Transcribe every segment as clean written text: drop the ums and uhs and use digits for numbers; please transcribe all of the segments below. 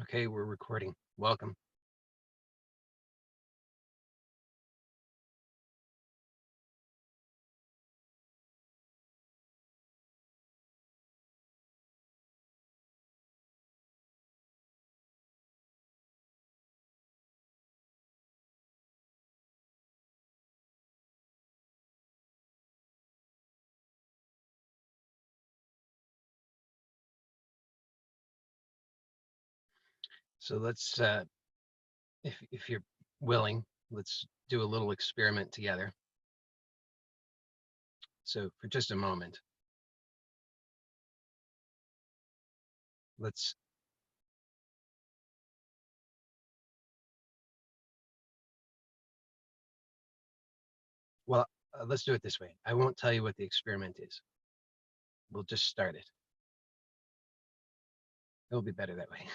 Okay, we're recording. Welcome. So let's, if you're willing, let's do a little experiment together. So for just a moment, let's, well, let's do it this way. I won't tell you what the experiment is. We'll just start it. It'll be better that way.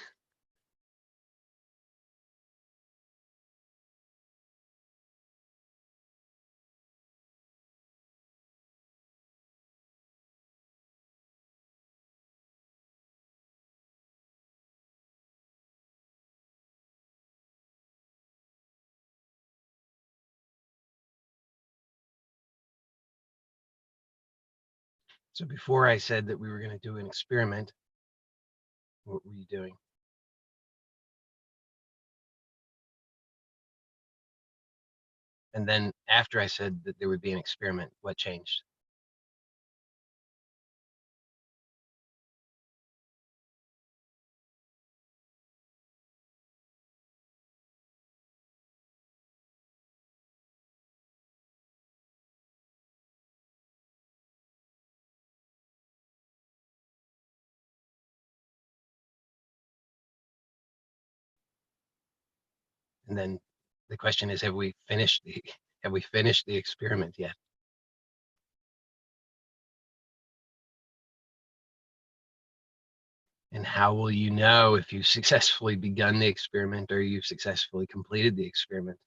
So before I said that we were going to do an experiment, what were you doing? And then after I said that there would be an experiment, what changed? And then the question is, have we finished the experiment yet? And how will you know if you've successfully begun the experiment or you've successfully completed the experiment?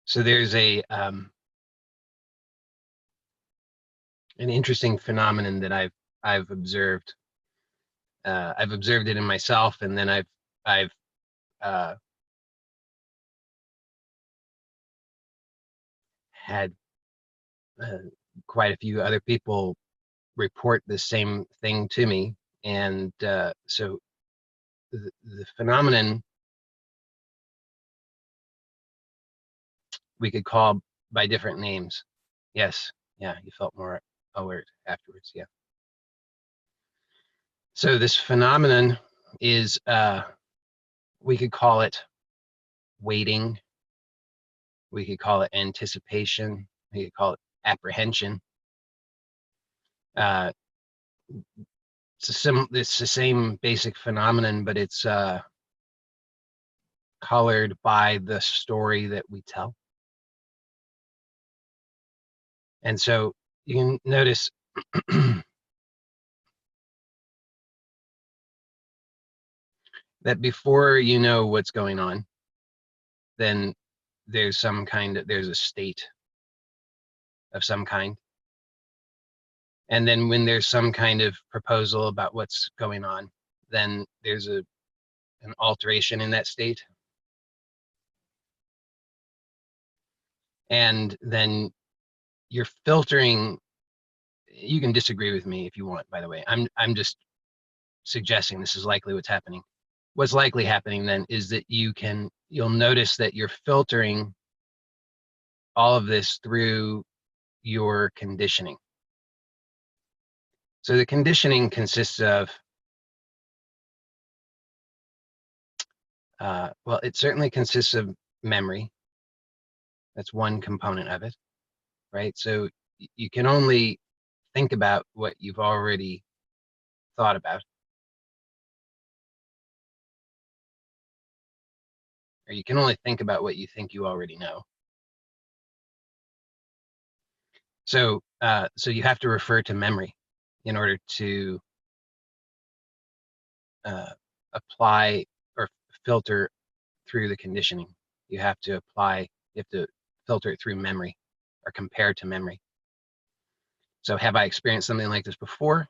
So there's an interesting phenomenon that I've observed. I've observed it in myself, and then I've uh, had uh, quite a few other people report the same thing to me, and so the phenomenon we could call by different names. Yes, yeah, you felt more alert afterwards. Yeah. So this phenomenon is, we could call it waiting. We could call it anticipation. We could call it apprehension. Uh, it's the same basic phenomenon, but it's colored by the story that we tell. And so you can notice that before you know what's going on, then there's there's a state of some kind. And then when there's some kind of proposal about what's going on, then there's an alteration in that state. And then you're filtering. You can disagree with me if you want, by the way. I'm just suggesting this is likely what's happening. What's likely happening then is that you'll notice that you're filtering all of this through your conditioning. So the conditioning consists of, well, it certainly consists of memory. That's one component of it, right? So you can only think about what you've already thought about, or you can only think about what you think you already know. So, so you have to refer to memory in order to apply or filter through the conditioning. You have to filter it through memory or compare to memory. So have I experienced something like this before?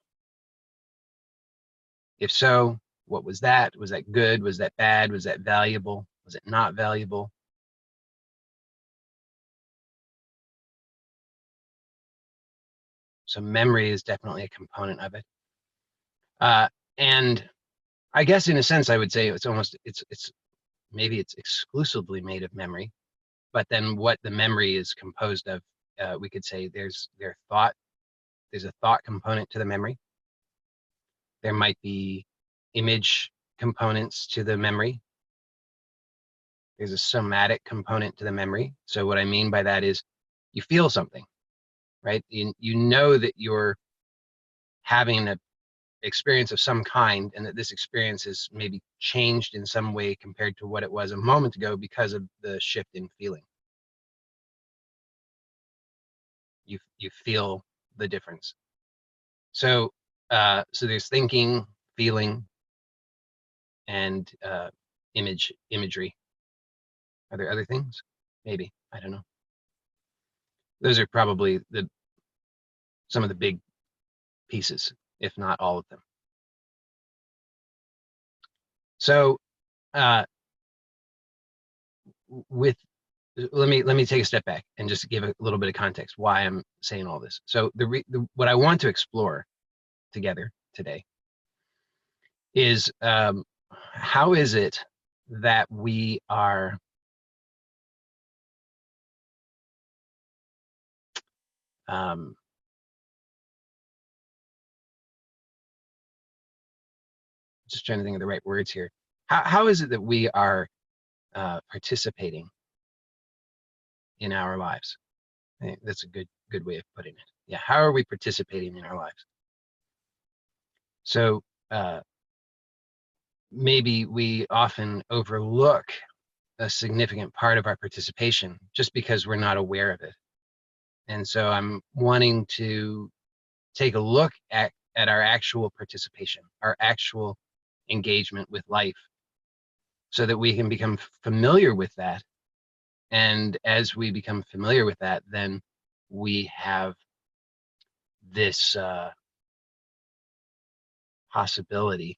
If so, what was that? Was that good? Was that bad? Was that valuable? Was it not valuable? So memory is definitely a component of it. And I guess in a sense, I would say maybe it's exclusively made of memory, but then what the memory is composed of, we could say there's a thought component to the memory. There might be image components to the memory. There's a somatic component to the memory. So what I mean by that is you feel something, right? You know that you're having an experience of some kind and that this experience is maybe changed in some way compared to what it was a moment ago because of the shift in feeling. You feel the difference. So so there's thinking, feeling, and imagery. Are there other things? Maybe, I don't know. Those are probably some of the big pieces, if not all of them. So let me take a step back and just give a little bit of context why I'm saying all this. So what I want to explore together today is how is it that we are just trying to think of the right words here. How is it that we are participating in our lives? I think that's a good way of putting it. Yeah, how are we participating in our lives? So maybe we often overlook a significant part of our participation just because we're not aware of it. And so I'm wanting to take a look at our actual participation, our actual engagement with life, so that we can become familiar with that. And as we become familiar with that, then we have this possibility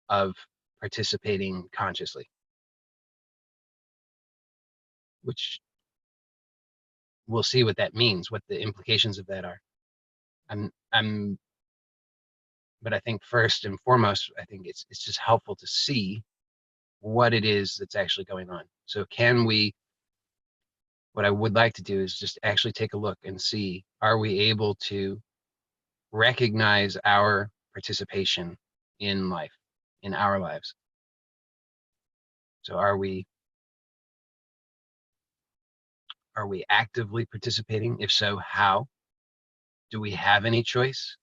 of participating consciously, which we'll see what that means, what the implications of that are. But I think first and foremost, I think it's just helpful to see what it is that's actually going on. So what I would like to do is just actually take a look and see, are we able to recognize our participation in life, in our lives? So are we actively participating? If so, how? Do we have any choice?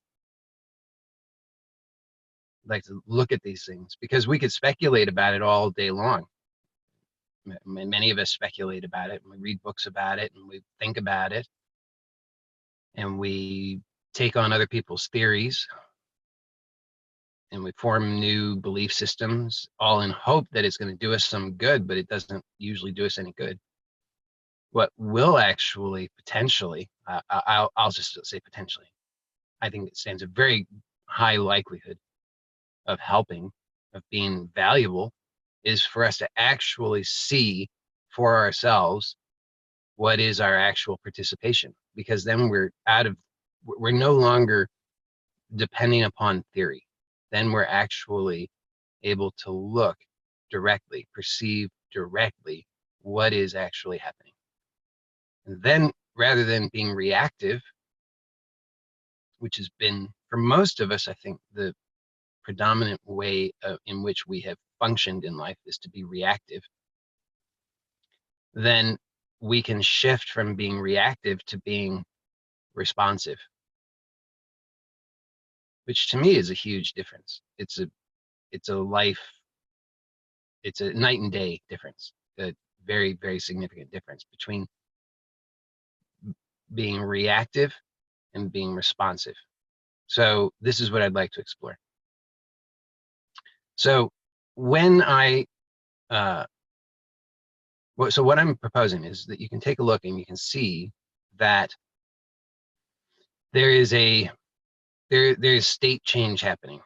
I'd like to look at these things because we could speculate about it all day long. Many of us speculate about it and we read books about it and we think about it and we take on other people's theories and we form new belief systems, all in hope that it's going to do us some good, but it doesn't usually do us any good. What will actually potentially, I'll just say potentially, I think it stands a very high likelihood of helping, of being valuable, is for us to actually see for ourselves what is our actual participation, because then we're no longer depending upon theory. Then we're actually able to look directly, perceive directly what is actually happening. And then rather than being reactive, which has been for most of us, I think the predominant way in which we have functioned in life is to be reactive, then we can shift from being reactive to being responsive, which to me is a huge difference. It's a night and day difference, a very, very significant difference between being reactive and being responsive. So this is what I'd like to explore. So when so what I'm proposing is that you can take a look and you can see that there is there's state change happening.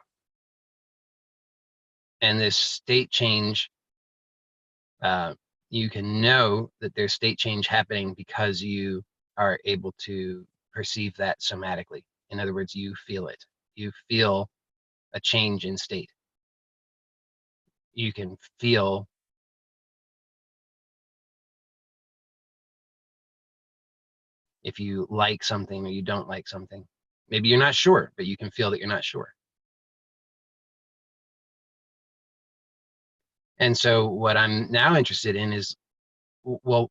And this state change, you can know that there's state change happening because you are able to perceive that somatically. In other words, you feel it. You feel a change in state. You can feel if you like something or you don't like something. Maybe you're not sure, but you can feel that you're not sure. And so what I'm now interested in is, well,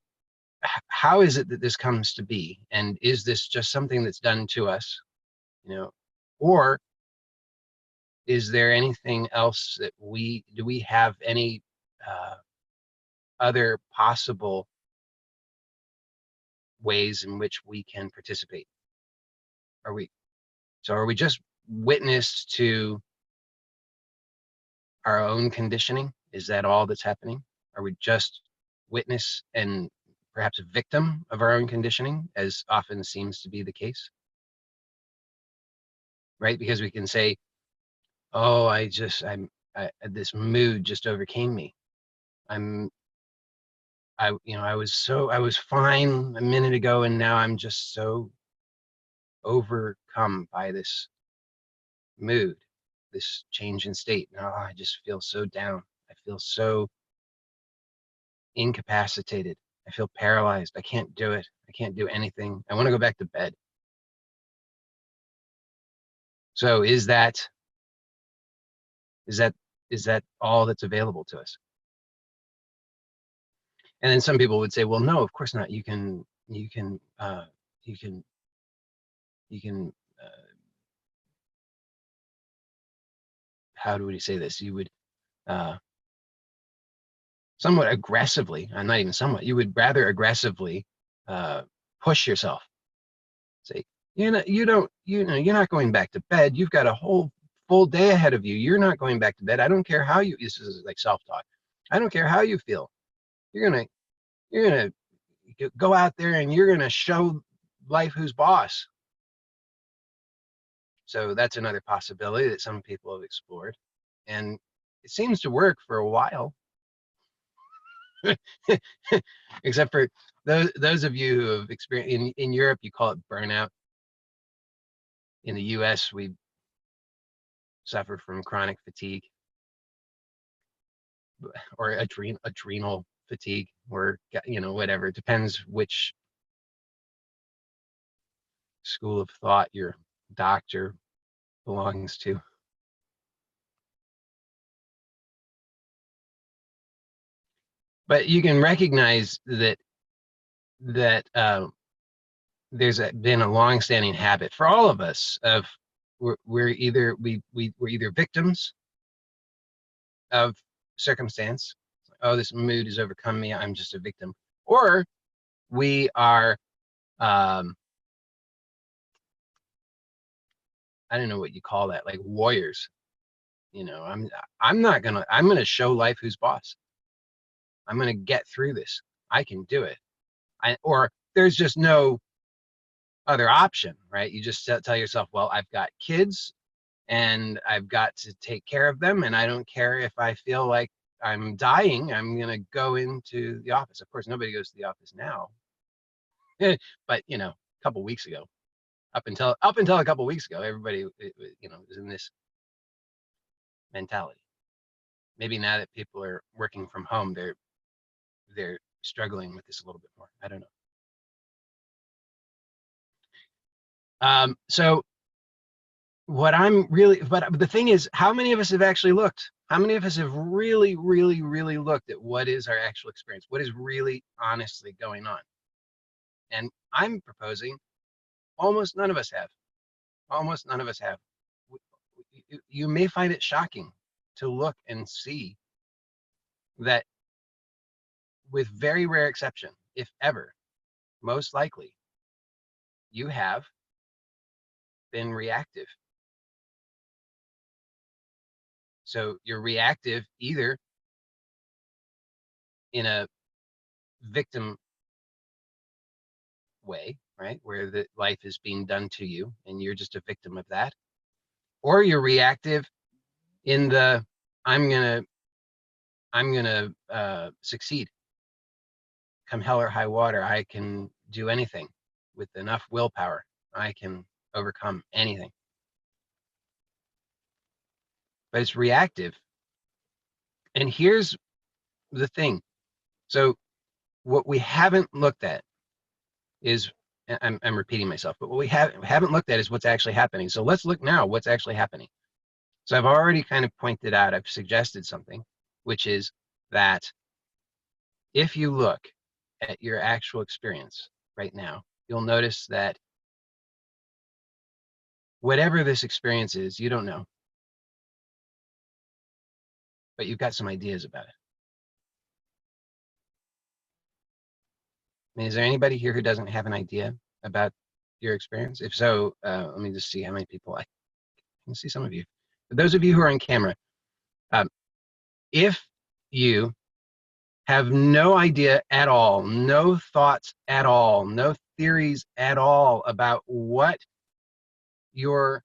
how is it that this comes to be? And is this just something that's done to us, or is there anything else that do we have any other possible ways in which we can participate? Are we just witness to our own conditioning? Is that all that's happening? Are we just witness and perhaps a victim of our own conditioning, as often seems to be the case? Right? Because we can say, oh, this mood just overcame me. I was fine a minute ago, and now I'm just so overcome by this mood, this change in state. Now I just feel so down. I feel so incapacitated. I feel paralyzed. I can't do it. I can't do anything. I want to go back to bed. So is that all that's available to us? And then some people would say, well, no, of course not. You can how do we say this? You would somewhat aggressively, not even somewhat, you would rather aggressively push yourself. Say, you're not going back to bed. You've got a whole full day ahead of you. You're not going back to bed. I don't care how this is like self-talk. I don't care how you feel. You're gonna go out there and you're gonna show life who's boss. So that's another possibility that some people have explored, and it seems to work for a while. Except for those of you who have experienced in Europe, you call it burnout. In the US, we suffer from chronic fatigue or adrenal fatigue, or whatever. It depends which school of thought your doctor belongs to. But you can recognize that there's been a long-standing habit for all of us of we're either victims of circumstance. Oh, this mood has overcome me. I'm just a victim. Or we are, I don't know what you call that, like warriors. I'm gonna show life who's boss. I'm gonna get through this. I can do it. Or there's just no other option, right? You just tell yourself, well, I've got kids and I've got to take care of them, and I don't care if I feel like I'm dying. I'm gonna go into the office. Of course, nobody goes to the office now, but a couple weeks ago, up until a couple weeks ago, everybody was in this mentality. Maybe now that people are working from home, they're struggling with this a little bit more. I don't know. So what I'm really, but the thing is, how many of us have actually looked? How many of us have really, really, really looked at what is our actual experience? What is really honestly going on? And I'm proposing almost none of us have. Almost none of us have. You may find it shocking to look and see that, with very rare exception, if ever, most likely, you have been reactive. So you're reactive either in a victim way, right, where the life is being done to you and you're just a victim of that, or you're reactive in the I'm gonna succeed, come hell or high water. I can do anything with enough willpower. I can overcome anything. But it's reactive. And here's the thing. So what we haven't looked at is, I'm repeating myself, but what we haven't looked at is what's actually happening. So let's look now what's actually happening. So I've already kind of pointed out, I've suggested something, which is that if you look at your actual experience right now, you'll notice that whatever this experience is, you don't know, but you've got some ideas about it. I mean, is there anybody here who doesn't have an idea about your experience? If so, let me just see how many people. I can see some of you. For those of you who are on camera, if you have no idea at all, no thoughts at all, no theories at all about what your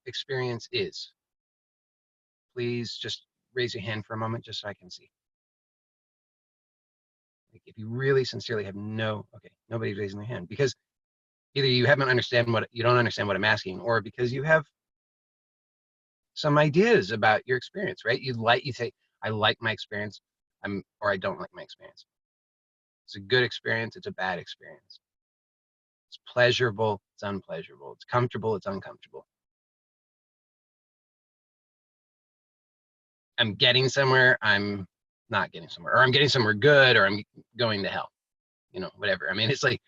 experience is, please just raise your hand for a moment just so I can see. Like if you really sincerely have okay, nobody's raising their hand, because either you don't understand what I'm asking, or because you have some ideas about your experience, right? You say, I like my experience, or I don't like my experience. It's a good experience, it's a bad experience. It's pleasurable, it's unpleasurable. It's comfortable, it's uncomfortable. I'm getting somewhere, I'm not getting somewhere, or I'm getting somewhere good, or I'm going to hell, whatever. I mean, it's like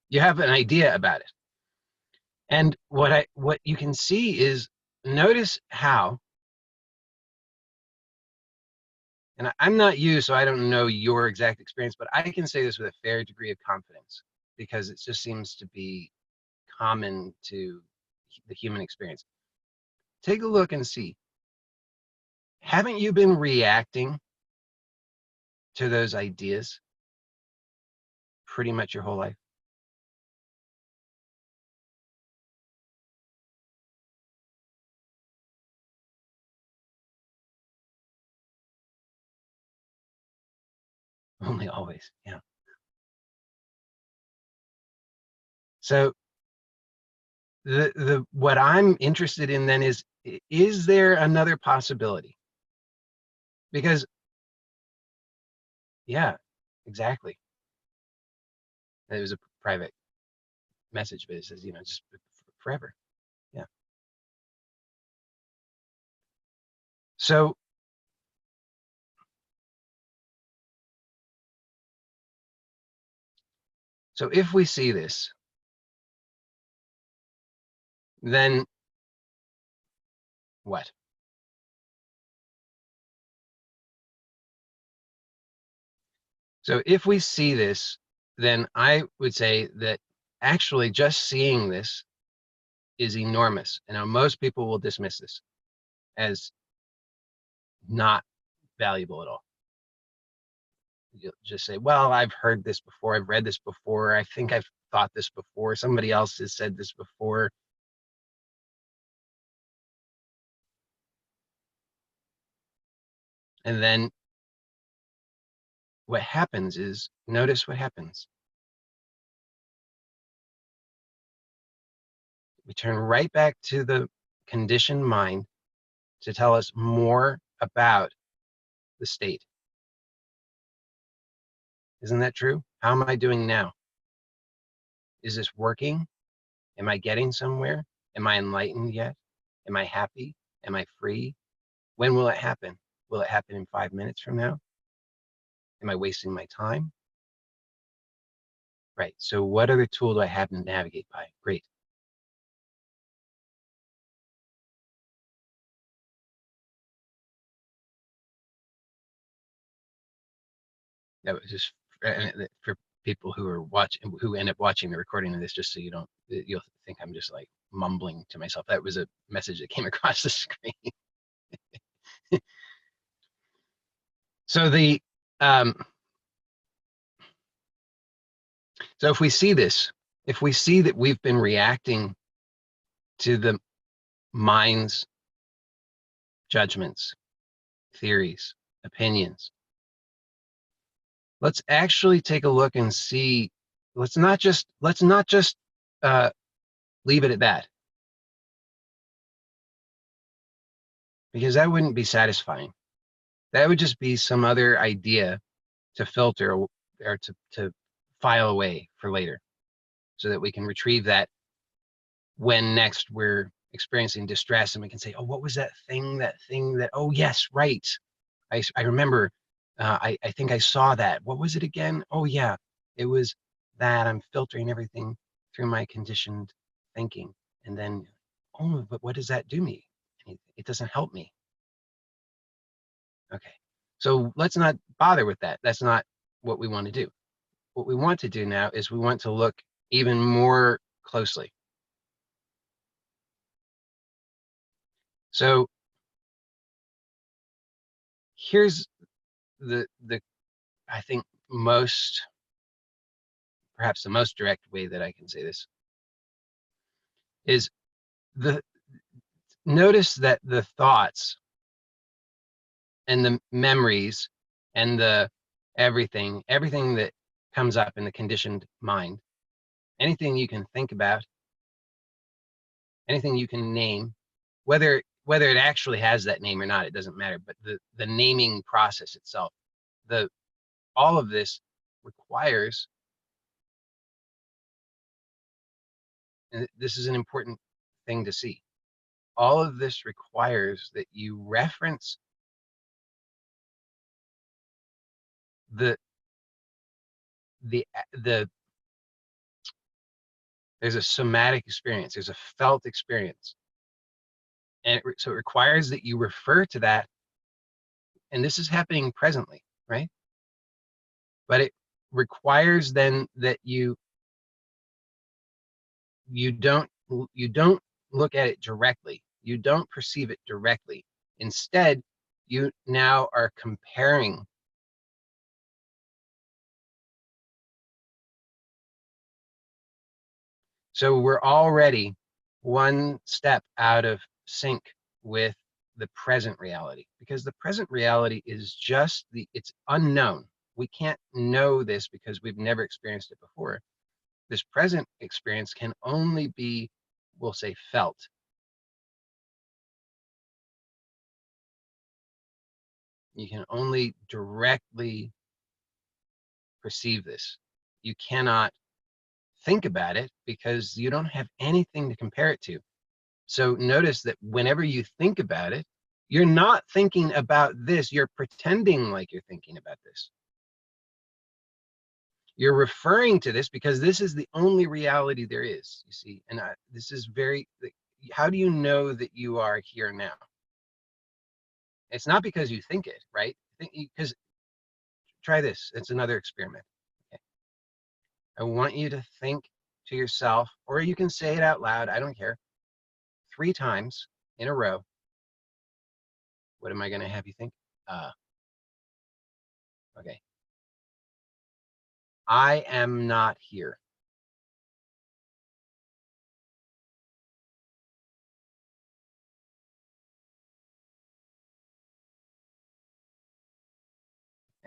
you have an idea about it. And what you can see is, notice how, and I'm not you, so I don't know your exact experience, but I can say this with a fair degree of confidence because it just seems to be common to the human experience. Take a look and see. Haven't you been reacting to those ideas pretty much your whole life? Only always, yeah. So what I'm interested in then is there another possibility? Because, yeah, exactly. It was a private message, but it says, just forever. Yeah. So if we see this, then what? So if we see this, then I would say that actually just seeing this is enormous. And now most people will dismiss this as not valuable at all. You'll just say, well, I've heard this before, I've read this before, I think I've thought this before, somebody else has said this before. And then what happens is, notice what happens. We turn right back to the conditioned mind to tell us more about the state. Isn't that true? How am I doing now? Is this working? Am I getting somewhere? Am I enlightened yet? Am I happy? Am I free? When will it happen? Will it happen in 5 minutes from now? Am I wasting my time? Right. So what other tool do I have to navigate by? Great. That was just for people who are who end up watching the recording of this, just so you'll think I'm just like mumbling to myself. That was a message that came across the screen. So the so if we see this, if we see that we've been reacting to the mind's judgments, theories, opinions, let's actually take a look and see. Let's not just leave it at that, because that wouldn't be satisfying. That would just be some other idea to filter or to file away for later, so that we can retrieve that when next we're experiencing distress, and we can say, oh, what was that thing that, oh yes, right, I remember, I think I saw that. What was it again? Oh yeah, it was that. I'm filtering everything through my conditioned thinking. And then, oh, but what does that do me? It doesn't help me. Okay, so let's not bother with that. That's not what we want to do. What we want to do now is we want to look even more closely. So here's the I think perhaps the most direct way that I can say this is the notice that the thoughts and the memories and the everything that comes up in the conditioned mind, anything you can think about, anything you can name, whether it actually has that name or not, it doesn't matter, but the naming process itself, all of this requires, and this is an important thing to see, all of this requires that you reference the the the there's a somatic experience, there's a felt experience, and so it requires that you refer to that, and this is happening presently, right? But it requires then that you don't look at it directly, you don't perceive it directly. Instead, you now are comparing. So we're already one step out of sync with the present reality, because the present reality is just it's unknown. We can't know this because we've never experienced it before. This present experience can only be, we'll say, felt. You can only directly perceive this. You cannot think about it because you don't have anything to compare it to. So notice that whenever you think about it, you're not thinking about this, you're pretending like you're thinking about this. You're referring to this because this is the only reality there is, you see. And this is how do you know that you are here now? It's not because you think it, right? Because try this, it's another experiment. Okay. I want you to think to yourself, or you can say it out loud, I don't care, 3 times in a row. What am I going to have you think? Okay. I am not here.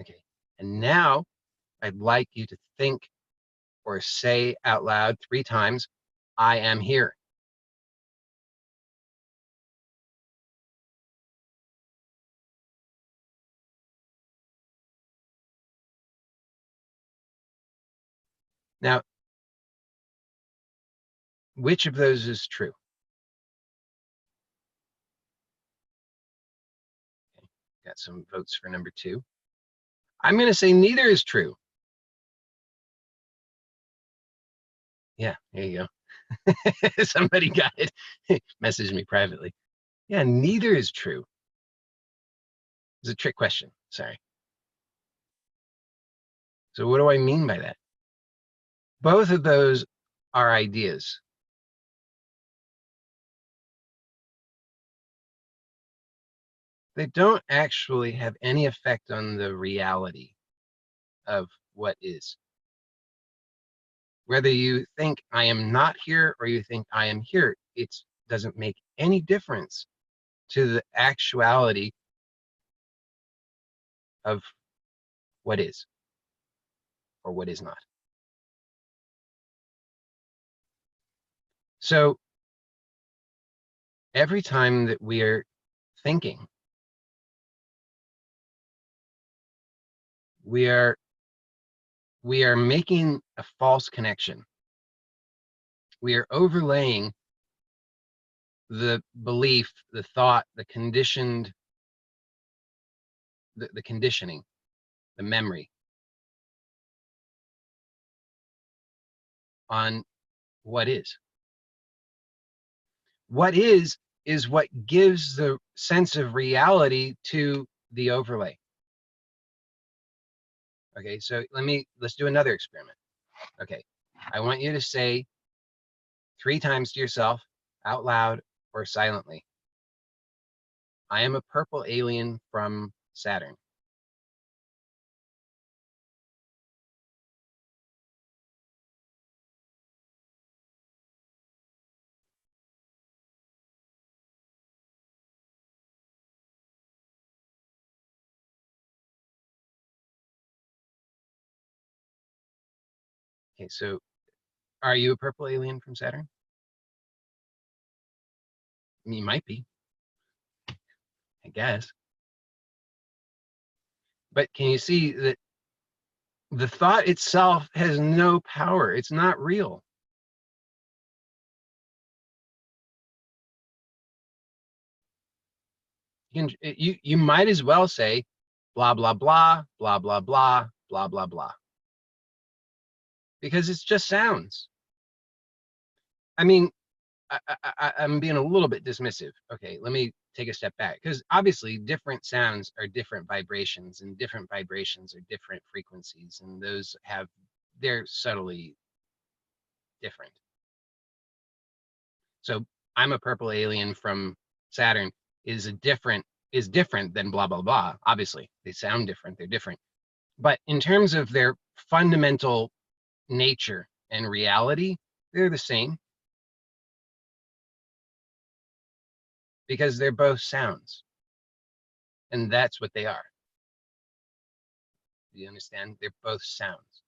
Okay. And now I'd like you to think or say out loud 3 times, I am here. Now, which of those is true? Okay. Got some votes for number 2. I'm going to say neither is true. Yeah, there you go. Somebody got it. Message me privately. Yeah, neither is true. It's a trick question. Sorry. So what do I mean by that? Both of those are ideas. they don't actually have any effect on the reality of what is. Whether you think I am not here or you think I am here, it doesn't make any difference to the actuality of what is or what is not. So every time that we are thinking, we are making a false connection. We are overlaying the belief, the thought, the conditioned, the conditioning, the memory on what is. What is what gives the sense of reality to the overlay. Okay, so let's do another experiment. Okay, I want you to say 3 times to yourself, out loud or silently, I am a purple alien from Saturn. Okay, so are you a purple alien from Saturn? You might be, I guess. But can you see that the thought itself has no power? It's not real. You might as well say blah, blah, blah, blah, blah, blah, blah, blah, blah. Because it's just sounds. I mean, I'm being a little bit dismissive. Okay, let me take a step back, because obviously different sounds are different vibrations, and different vibrations are different frequencies, and they're subtly different. So I'm a purple alien from Saturn is different than blah, blah, blah. Obviously, they sound different, they're different. But in terms of their fundamental nature and reality, they're the same, because they're both sounds. And that's what they are. Do you understand? They're both sounds.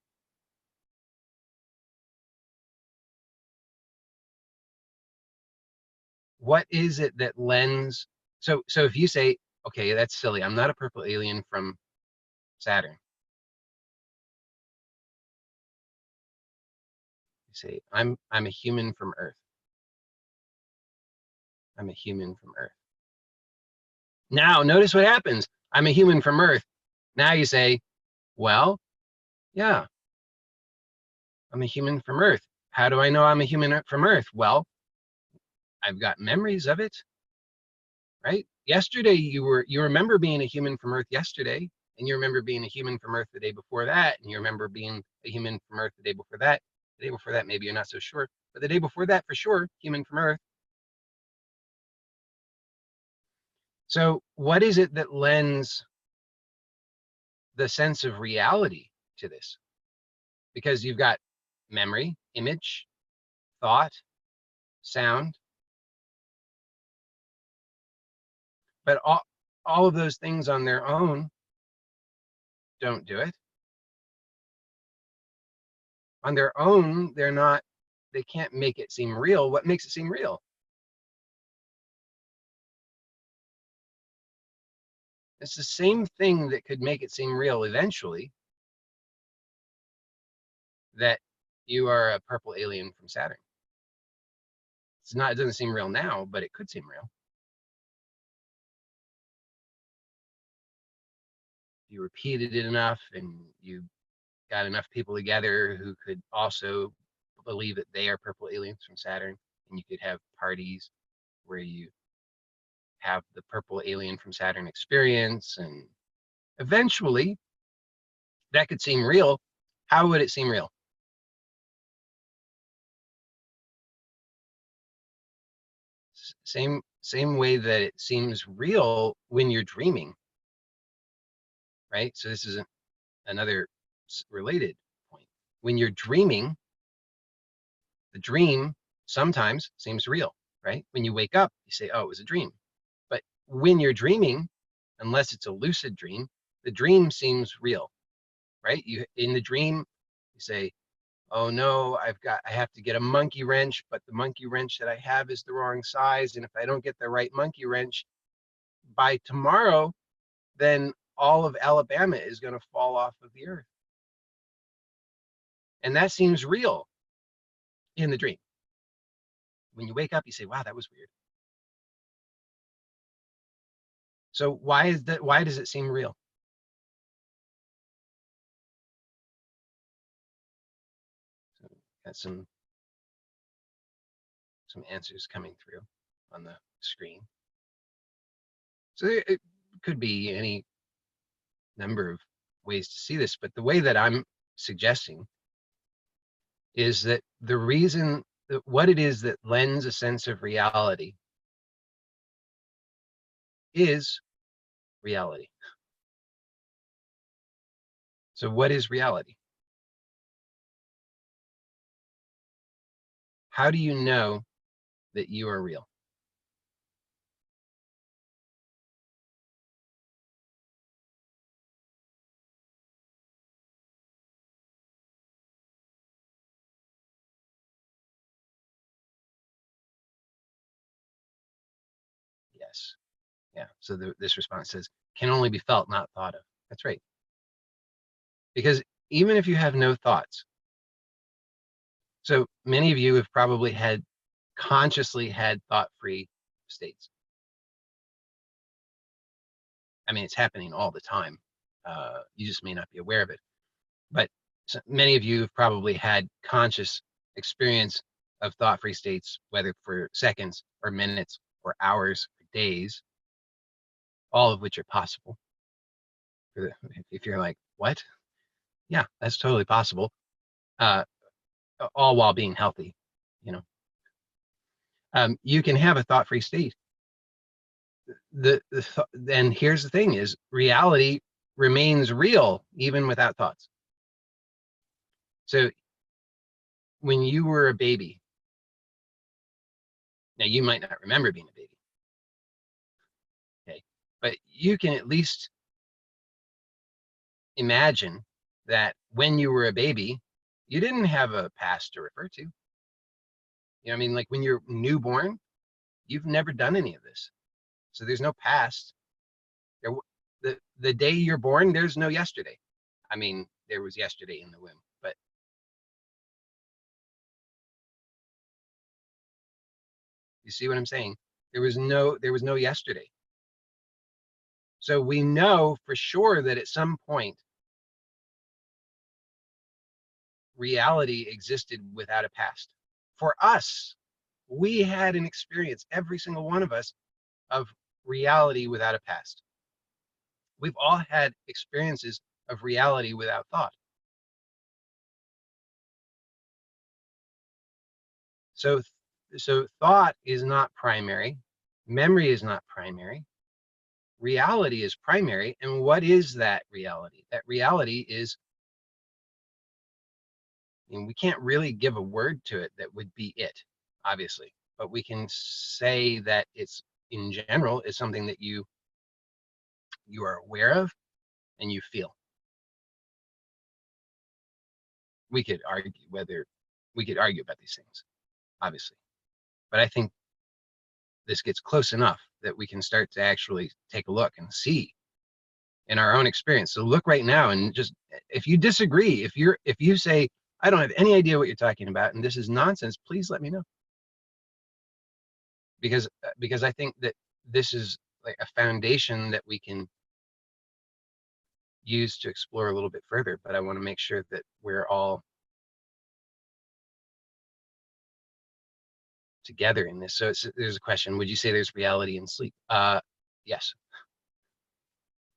What is it that lends? So if you say, okay, that's silly, I'm not a purple alien from Saturn. You say, I'm a human from Earth. I'm a human from Earth. Now, notice what happens. I'm a human from Earth. Now you say, well, yeah, I'm a human from Earth. How do I know I'm a human from Earth? Well, I've got memories of it, right? Yesterday, you remember being a human from Earth yesterday, and you remember being a human from Earth the day before that, and you remember being a human from Earth the day before that. The day before that, maybe you're not so sure, but the day before that, for sure, human from Earth. So what is it that lends the sense of reality to this? Because you've got memory, image, thought, sound, but all of those things on their own don't do it. On their own, they can't make it seem real. What makes it seem real? It's the same thing that could make it seem real eventually, that you are a purple alien from Saturn. It doesn't seem real now, but it could seem real. You repeated it enough, and you got enough people together who could also believe that they are purple aliens from Saturn, and you could have parties where you have the purple alien from Saturn experience, and eventually that could seem real. How would it seem real? Same same way that it seems real when you're dreaming, right? So this is another related point. When you're dreaming, the dream sometimes seems real, right? When you wake up, you say, oh, it was a dream. But when you're dreaming, unless it's a lucid dream, the dream seems real, right? You in the dream, you say, oh no, I have to get a monkey wrench, but the monkey wrench that I have is the wrong size. And if I don't get the right monkey wrench by tomorrow, then all of Alabama is going to fall off of the earth. And that seems real in the dream. When you wake up, you say, wow, that was weird. So why does it seem real? So got some answers coming through on the screen. So it could be any number of ways to see this, but the way that I'm suggesting is that the reason that what it is that lends a sense of reality is reality. So what is reality? How do you know that you are real? Yes. Yeah. So this response says, can only be felt, not thought of. That's right. Because even if you have no thoughts, so many of you have probably consciously had thought-free states. I mean, it's happening all the time. You just may not be aware of it. But so many of you have probably had conscious experience of thought-free states, whether for seconds or minutes or hours or days, all of which are possible. If you're like, what? Yeah, that's totally possible. All while being healthy, you know. You can have a thought-free state. And here's the thing is reality remains real even without thoughts. So when you were a baby, now you might not remember being a baby, okay, but you can at least imagine that when you were a baby, you didn't have a past to refer to. You know what I mean? Like when you're newborn, you've never done any of this. So there's no past. The day you're born, there's no yesterday. I mean, there was yesterday in the womb, but you see what I'm saying? There was no yesterday. So we know for sure that at some point reality existed without a past. For us, we had an experience, every single one of us, of reality without a past. We've all had experiences of reality without thought. So thought is not primary, memory is not primary, reality is primary. And what is that reality? That reality is, and we can't really give a word to it that would be it, obviously, but we can say that it's, in general, is something that you are aware of and you feel. We could argue about these things, obviously, but I think this gets close enough that we can start to actually take a look and see in our own experience. So look right now, and just, if you disagree, if you say, I don't have any idea what you're talking about and this is nonsense, please let me know. Because I think that this is like a foundation that we can use to explore a little bit further, but I want to make sure that we're all together in this. So there's a question, would you say there's reality in sleep? Yes,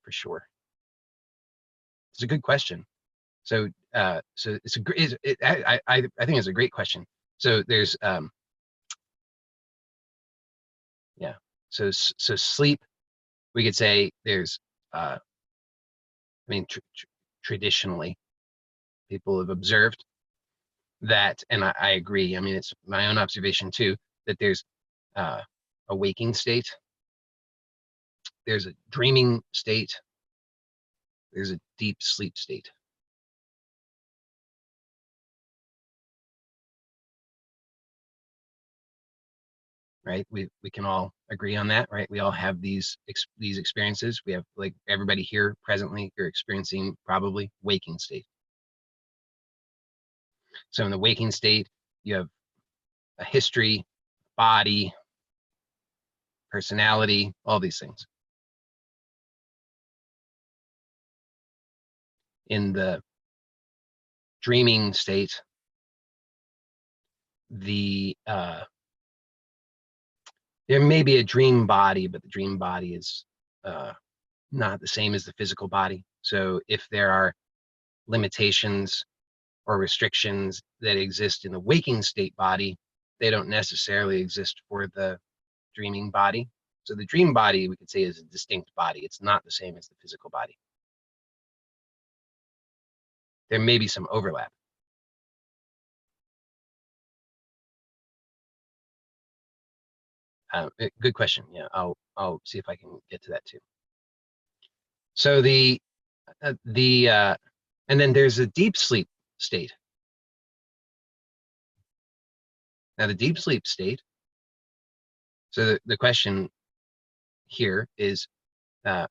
for sure. It's a good question. So so it's I think it's a great question. So there's yeah, So sleep, we could say there's, I mean, traditionally, people have observed that, and I agree. I mean, it's my own observation too, that there's a waking state, there's a dreaming state, there's a deep sleep state. Right? We can all agree on that, right? We all have these experiences. We have, like, everybody here presently, you're experiencing probably waking state. So in the waking state, you have a history, body, personality, all these things. In the dreaming state, the there may be a dream body, but the dream body is not the same as the physical body. So if there are limitations or restrictions that exist in the waking state body, they don't necessarily exist for the dreaming body. So the dream body, we could say, is a distinct body. It's not the same as the physical body. There may be some overlap. Good question. Yeah, I'll see if I can get to that too. So and then there's a deep sleep state. Now the deep sleep state. So the question here is, I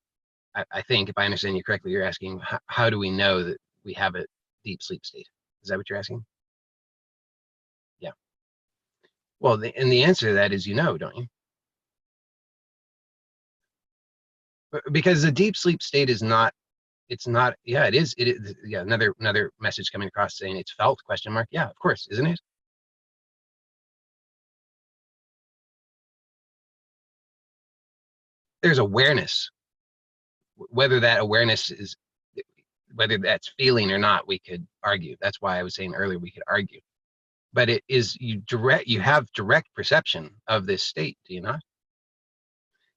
think, if I understand you correctly, you're asking, how do we know that we have a deep sleep state? Is that what you're asking? Yeah. Well, and the answer to that is, don't you? Because the deep sleep state is not, it's not, yeah, it is, yeah, another message coming across saying it's felt, question mark. Yeah, of course, isn't it? There's awareness. Whether that awareness is, whether that's feeling or not, we could argue. That's why I was saying earlier we could argue. But it is, you have direct perception of this state, do you not?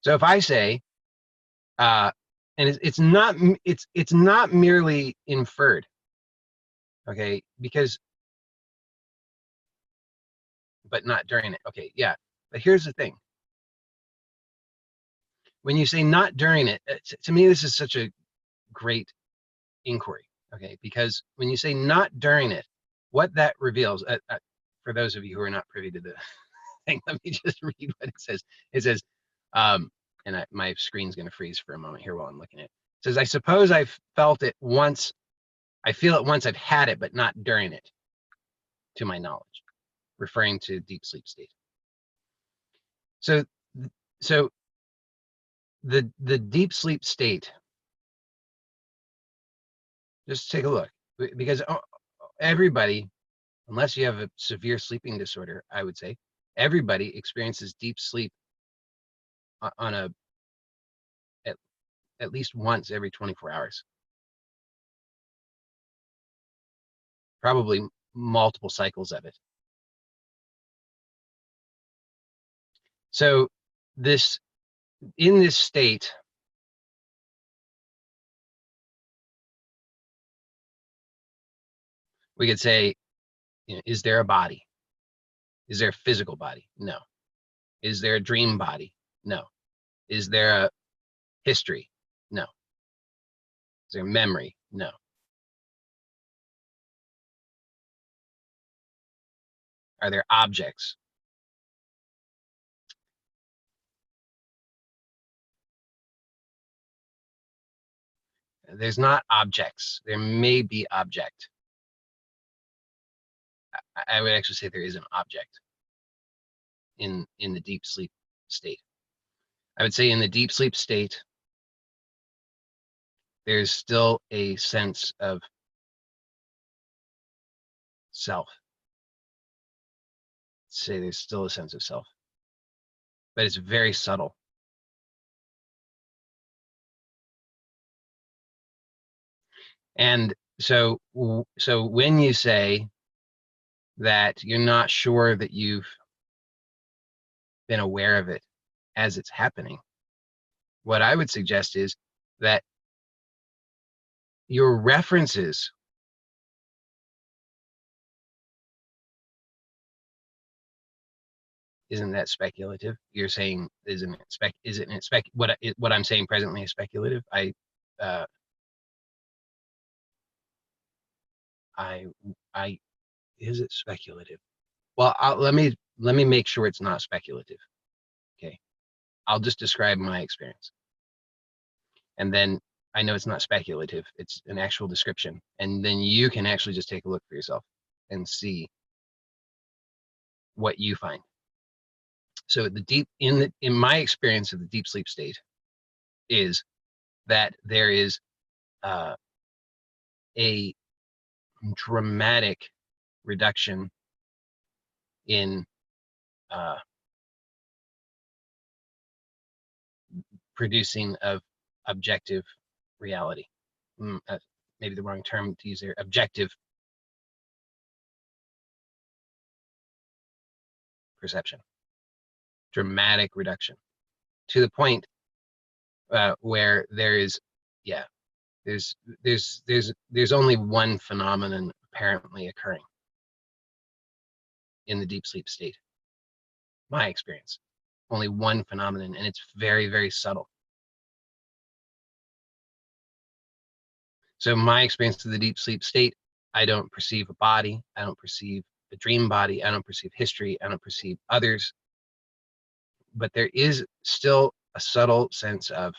So if I say, and it's not merely inferred, okay? Because, but not during it. Okay, yeah. But here's the thing. When you say not during it, to me, this is such a great inquiry, okay? Because when you say not during it, what that reveals, for those of you who are not privy to the thing, let me just read what it says. It says, and my screen's going to freeze for a moment here while I'm looking at it. It says, I suppose I've felt it once, I feel it once I've had it, but not during it, to my knowledge, referring to deep sleep state. So the deep sleep state, just take a look, because everybody, unless you have a severe sleeping disorder, I would say, everybody experiences deep sleep on at least once every 24 hours. Probably multiple cycles of it. So in this state, we could say, is there a body? Is there a physical body? No. Is there a dream body? No. Is there a history? No. Is there memory? No. Are there objects? There's not objects. There may be object. I would actually say there is an object in the deep sleep state. I would say in the deep sleep state, there's still a sense of self. Say there's still a sense of self, but it's very subtle. And so when you say that you're not sure that you've been aware of it as it's happening. What I would suggest is that your references isn't that speculative? You're saying isn't it what I'm saying presently is speculative? Uh, I is it speculative? Well, let me make sure it's not speculative. Okay, I'll just describe my experience, and then I know it's not speculative. It's an actual description, and then you can actually just take a look for yourself and see what you find. So in my experience of the deep sleep state is that there is a dramatic reduction in producing of objective reality. Maybe the wrong term to use there. Objective perception. Dramatic reduction to the point where there is, yeah, there's only one phenomenon apparently occurring in the deep sleep state. My experience, only one phenomenon, and it's very, very subtle. So my experience of the deep sleep state, I don't perceive a body, I don't perceive a dream body, I don't perceive history, I don't perceive others, but there is still a subtle sense of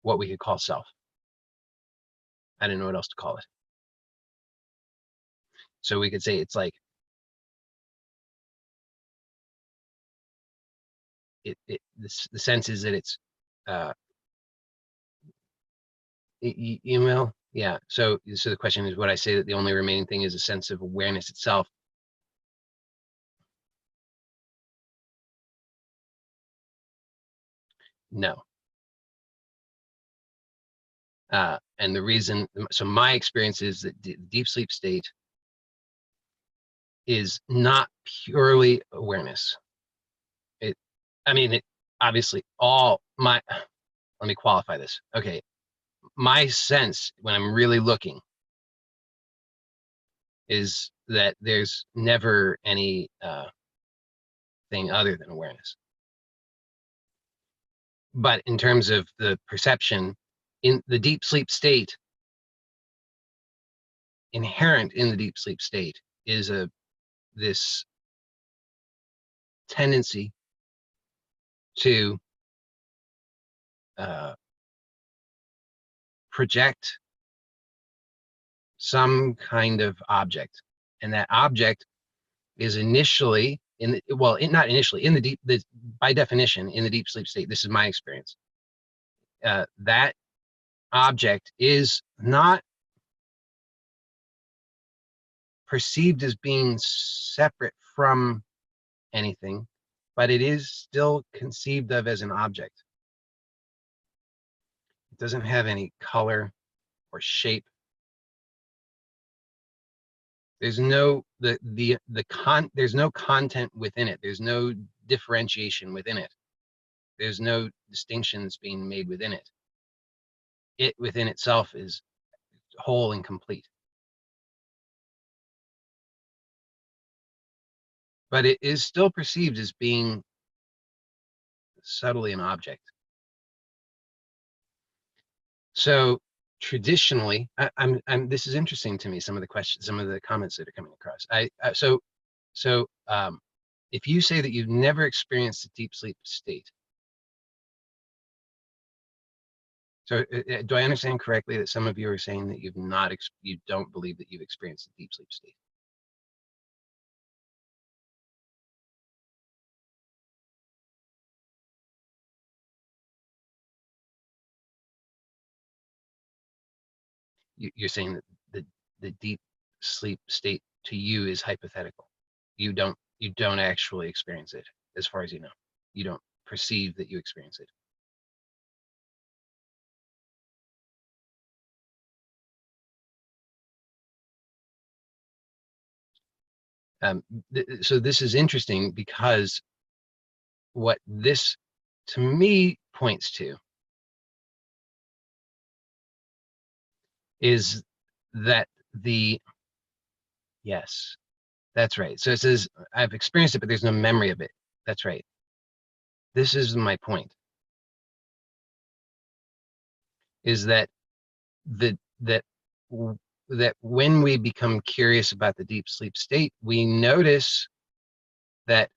what we could call self. I don't know what else to call it. So we could say it's like the sense is that it's email. Yeah. So the question is, would I say that the only remaining thing is a sense of awareness itself? No. And the reason, so my experience is that the deep sleep state is not purely awareness. I mean, it obviously let me qualify this. Okay. My sense when I'm really looking is that there's never any thing other than awareness. But in terms of the perception in the deep sleep state, inherent in the deep sleep state is this tendency to project some kind of object, and that object is initially not initially in by definition in the deep sleep state. This is my experience. That object is not perceived as being separate from anything, but it is still conceived of as an object. It doesn't have any color or shape. There's no there's no content within it. There's no differentiation within it. There's no distinctions being made within it. It within itself is whole and complete. But it is still perceived as being subtly an object. So traditionally, this is interesting to me. Some of the questions, some of the comments that are coming across. If you say that you've never experienced a deep sleep state, so do I understand correctly that some of you are saying that you don't believe that you've experienced a deep sleep state? You're saying that the deep sleep state to you is hypothetical. You don't actually experience it, as far as you know. You don't perceive that you experience it. So this is interesting because what this, to me, points to is that yes, that's right. So it says, I've experienced it, but there's no memory of it. That's right. This is my point, is that that when we become curious about the deep sleep state, we notice that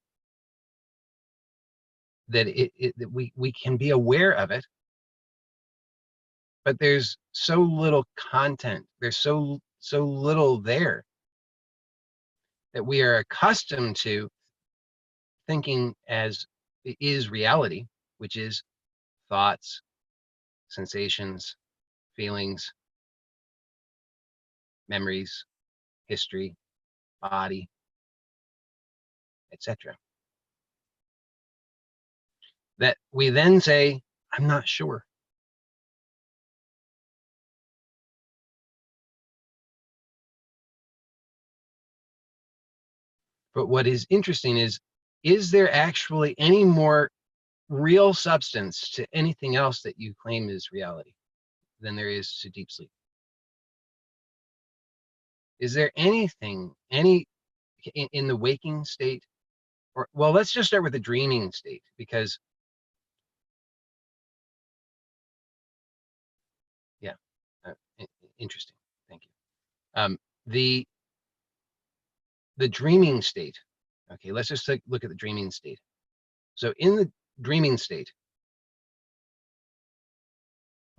we can be aware of it, but there's so little content. There's so little there that we are accustomed to thinking as it is reality, which is thoughts, sensations, feelings, memories, history, body, etc. That we then say, I'm not sure. But what is interesting is there actually any more real substance to anything else that you claim is reality than there is to deep sleep? Is there anything, in the waking state, or, well, let's just start with the dreaming state, because, yeah, interesting. Thank you. The dreaming state. Okay, let's just look at the dreaming state. So in the dreaming state,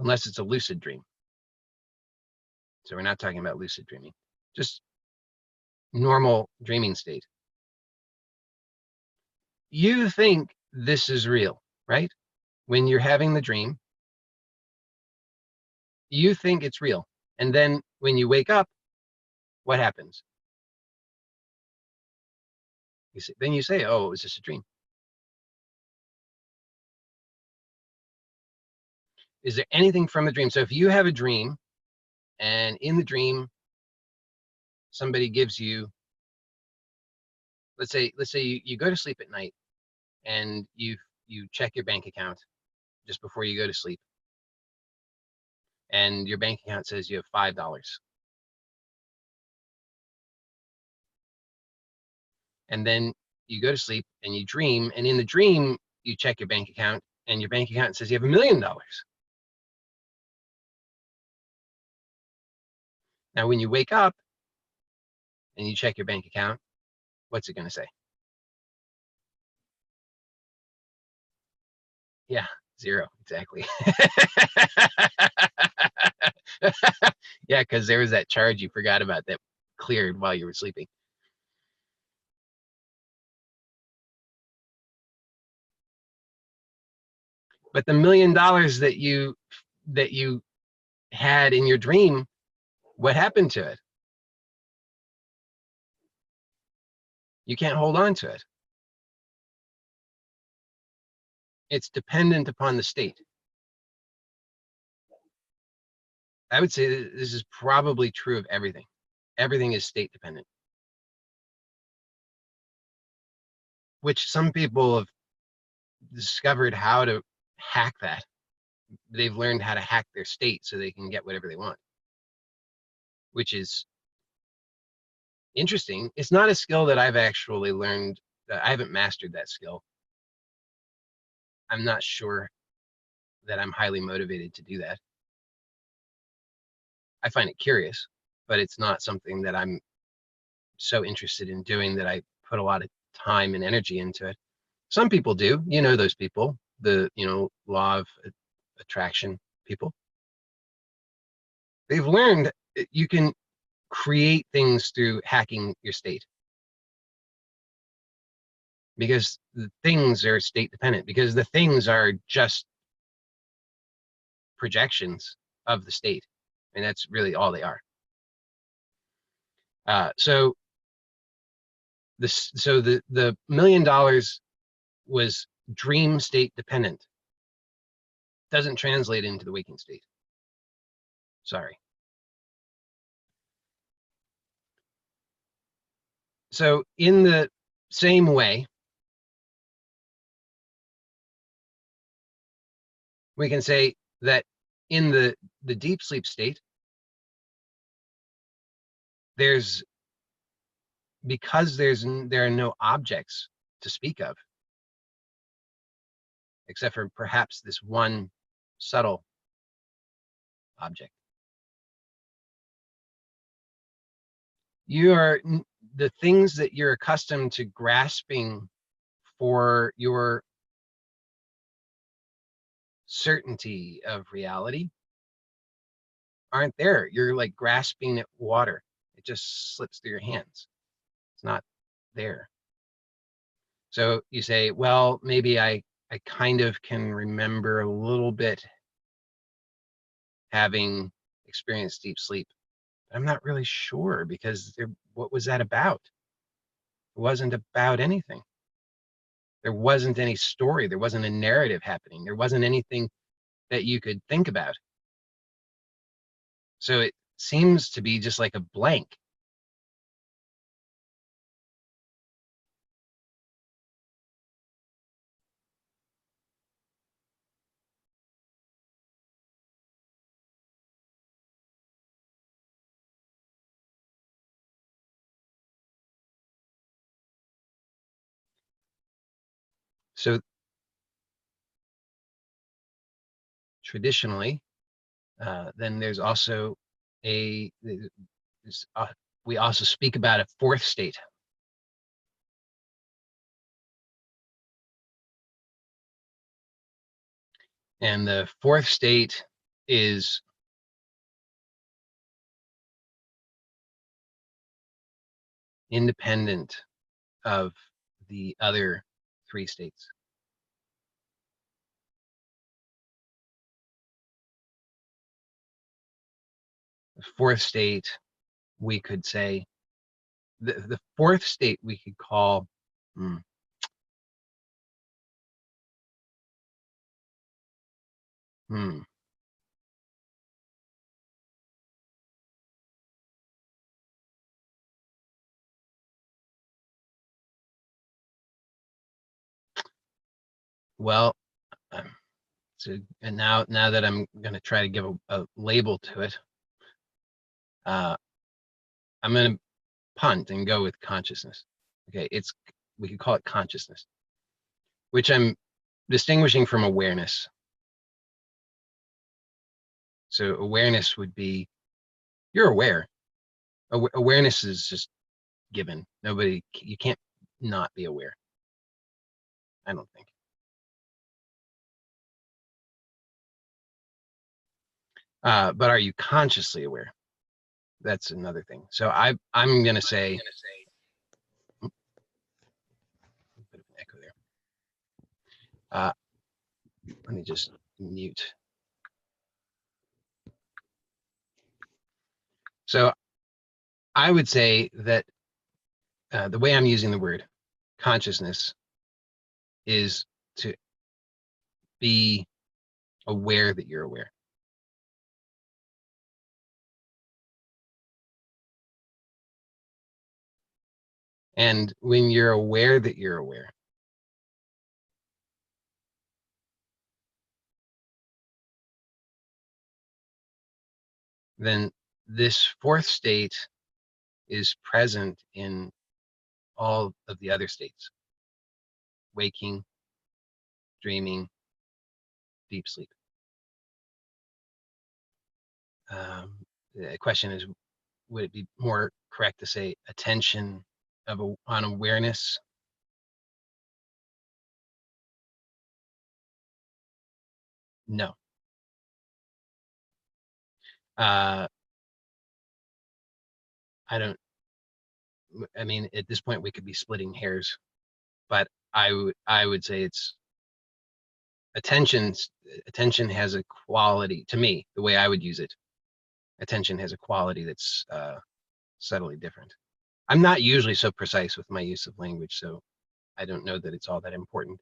unless it's a lucid dream, so we're not talking about lucid dreaming, just normal dreaming state, you think this is real, right? When you're having the dream, you think it's real. And then when you wake up, what happens? Then you say, oh, it was just a dream. Is there anything from the dream? So if you have a dream, and in the dream, somebody gives you, let's say you go to sleep at night, and you check your bank account just before you go to sleep, and your bank account says you have $5. And then you go to sleep and you dream, and in the dream, you check your bank account, and your bank account says you have $1 million. Now, when you wake up and you check your bank account, what's it going to say? Yeah, zero, exactly. Yeah, because there was that charge you forgot about that cleared while you were sleeping. But the $1 million that you had in your dream, what happened to it? You can't hold on to it. It's dependent upon the state. I would say that this is probably true of everything. Everything is state dependent, which some people have discovered how to hack that. They've learned how to hack their state so they can get whatever they want, which is interesting. It's not a skill that I've actually learned. I haven't mastered that skill. I'm not sure that I'm highly motivated to do that. I find it curious, but it's not something that I'm so interested in doing that I put a lot of time and energy into it. Some people do, those people, the, law of attraction people. They've learned you can create things through hacking your state, because the things are state dependent, because the things are just projections of the state, and that's really all they are. So the $1 million was dream state dependent. Doesn't translate into the waking state. Sorry. So in the same way, We can say that in the deep sleep state, because there are no objects to speak of, except for perhaps this one subtle object. The things that you're accustomed to grasping for your certainty of reality aren't there. You're like grasping at water. It just slips through your hands. It's not there. So you say, well, maybe I kind of can remember a little bit having experienced deep sleep. But I'm not really sure, because what was that about? It wasn't about anything. There wasn't any story. There wasn't a narrative happening. There wasn't anything that you could think about. So it seems to be just like a blank. So traditionally, then there's also we also speak about a fourth state. And the fourth state is independent of the other three states. The fourth state, we could say, the fourth state we could call well, so, and now that I'm going to try to give a label to it, I'm going to punt and go with consciousness. Okay, we could call it consciousness, which I'm distinguishing from awareness. So awareness would be, you're aware. Awareness is just given. You can't not be aware, I don't think. But are you consciously aware? That's another thing. So I'm going to say, a bit of an echo there. Let me just mute. So I would say that the way I'm using the word consciousness is to be aware that you're aware. And when you're aware that you're aware, then this fourth state is present in all of the other states: waking, dreaming, deep sleep. The question is, would it be more correct to say attention on awareness? No. I mean, at this point we could be splitting hairs, but I would say it's attention has a quality, to me, the way I would use it. Attention has a quality that's subtly different. I'm not usually so precise with my use of language, so I don't know that it's all that important.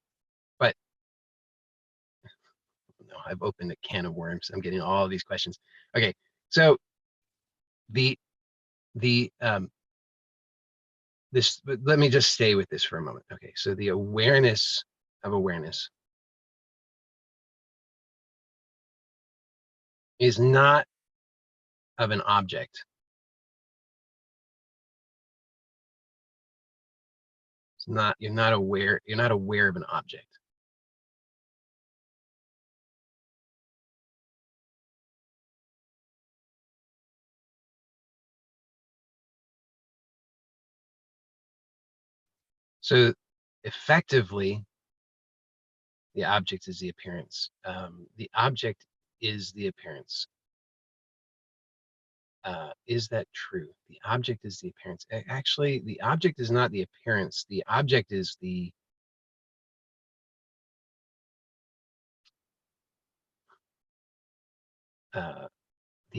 But no, I've opened a can of worms. I'm getting all of these questions. Okay, so let me just stay with this for a moment. Okay, so the awareness of awareness is not of an object. It's not, you're not aware of an object. So effectively, the object is the appearance. The object is the appearance. Is that true? The object is the appearance. Actually, the object is not the appearance. The object is the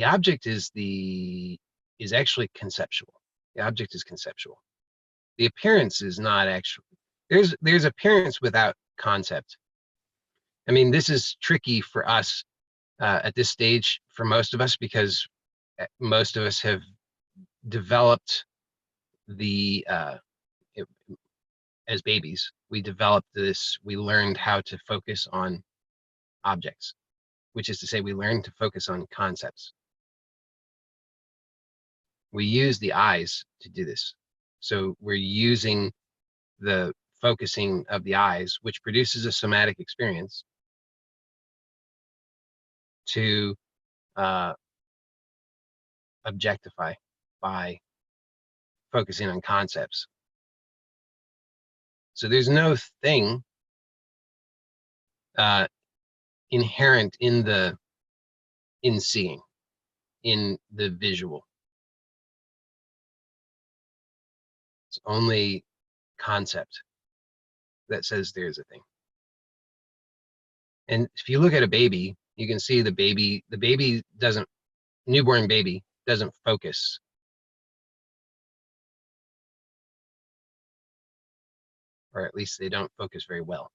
object is actually conceptual. The object is conceptual. The appearance is not actually. There's appearance without concept. I mean, this is tricky for us at this stage for most of us, because most of us have developed as babies, we developed this, we learned how to focus on objects, which is to say we learned to focus on concepts. We use the eyes to do this. So we're using the focusing of the eyes, which produces a somatic experience, to objectify by focusing on concepts. So there's no thing inherent in seeing, in the visual. It's only concept that says there's a thing. And if you look at a baby, you can see the baby doesn't, newborn baby doesn't focus. Or at least they don't focus very well.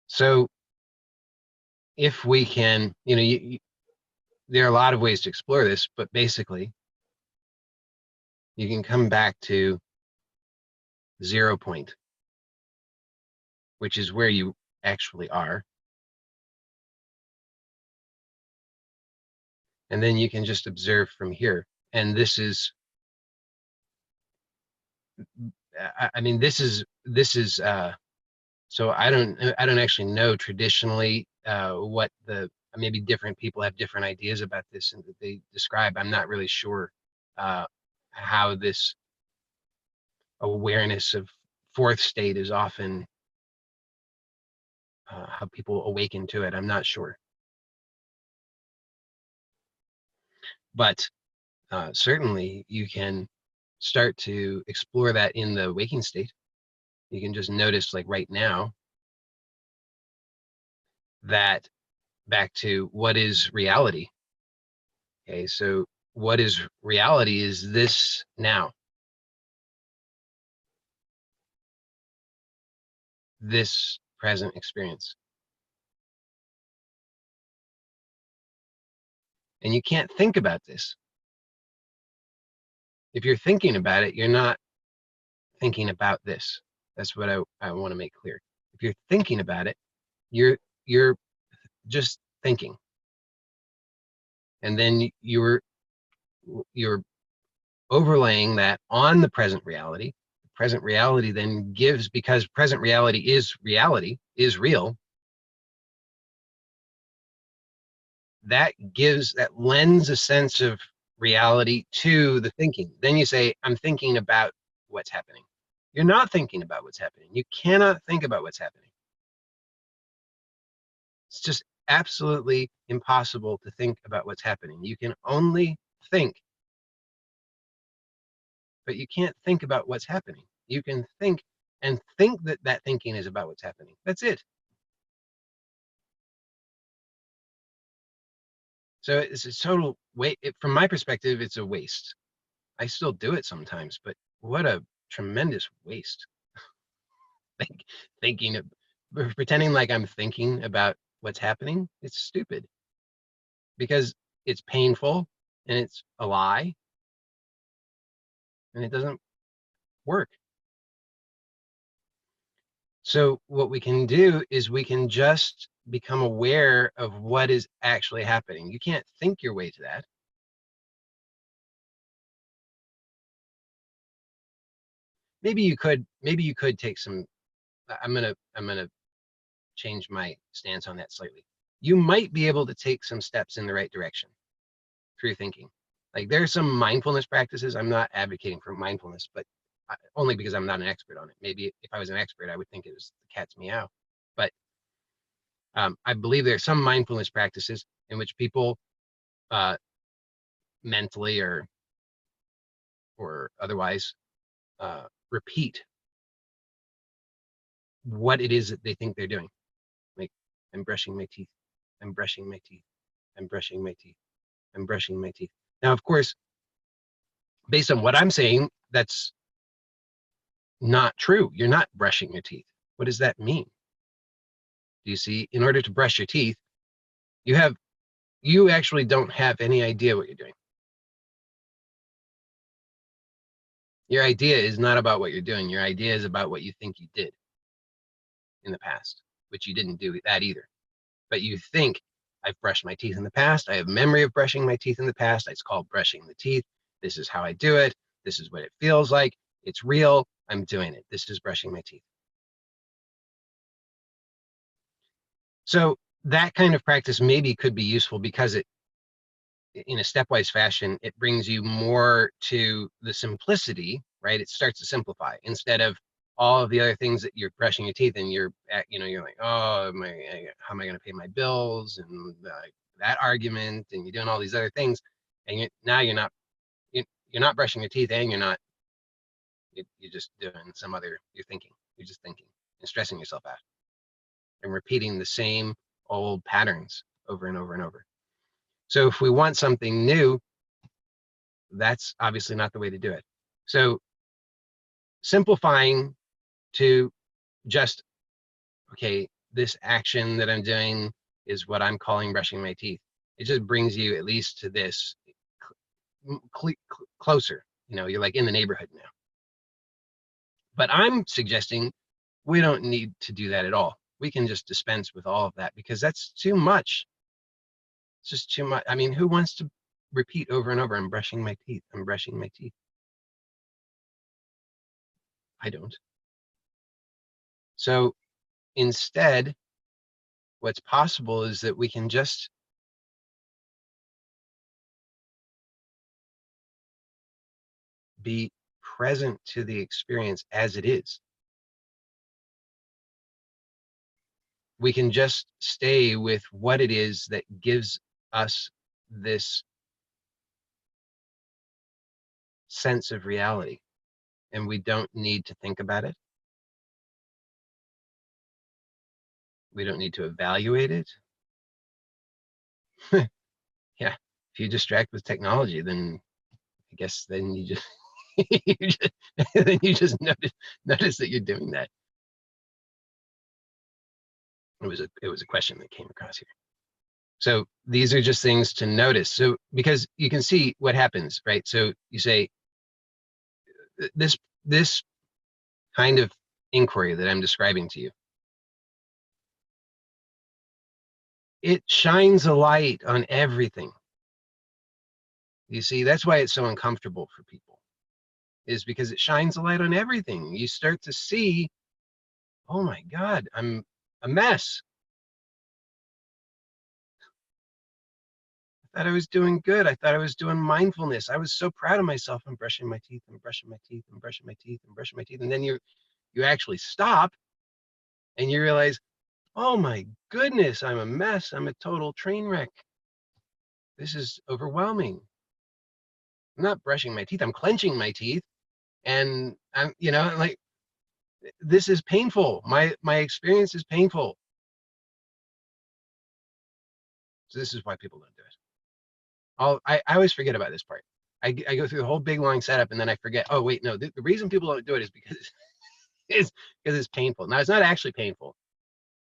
So if we can, there are a lot of ways to explore this, but basically you can come back to 0 point, which is where you actually are. And then you can just observe from here. And this is, I mean, this is, so I don't actually know traditionally what maybe different people have different ideas about this and that they describe. I'm not really sure how this awareness of fourth state is often, how people awaken to it. I'm not sure. But certainly you can start to explore that in the waking state. You can just notice, like right now, that back to what is reality. Okay, so what is reality is this now. This present experience. And you can't think about this. If you're thinking about it, you're not thinking about this. That's what I want to make clear. If you're thinking about it, you're just thinking. And then you're overlaying that on the present reality. The present reality then gives, because present reality, is real, that lends a sense of reality to the thinking. Then you say, I'm thinking about what's happening. You're not thinking about what's happening. You cannot think about what's happening. It's just absolutely impossible to think about what's happening. You can only think, but you can't think about what's happening. You can think and think that that thinking is about what's happening. That's it. So it's a total waste. From my perspective, it's a waste. I still do it sometimes, but what a tremendous waste. thinking, pretending like I'm thinking about what's happening. It's stupid because it's painful and it's a lie and it doesn't work. So what we can do is we can just become aware of what is actually happening. You can't think your way to that. Maybe you could take some, I'm gonna change my stance on that slightly. You might be able to take some steps in the right direction through thinking. Like there's some mindfulness practices. I'm not advocating for mindfulness, but only because I'm not an expert on it. Maybe if I was an expert, I would think it was the cat's meow. But I believe there are some mindfulness practices in which people mentally or otherwise repeat what it is that they think they're doing. Like, I'm brushing my teeth, I'm brushing my teeth, I'm brushing my teeth, I'm brushing my teeth. Now, of course, based on what I'm saying, that's not true. You're not brushing your teeth. What does that mean? Do you see? In order to brush your teeth, you actually don't have any idea what you're doing. Your idea is not about what you're doing. Your idea is about what you think you did in the past, which you didn't do that either. But you think, I've brushed my teeth in the past. I have memory of brushing my teeth in the past. It's called brushing the teeth. This is how I do it. This is what it feels like. It's real. I'm doing it. This is brushing my teeth. So that kind of practice maybe could be useful because it, in a stepwise fashion, it brings you more to the simplicity, right? It starts to simplify instead of all of the other things that you're brushing your teeth and you're like, oh, how am I going to pay my bills and that argument, and you're doing all these other things, and now you're not brushing your teeth, and you're just doing some other, you're just thinking and stressing yourself out and repeating the same old patterns over and over and over. So if we want something new, that's obviously not the way to do it. So simplifying to just, okay, this action that I'm doing is what I'm calling brushing my teeth. It just brings you at least to this closer. You're like in the neighborhood now. But I'm suggesting we don't need to do that at all. We can just dispense with all of that because that's too much. It's just too much. I mean, who wants to repeat over and over, I'm brushing my teeth, I'm brushing my teeth? I don't. So instead, what's possible is that we can just be present to the experience as it is. We can just stay with what it is that gives us this sense of reality, and we don't need to think about it. We don't need to evaluate it. Yeah, if you distract with technology, then I guess then you just, then you just notice that you're doing that. It was a question that came across here. So these are just things to notice. So because you can see what happens, right? So you say this kind of inquiry that I'm describing to you, it shines a light on everything. You see, that's why it's so uncomfortable for people, is because it shines a light on everything. You start to see, oh my God, I'm a mess. I thought I was doing good. I thought I was doing mindfulness. I was so proud of myself. I'm brushing my teeth, I'm brushing my teeth, I'm brushing my teeth, I'm brushing my teeth. And then you actually stop and you realize, oh my goodness, I'm a mess. I'm a total train wreck. This is overwhelming. I'm not brushing my teeth. I'm clenching my teeth. And I'm, like, this is painful. My experience is painful. So this is why people don't do it. I always forget about this part. I go through the whole big long setup and then I forget, oh wait, no, the reason people don't do it is because It's because it's painful. Now, it's not actually painful,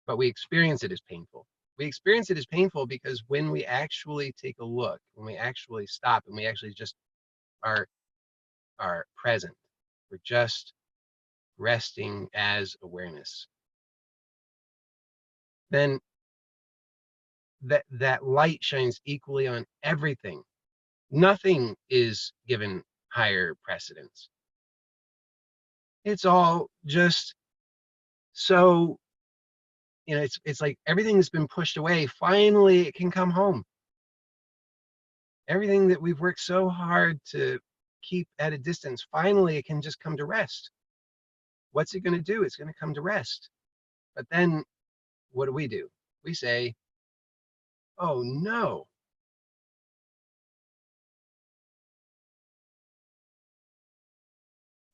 but we experience it as painful. We experience it as painful because when we actually take a look, when we actually stop and we actually just are present, we're just resting as awareness, then that light shines equally on everything. Nothing is given higher precedence. It's all just so, it's like everything's been pushed away. Finally, it can come home. Everything that we've worked so hard to keep at a distance, finally, it can just come to rest. What's it going to do? It's going to come to rest. But then what do? We say, oh no,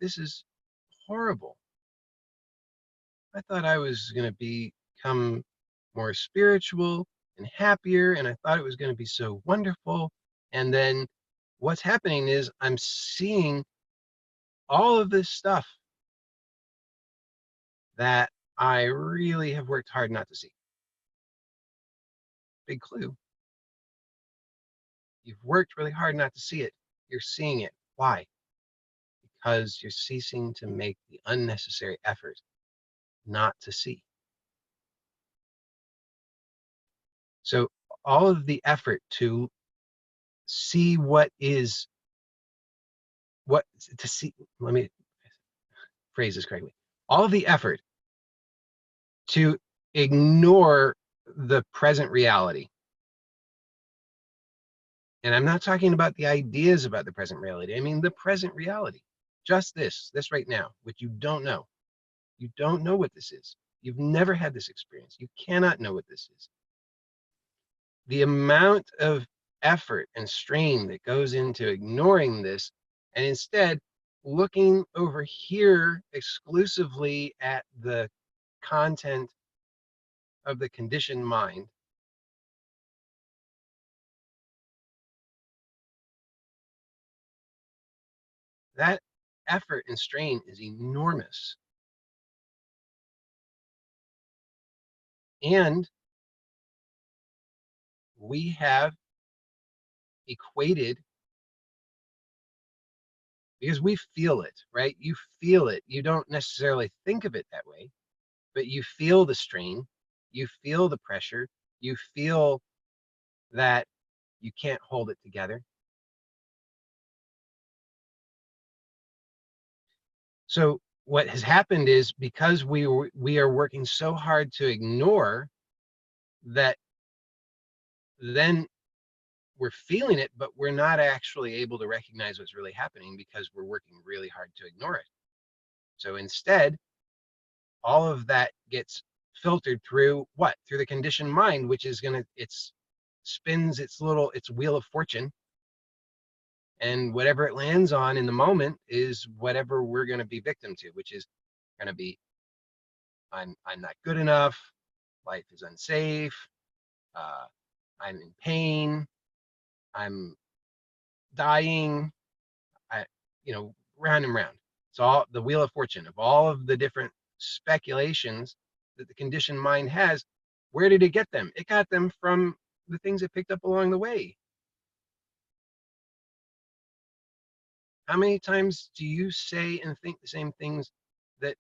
this is horrible. I thought I was going to become more spiritual and happier, and I thought it was going to be so wonderful. And then what's happening is I'm seeing all of this stuff that I really have worked hard not to see. Big clue. You've worked really hard not to see it. You're seeing it. Why? Because you're ceasing to make the unnecessary effort not to see. So all of the effort to see what to see, let me phrase this correctly. All of the effort to ignore the present reality. And I'm not talking about the ideas about the present reality. I mean the present reality. Just this right now, which you don't know. You don't know what this is. You've never had this experience. You cannot know what this is. The amount of effort and strain that goes into ignoring this and instead looking over here exclusively at the content of the conditioned mind, that effort and strain is enormous. And we have equated, because we feel it, right? You feel it. You don't necessarily think of it that way, but you feel the strain, you feel the pressure, you feel that you can't hold it together. So what has happened is because we are working so hard to ignore that, then we're feeling it, but we're not actually able to recognize what's really happening because we're working really hard to ignore it. So instead, all of that gets filtered through what? Through the conditioned mind, which is spins its wheel of fortune, and whatever it lands on in the moment is whatever we're going to be victim to, which is going to be, I'm not good enough, life is unsafe, uh, I'm in pain, I'm dying, I, round and round. It's all the wheel of fortune of all of the different speculations that the conditioned mind has. Where did it get them? It got them from the things it picked up along the way. How many times do you say and think the same things that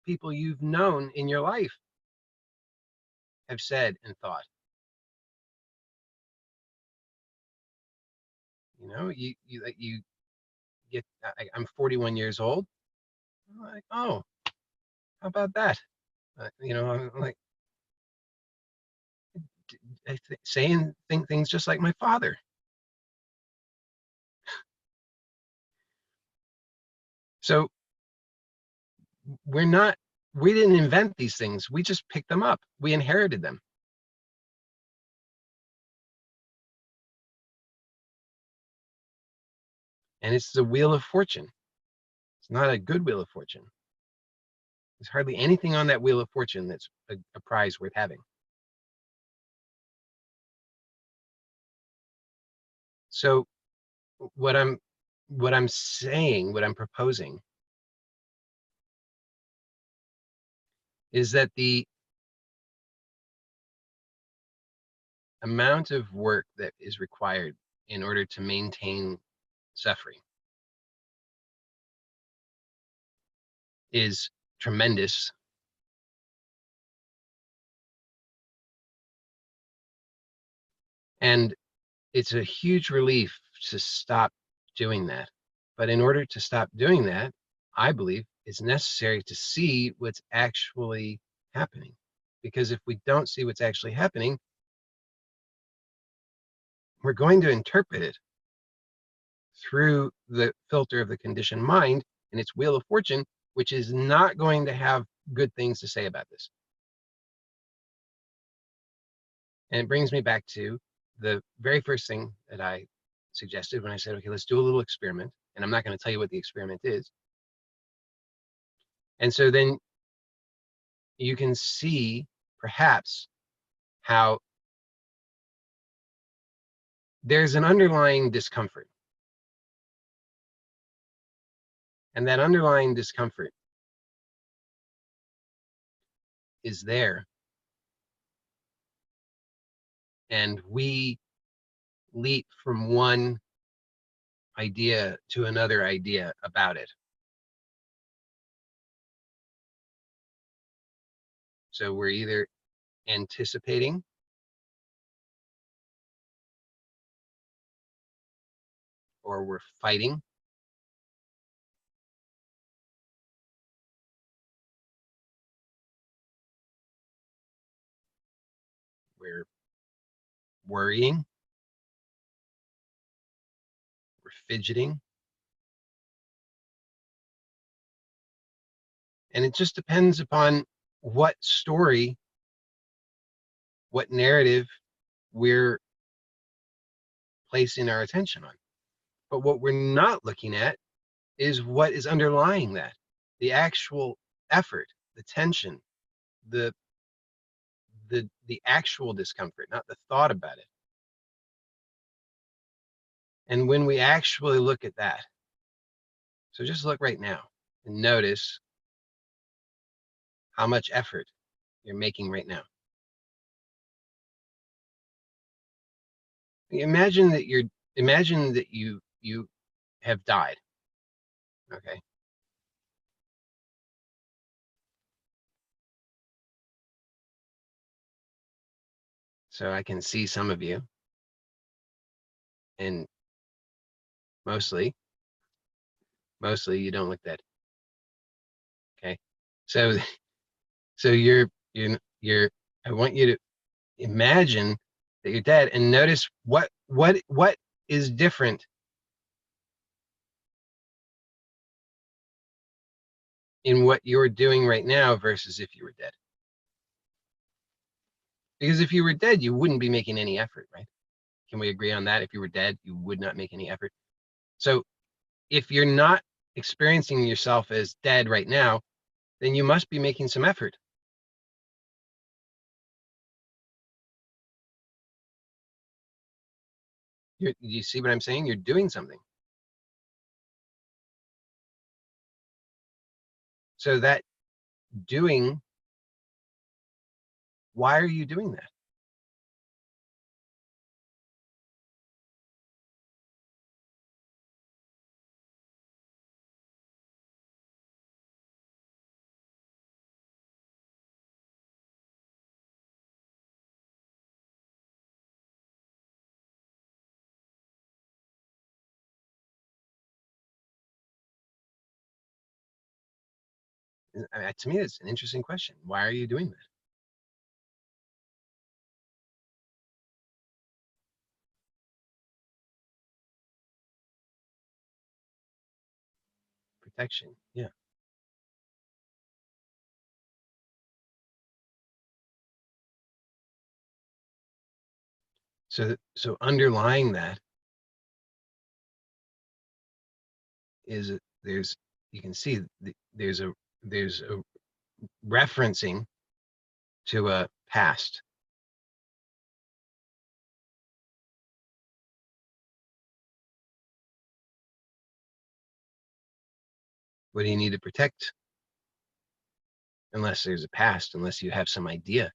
people you've known in your life have said and thought? You get. I'm 41 years old. I'm like, oh, how about that? I'm like, saying think things just like my father. So we didn't invent these things. We just picked them up. We inherited them. And it's the wheel of fortune. It's not a good wheel of fortune. There's hardly anything on that wheel of fortune that's a prize worth having. So what I'm saying, what I'm proposing is that the amount of work that is required in order to maintain suffering is tremendous. And it's a huge relief to stop doing that. But in order to stop doing that, I believe it's necessary to see what's actually happening. Because if we don't see what's actually happening, we're going to interpret it through the filter of the conditioned mind and its wheel of fortune, which is not going to have good things to say about this. And it brings me back to the very first thing that I suggested when I said, okay, let's do a little experiment. And I'm not going to tell you what the experiment is. And so then you can see perhaps how there's an underlying discomfort. And that underlying discomfort is there. And we leap from one idea to another idea about it. So we're either anticipating or we're fighting. We're worrying. We're fidgeting. And it just depends upon what story, what narrative we're placing our attention on. But what we're not looking at is what is underlying that, the actual effort, the tension, the actual discomfort, not the thought about it. And when we actually look at that, so just look right now and notice how much effort you're making right now. Imagine that you have died. Okay. So I can see some of you, and mostly you don't look dead. Okay. So so you're I want you to imagine that you're dead and notice what is different in what you're doing right now versus if you were dead. Because if you were dead, you wouldn't be making any effort, right? Can we agree on that? If you were dead, you would not make any effort. So if you're not experiencing yourself as dead right now, then you must be making some effort. You see what I'm saying? You're doing something. So that doing, why are you doing that? I mean, to me, it's an interesting question. Why are you doing that? Protection. Yeah. So underlying that is there's you can see there's a referencing to a past. What do you need to protect? unless there's a past, unless you have some idea.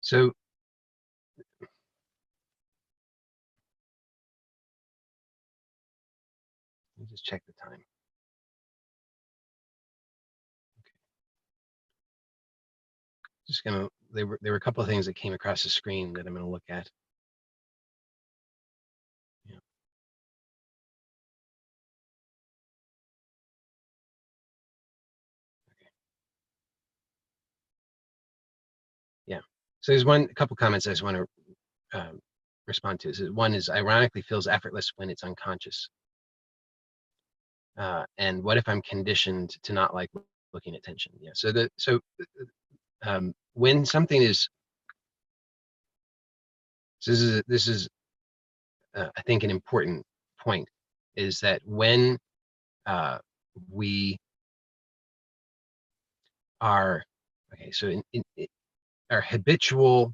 So let me just check the time. Just gonna, there were a couple of things that came across the screen that I'm gonna look at. Yeah. Okay. Yeah. So there's a couple comments I just want to respond to. So one is, ironically feels effortless when it's unconscious. And what if I'm conditioned to not like looking at tension? Yeah. So when something is, so this is I think an important point, is that when we are, okay, so in our habitual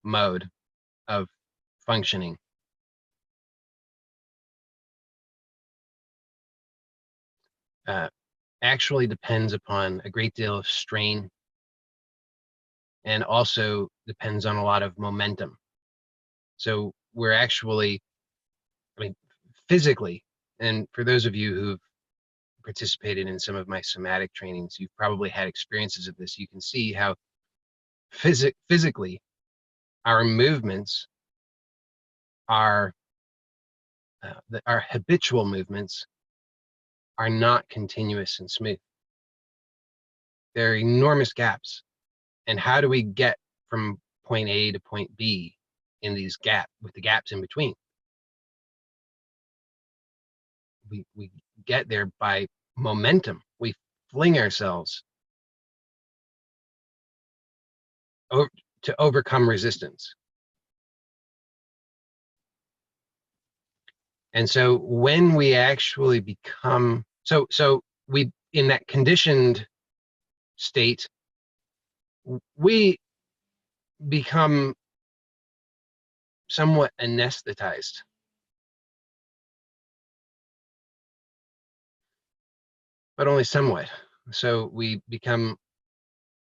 mode of functioning, actually depends upon a great deal of strain, and also depends on a lot of momentum. So we're actually, I mean, physically, and for those of you who've participated in some of my somatic trainings, you've probably had experiences of this. You can see how physically our movements are, our habitual movements are not continuous and smooth. There are enormous gaps. And how do we get from point A to point B in these with the gaps in between? We get there by momentum. We fling ourselves to overcome resistance. And so when we actually become, so we, in that conditioned state, we become somewhat anesthetized. But only somewhat. So we become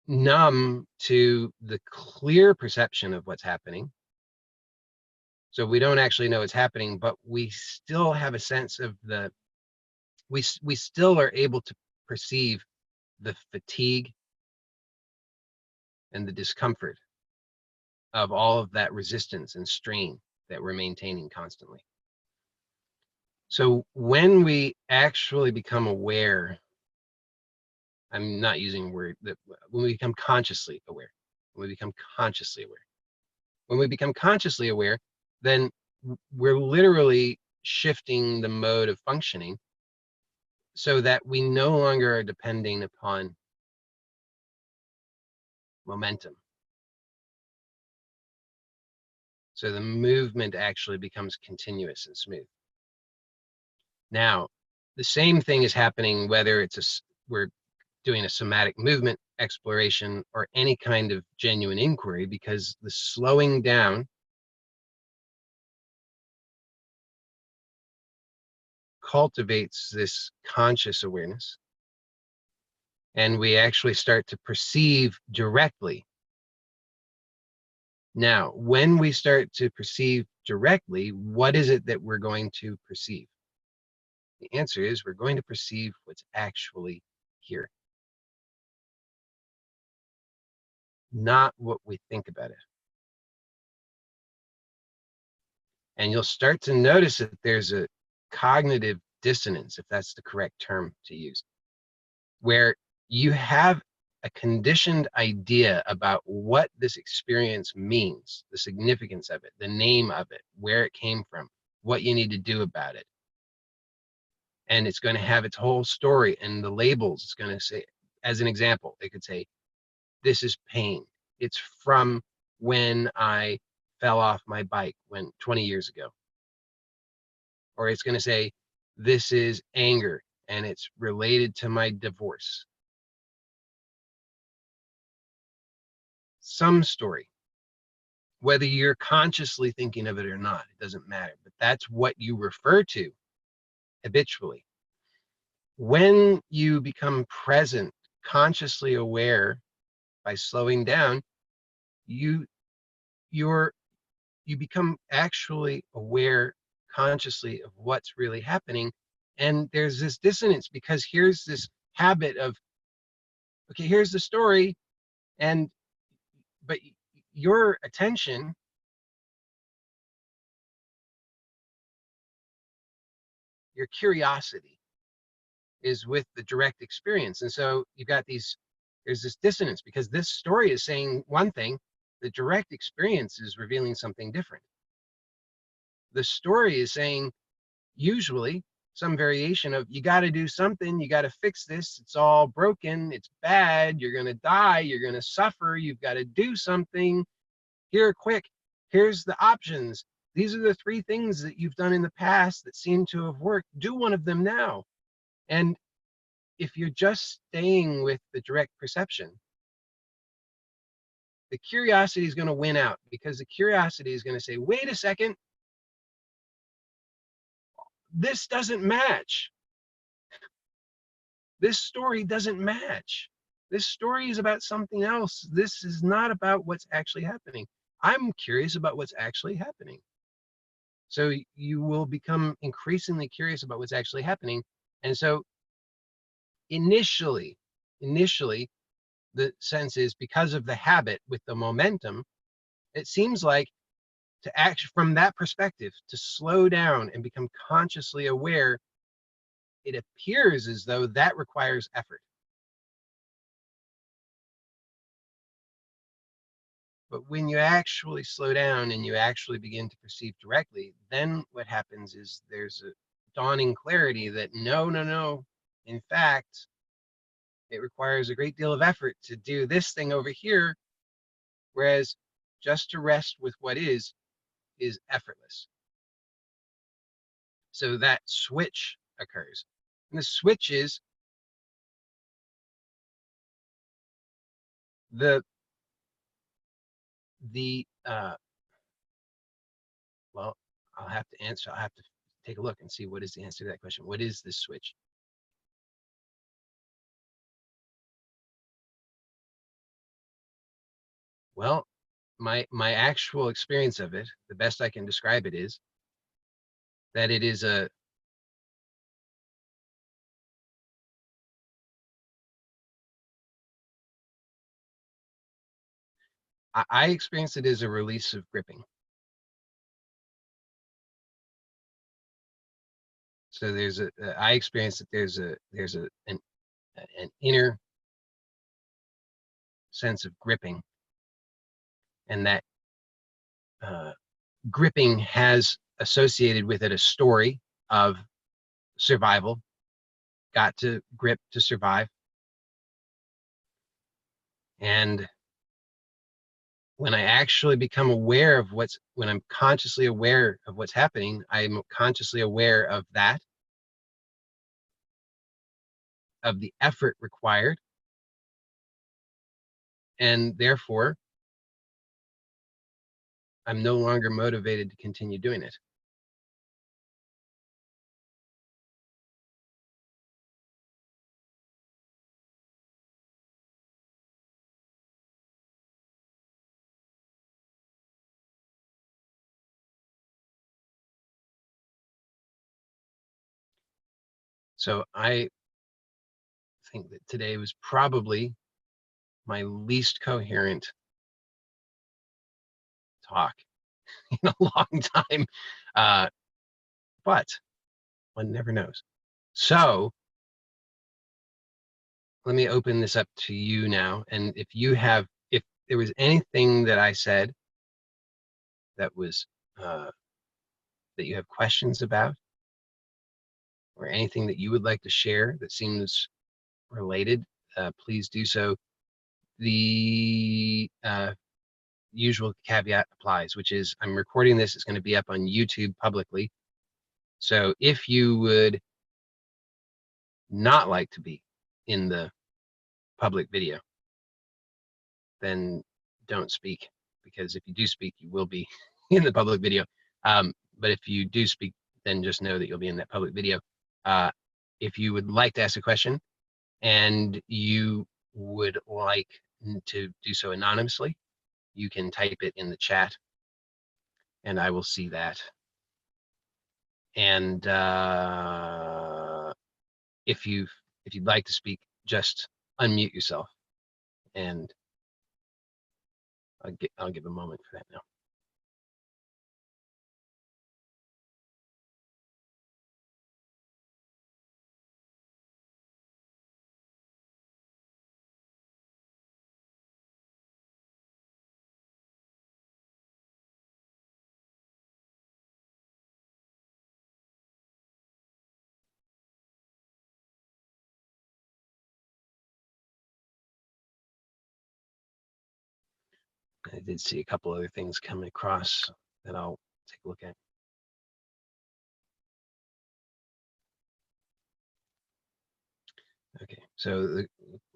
numb to the clear perception of what's happening. So we don't actually know what's happening, but we still have a sense of we still are able to perceive the fatigue and the discomfort of all of that resistance and strain that we're maintaining constantly. So when we actually become aware, I'm not using a word, that when we become consciously aware, when we become consciously aware, when we become consciously aware, then we're literally shifting the mode of functioning so that we no longer are depending upon momentum. So the movement actually becomes continuous and smooth. Now, the same thing is happening whether we're doing a somatic movement exploration or any kind of genuine inquiry, because the slowing down cultivates this conscious awareness, and we actually start to perceive directly. Now, when we start to perceive directly, what is it that we're going to perceive? The answer is we're going to perceive what's actually here, not what we think about it. And you'll start to notice that there's a cognitive dissonance, if that's the correct term to use, where you have a conditioned idea about what this experience means, the significance of it, the name of it, where it came from, what you need to do about it. And it's going to have its whole story, and the labels, it's going to say, as an example, it could say, this is pain. It's from when I fell off my bike when 20 years ago. Or it's going to say, this is anger and it's related to my divorce. Some story. Whether you're consciously thinking of it or not, it doesn't matter. But that's what you refer to habitually. When you become present, consciously aware by slowing down, you become actually aware consciously of what's really happening. And there's this dissonance because here's this habit of, okay, here's the story, but your attention, your curiosity is with the direct experience. And so you've got there's this dissonance because this story is saying one thing, the direct experience is revealing something different. The story is saying usually some variation of, you got to do something, you got to fix this, it's all broken, it's bad, you're going to die, you're going to suffer, you've got to do something here quick, here's the options, these are the 3 things that you've done in the past that seem to have worked, do one of them now. And if you're just staying with the direct perception, the curiosity is going to win out, because the curiosity is going to say, wait a second, this doesn't match. This story doesn't match. This story is about something else. This is not about what's actually happening. I'm curious about what's actually happening. So you will become increasingly curious about what's actually happening. And so initially, the sense is, because of the habit with the momentum, it seems like to act from that perspective, to slow down and become consciously aware, it appears as though that requires effort. But when you actually slow down and you actually begin to perceive directly, then what happens is there's a dawning clarity that no, in fact, it requires a great deal of effort to do this thing over here, whereas just to rest with what is effortless. So that switch occurs. And the switch is well, I'll have to take a look and see what is the answer to that question. What is this switch? Well, my actual experience of it, the best I can describe it, is that it is I experience it as a release of gripping. So I experience that there's an inner sense of gripping, and that gripping has associated with it a story of survival, got to grip to survive. And when I actually become aware of when I'm consciously aware of what's happening, I'm consciously aware of that, of the effort required, and therefore I'm no longer motivated to continue doing it. So I think that today was probably my least coherent talk in a long time, but one never knows. So let me open this up to you now. And if there was anything that I said that was that you have questions about, or anything that you would like to share that seems related, please do so. The usual caveat applies, which is I'm recording this. It's going to be up on YouTube publicly. So if you would not like to be in the public video, then don't speak, because if you do speak, you will be in the public video. But if you do speak, then just know that you'll be in that public video. If you would like to ask a question and you would like to do so anonymously, you can type it in the chat and I will see that. And if you'd like to speak, just unmute yourself, and I'll give a moment for that now. I did see a couple other things coming across that I'll take a look at. Okay, so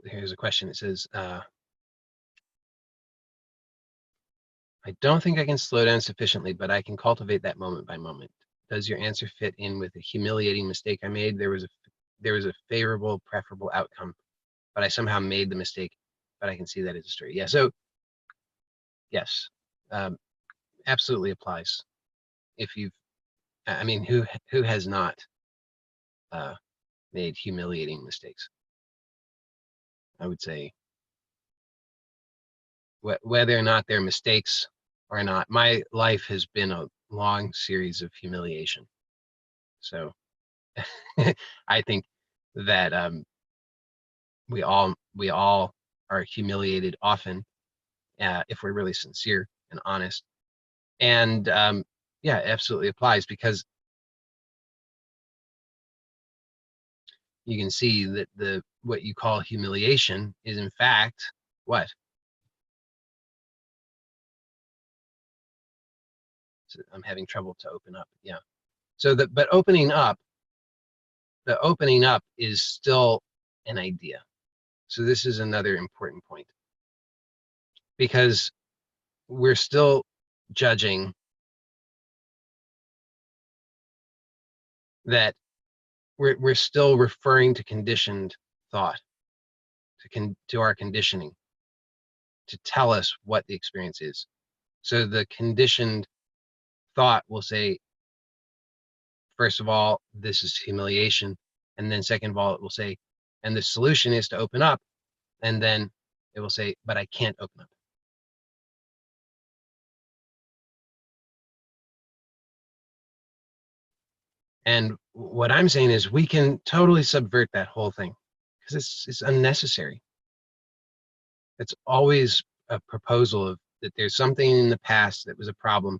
here's a question. It says, I don't think I can slow down sufficiently, but I can cultivate that moment by moment. Does your answer fit in with a humiliating mistake I made? There was a favorable, preferable outcome, but I somehow made the mistake, but I can see that as a story. Yeah, so yes, absolutely applies. If you've, I mean, who has not made humiliating mistakes? I would say whether or not they're mistakes or not, my life has been a long series of humiliation. So I think that we all are humiliated often, if we're really sincere and honest. And yeah, it absolutely applies, because you can see that what you call humiliation is in fact what? So I'm having trouble to open up. Yeah. So but opening up, the opening up is still an idea. So this is another important point, because we're still judging that we're still referring to conditioned thought, to our conditioning, to tell us what the experience is. So the conditioned thought will say, first of all, this is humiliation. And then second of all, it will say, and the solution is to open up. And then it will say, but I can't open up. And what I'm saying is we can totally subvert that whole thing, because it's unnecessary. It's always a proposal of that there's something in the past that was a problem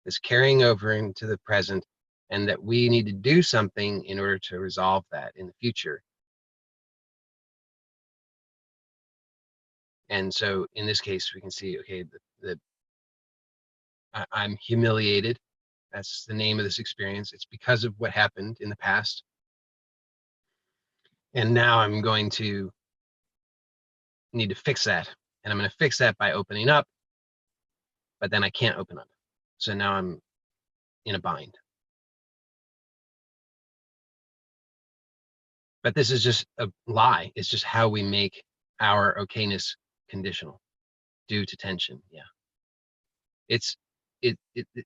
that's carrying over into the present, and that we need to do something in order to resolve that in the future. And so in this case, we can see, okay, I'm humiliated. That's the name of this experience. It's because of what happened in the past. And now I'm going to need to fix that. And I'm going to fix that by opening up, but then I can't open up. So now I'm in a bind. But this is just a lie. It's just how we make our okayness conditional due to tension. Yeah.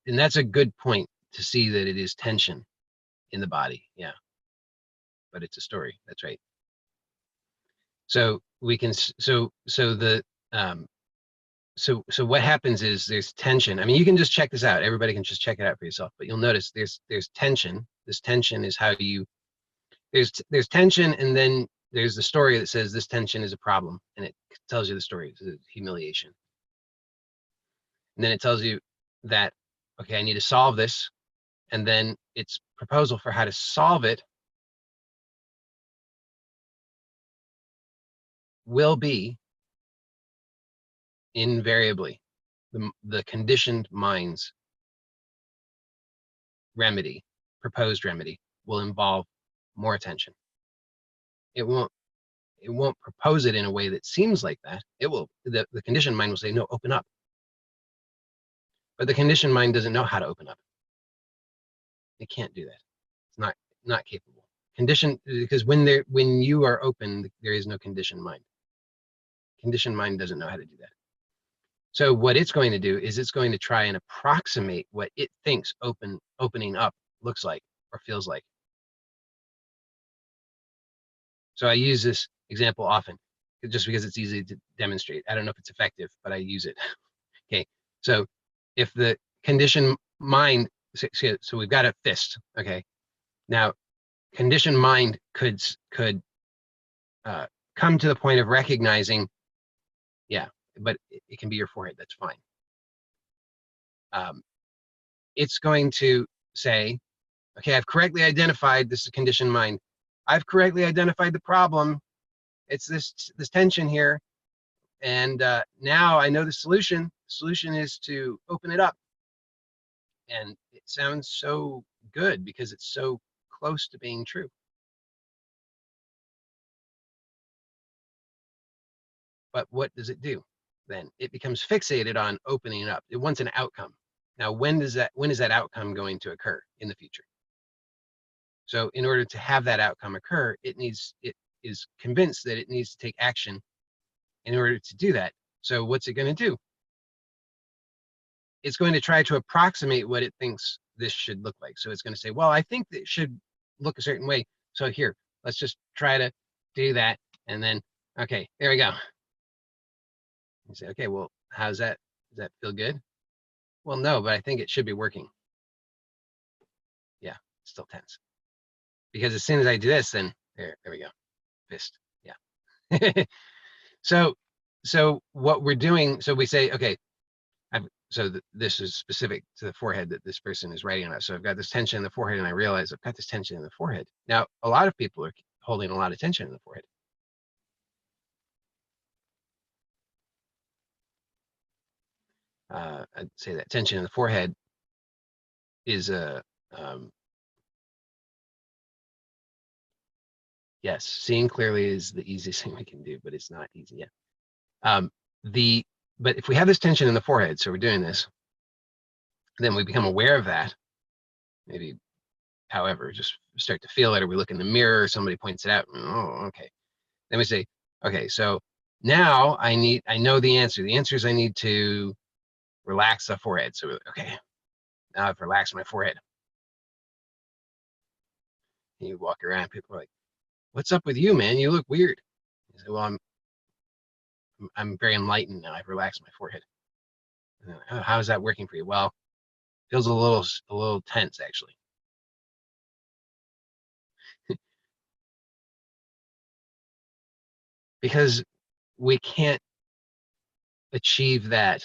And that's a good point, to see that it is tension in the body. Yeah. But it's a story. That's right. So we can, so what happens is there's tension. I mean, you can just check this out. Everybody can just check it out for yourself, but you'll notice there's tension. This tension is how there's tension, and then there's the story that says this tension is a problem, and it tells you the story. It's humiliation. And then it tells you that, okay, I need to solve this. And then its proposal for how to solve it will be invariably the conditioned mind's remedy, proposed remedy, will involve more attention. It won't propose it in a way that seems like that. It will, the conditioned mind will say, no, open up. But the conditioned mind doesn't know how to open up. It can't do that. It's not capable. Condition, because when you are open, there is no conditioned mind. Conditioned mind doesn't know how to do that. So what it's going to do is it's going to try and approximate what it thinks opening up looks like or feels like. So I use this example often just because it's easy to demonstrate. I don't know if it's effective, but I use it. Okay, so if the conditioned mind, so we've got a fist. Okay, now conditioned mind could come to the point of recognizing, yeah, but it can be your forehead. That's fine. It's going to say, okay, I've correctly identified this conditioned mind. I've correctly identified the problem. It's this tension here. And now I know the solution. The solution is to open it up. And it sounds so good because it's so close to being true. But what does it do? Then it becomes fixated on opening up. It wants an outcome. Now, when is that outcome going to occur in the future? So in order to have that outcome occur, it is convinced that it needs to take action in order to do that. So what's it going to do? It's going to try to approximate what it thinks this should look like. So it's going to say, well, I think that it should look a certain way. So here, let's just try to do that. And then, okay, there we go. You say, okay, well, how's that? Does that feel good? Well, no, but I think it should be working. Yeah, it's still tense. Because as soon as I do this, then there we go. Fist. Yeah. So what we're doing, so we say, okay, this is specific to the forehead that this person is writing on. So I've got this tension in the forehead, and I realize I've got this tension in the forehead. Now, a lot of people are holding a lot of tension in the forehead. I'd say that tension in the forehead is yes, seeing clearly is the easiest thing we can do, but it's not easy yet. But if we have this tension in the forehead, so we're doing this, then we become aware of that. Maybe, however, just start to feel it, or we look in the mirror, somebody points it out. Oh, okay. Then we say, okay, so now I know the answer. The answer is I need to relax the forehead. So, okay, now I've relaxed my forehead. And you walk around, people are like, what's up with you, man? You look weird. You say, well, I'm very enlightened now. I've relaxed my forehead. Then, oh, how is that working for you? Well, feels a little tense, actually. Because we can't achieve that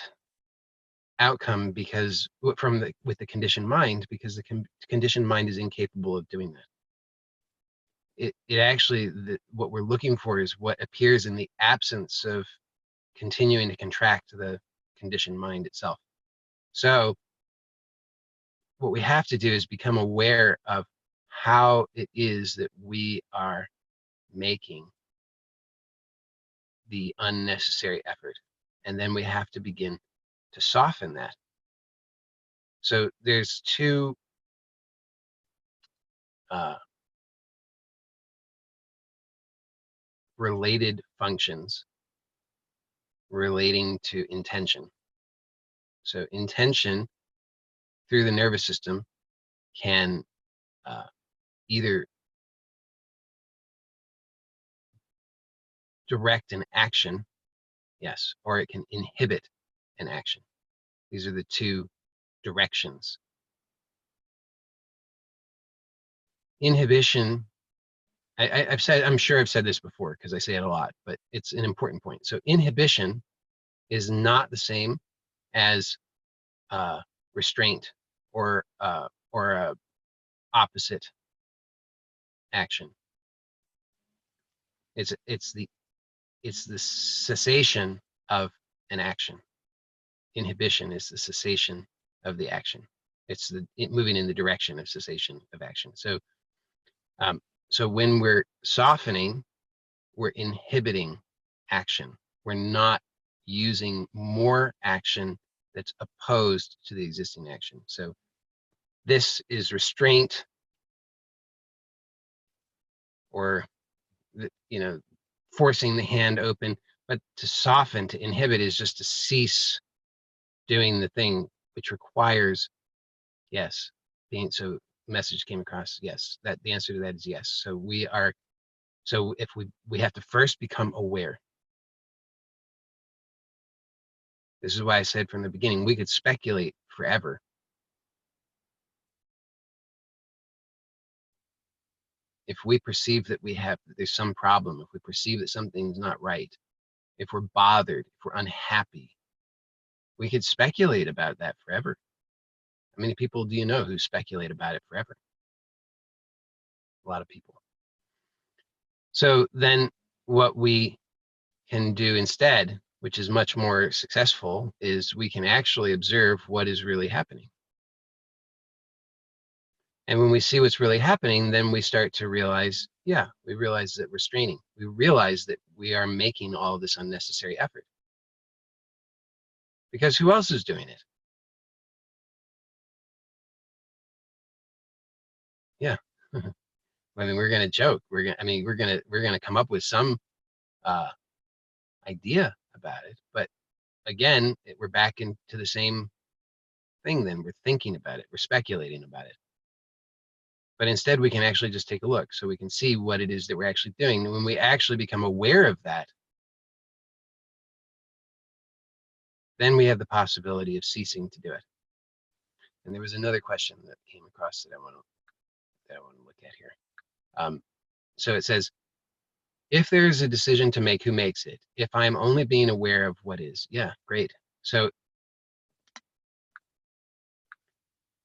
outcome because with the conditioned mind, because the conditioned mind is incapable of doing that. It actually, what we're looking for is what appears in the absence of continuing to contract the conditioned mind itself. So what we have to do is become aware of how it is that we are making the unnecessary effort. And then we have to begin to soften that. So there's two related functions relating to intention. So intention through the nervous system can either direct an action, yes, or it can inhibit an action. These are the two directions. Inhibition, I'm sure I've said this before because I say it a lot, but it's an important point. So inhibition is not the same as restraint or a opposite action. It's the cessation of an action. inhibition is the cessation of the action. It's moving in the direction of cessation of action. Um, so when we're softening, we're inhibiting action. We're not using more action that's opposed to the existing action. So this is restraint, or forcing the hand open. But to soften, to inhibit, is just to cease doing the thing, which requires yes. So message came across, yes. That the answer to that is yes. So if we have to first become aware. This is why I said from the beginning, we could speculate forever. If we perceive that there's some problem, if we perceive that something's not right, if we're bothered, if we're unhappy, we could speculate about that forever. How many people do you know who speculate about it forever? A lot of people. So then what we can do instead, which is much more successful, is we can actually observe what is really happening. And when we see what's really happening, then we start to realize, we realize that we're straining. We realize that we are making all this unnecessary effort. Because who else is doing it? Yeah. I mean, we're gonna joke. We're gonna come up with some idea about it. But again, we're back into the same thing. Then we're thinking about it. We're speculating about it. But instead, we can actually just take a look, so we can see what it is that we're actually doing. And when we actually become aware of that, then we have the possibility of ceasing to do it. And there was another question that came across that I want to look at here. So it says, if there's a decision to make, who makes it? If I'm only being aware of what is. Yeah, great. So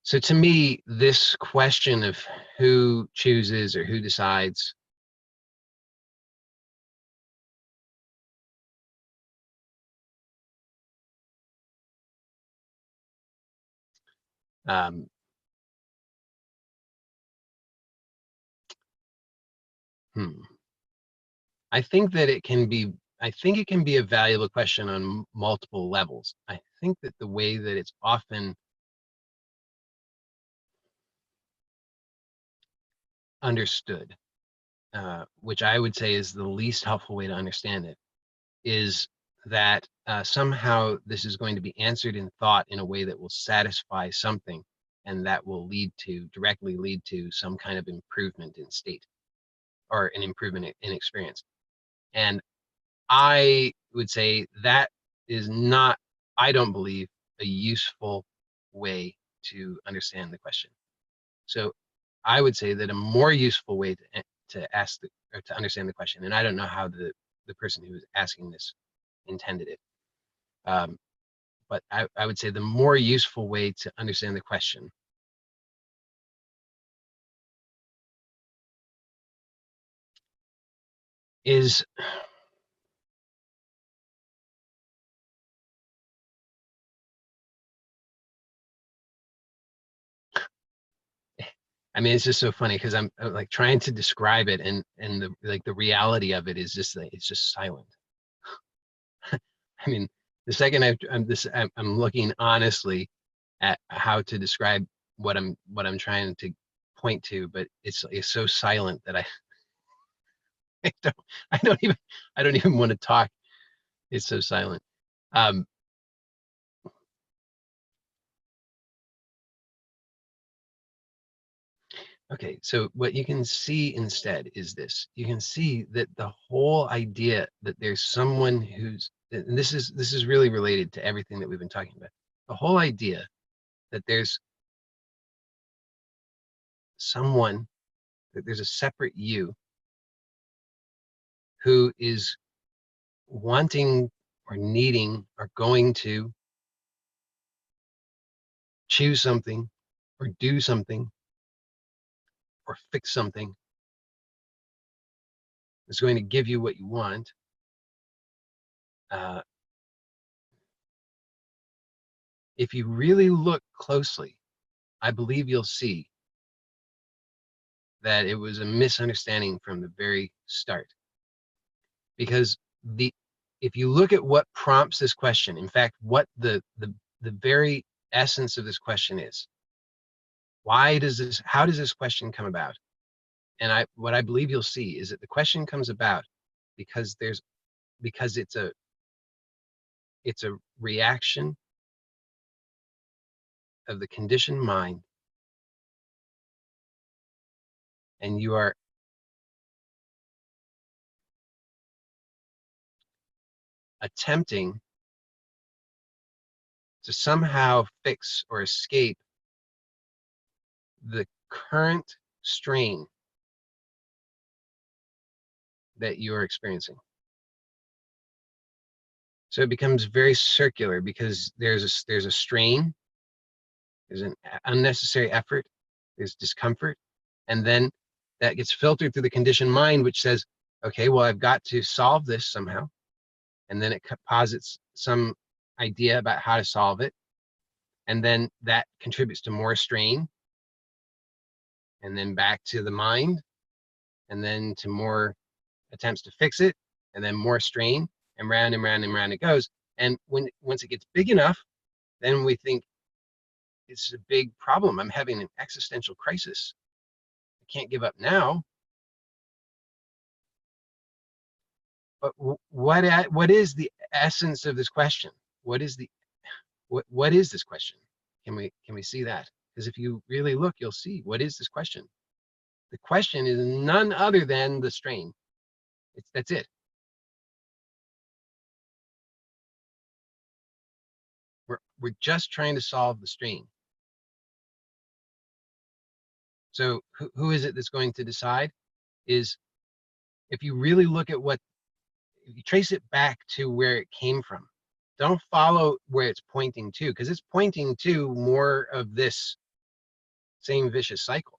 to me, this question of who chooses or who decides um, I think that it can be a valuable question on multiple levels. I think that the way that it's often understood, which I would say is the least helpful way to understand it, is that somehow this is going to be answered in thought in a way that will satisfy something, and that will directly lead to some kind of improvement in state, or an improvement in experience. And I would say that is not, I don't believe, a useful way to understand the question. So I would say that a more useful way to ask or to understand the question, and I don't know how the person who was asking this intended it, but I would say the more useful way to understand the question is, I mean, it's just so funny because I'm like trying to describe it, and the reality of it is just like it's just silent. I mean, the second I'm looking honestly at how to describe what I'm trying to point to, but it's so silent that I don't I don't even want to talk. It's so silent. Um, okay, so what you can see instead is this. You can see that the whole idea that there's someone who's, and this is really related to everything that we've been talking about. The whole idea that there's someone, that there's a separate you who is wanting or needing or going to choose something or do something or fix something that's going to give you what you want, if you really look closely, I believe you'll see that it was a misunderstanding from the very start. Because if you look at what prompts this question, in fact, what the very essence of this question is, how does this question come about? And what I believe you'll see is that the question comes about because it's a reaction of the conditioned mind, and you are attempting to somehow fix or escape the current strain that you're experiencing. So it becomes very circular because there's a strain, there's an unnecessary effort, there's discomfort, and then that gets filtered through the conditioned mind, which says, okay, well, I've got to solve this somehow. And then it posits some idea about how to solve it. And then that contributes to more strain, and then back to the mind, and then to more attempts to fix it, and then more strain, and round and round and round it goes. And once it gets big enough, then we think it's a big problem. I'm having an existential crisis. I can't give up now. But what is the essence of this question? What is this question? Can we see that? Because if you really look, you'll see what is this question. The question is none other than the strain. That's it. We're just trying to solve the strain. So who is it that's going to decide? Is if you really look at if you trace it back to where it came from, don't follow where it's pointing to, because it's pointing to more of this same vicious cycle.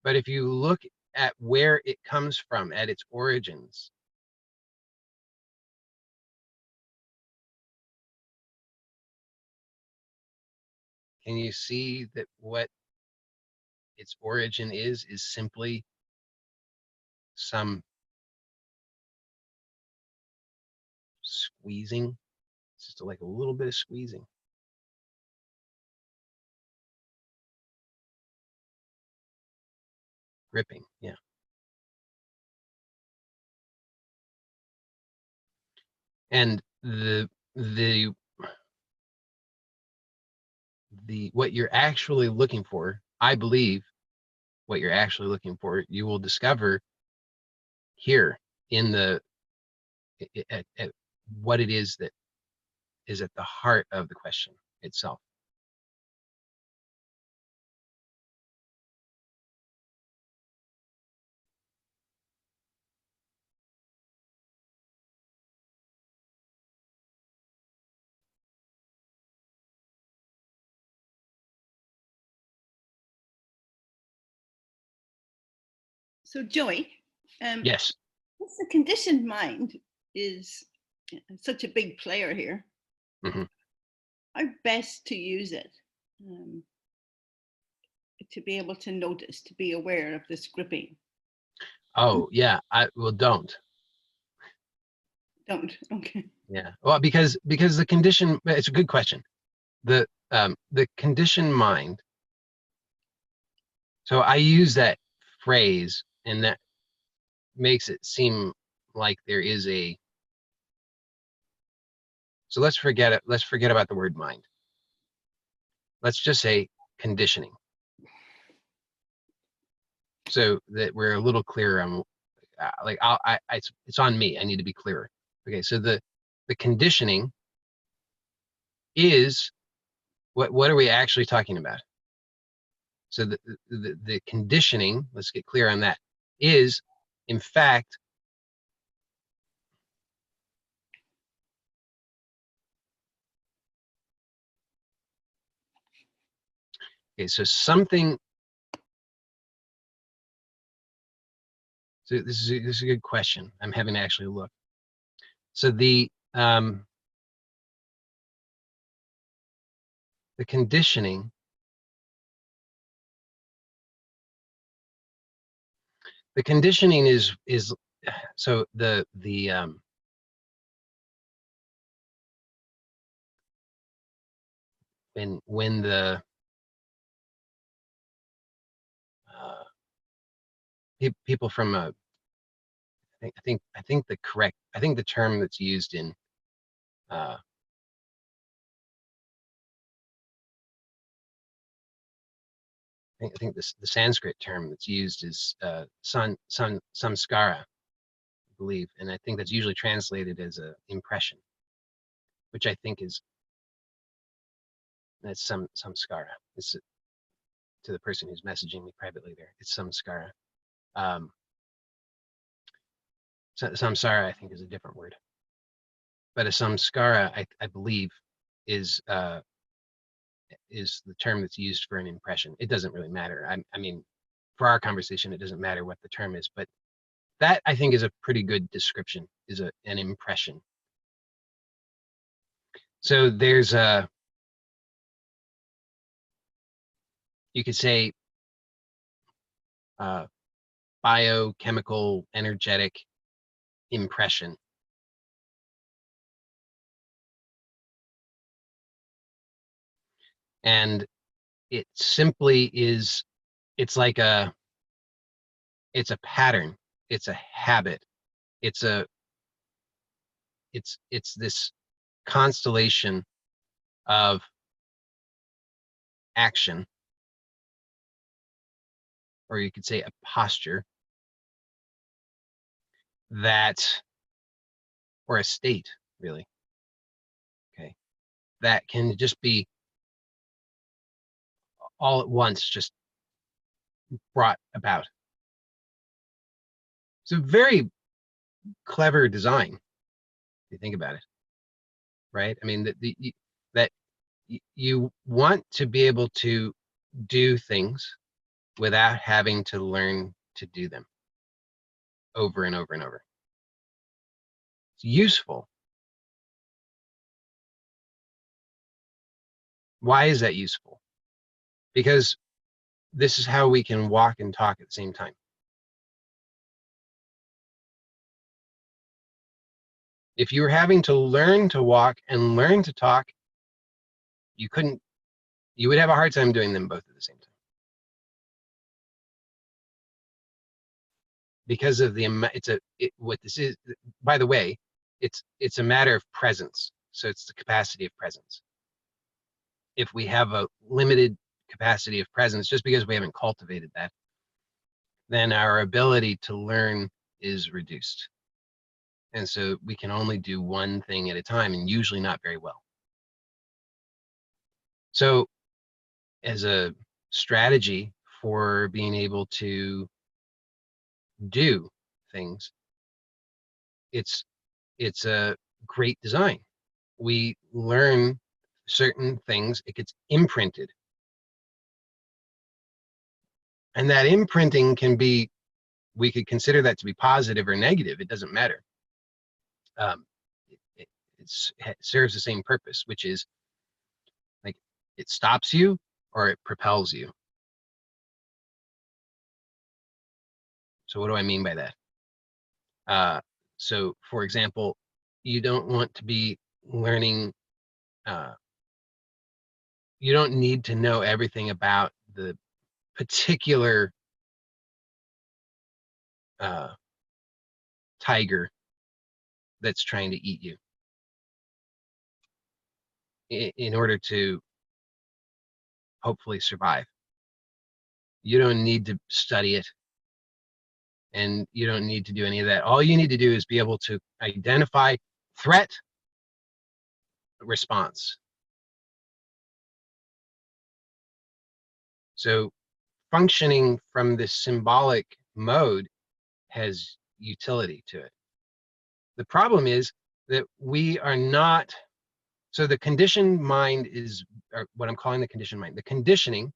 But if you look at where it comes from, at its origins, can you see that what its origin is simply some squeezing? It's just like a little bit of squeezing. Gripping, yeah. And what you're actually looking for, I believe, what you're actually looking for, you will discover here in at what it is that is at the heart of the question itself. So Joey, Yes. the conditioned mind is such a big player here. Mm-hmm. How best to use it to be able to notice, to be aware of this gripping? Oh yeah, don't. Okay. Yeah. Well, because the condition, it's a good question. The conditioned mind. So I use that phrase, and that makes it seem like there is a. So let's forget it. Let's forget about the word mind. Let's just say conditioning, so that we're a little clearer on. Like it's on me. I need to be clearer. Okay. So the conditioning is what are we actually talking about? So the conditioning, let's get clear on that, is in fact okay. So something. So this is a good question. I'm having to actually look. So the the conditioning, is so when the people from I think the term that's used in I think the Sanskrit term that's used is samskara, I believe, and I think that's usually translated as a impression, which I think that's samskara. It's to the person who's messaging me privately there. It's samskara. Samsara, I think, is a different word, but a samskara, I believe, is the term that's used for an impression. It doesn't really matter. I mean, for our conversation, it doesn't matter what the term is, but that I think is a pretty good description, is an impression. So there's you could say biochemical energetic impression. And it simply is, it's like it's a pattern, it's a habit, it's this constellation of action, or you could say a posture or a state, really, okay, that can just be all at once just brought about. It's a very clever design, if you think about it, right? I mean, that you want to be able to do things without having to learn to do them over and over and over. It's useful. Why is that useful? Because this is how we can walk and talk at the same time. If you were having to learn to walk and learn to talk, you would have a hard time doing them both at the same time. Because of what this is, by the way, it's a matter of presence. So it's the capacity of presence. If we have a limited capacity of presence, just because we haven't cultivated that, then our ability to learn is reduced. And so we can only do one thing at a time, and usually not very well. So as a strategy for being able to do things, it's a great design. We learn certain things, it gets imprinted. And that imprinting can be, we could consider that to be positive or negative, it doesn't matter. It serves the same purpose, which is like it stops you or it propels you. So what do I mean by that? So for example, you don't want to be learning, you don't need to know everything about the particular tiger that's trying to eat you in order to hopefully survive. You don't need to study it, and you don't need to do any of that. All you need to do is be able to identify threat, response. So functioning from this symbolic mode has utility to it. The problem is that we are not, so the conditioned mind is, or what I'm calling the conditioned mind, the conditioning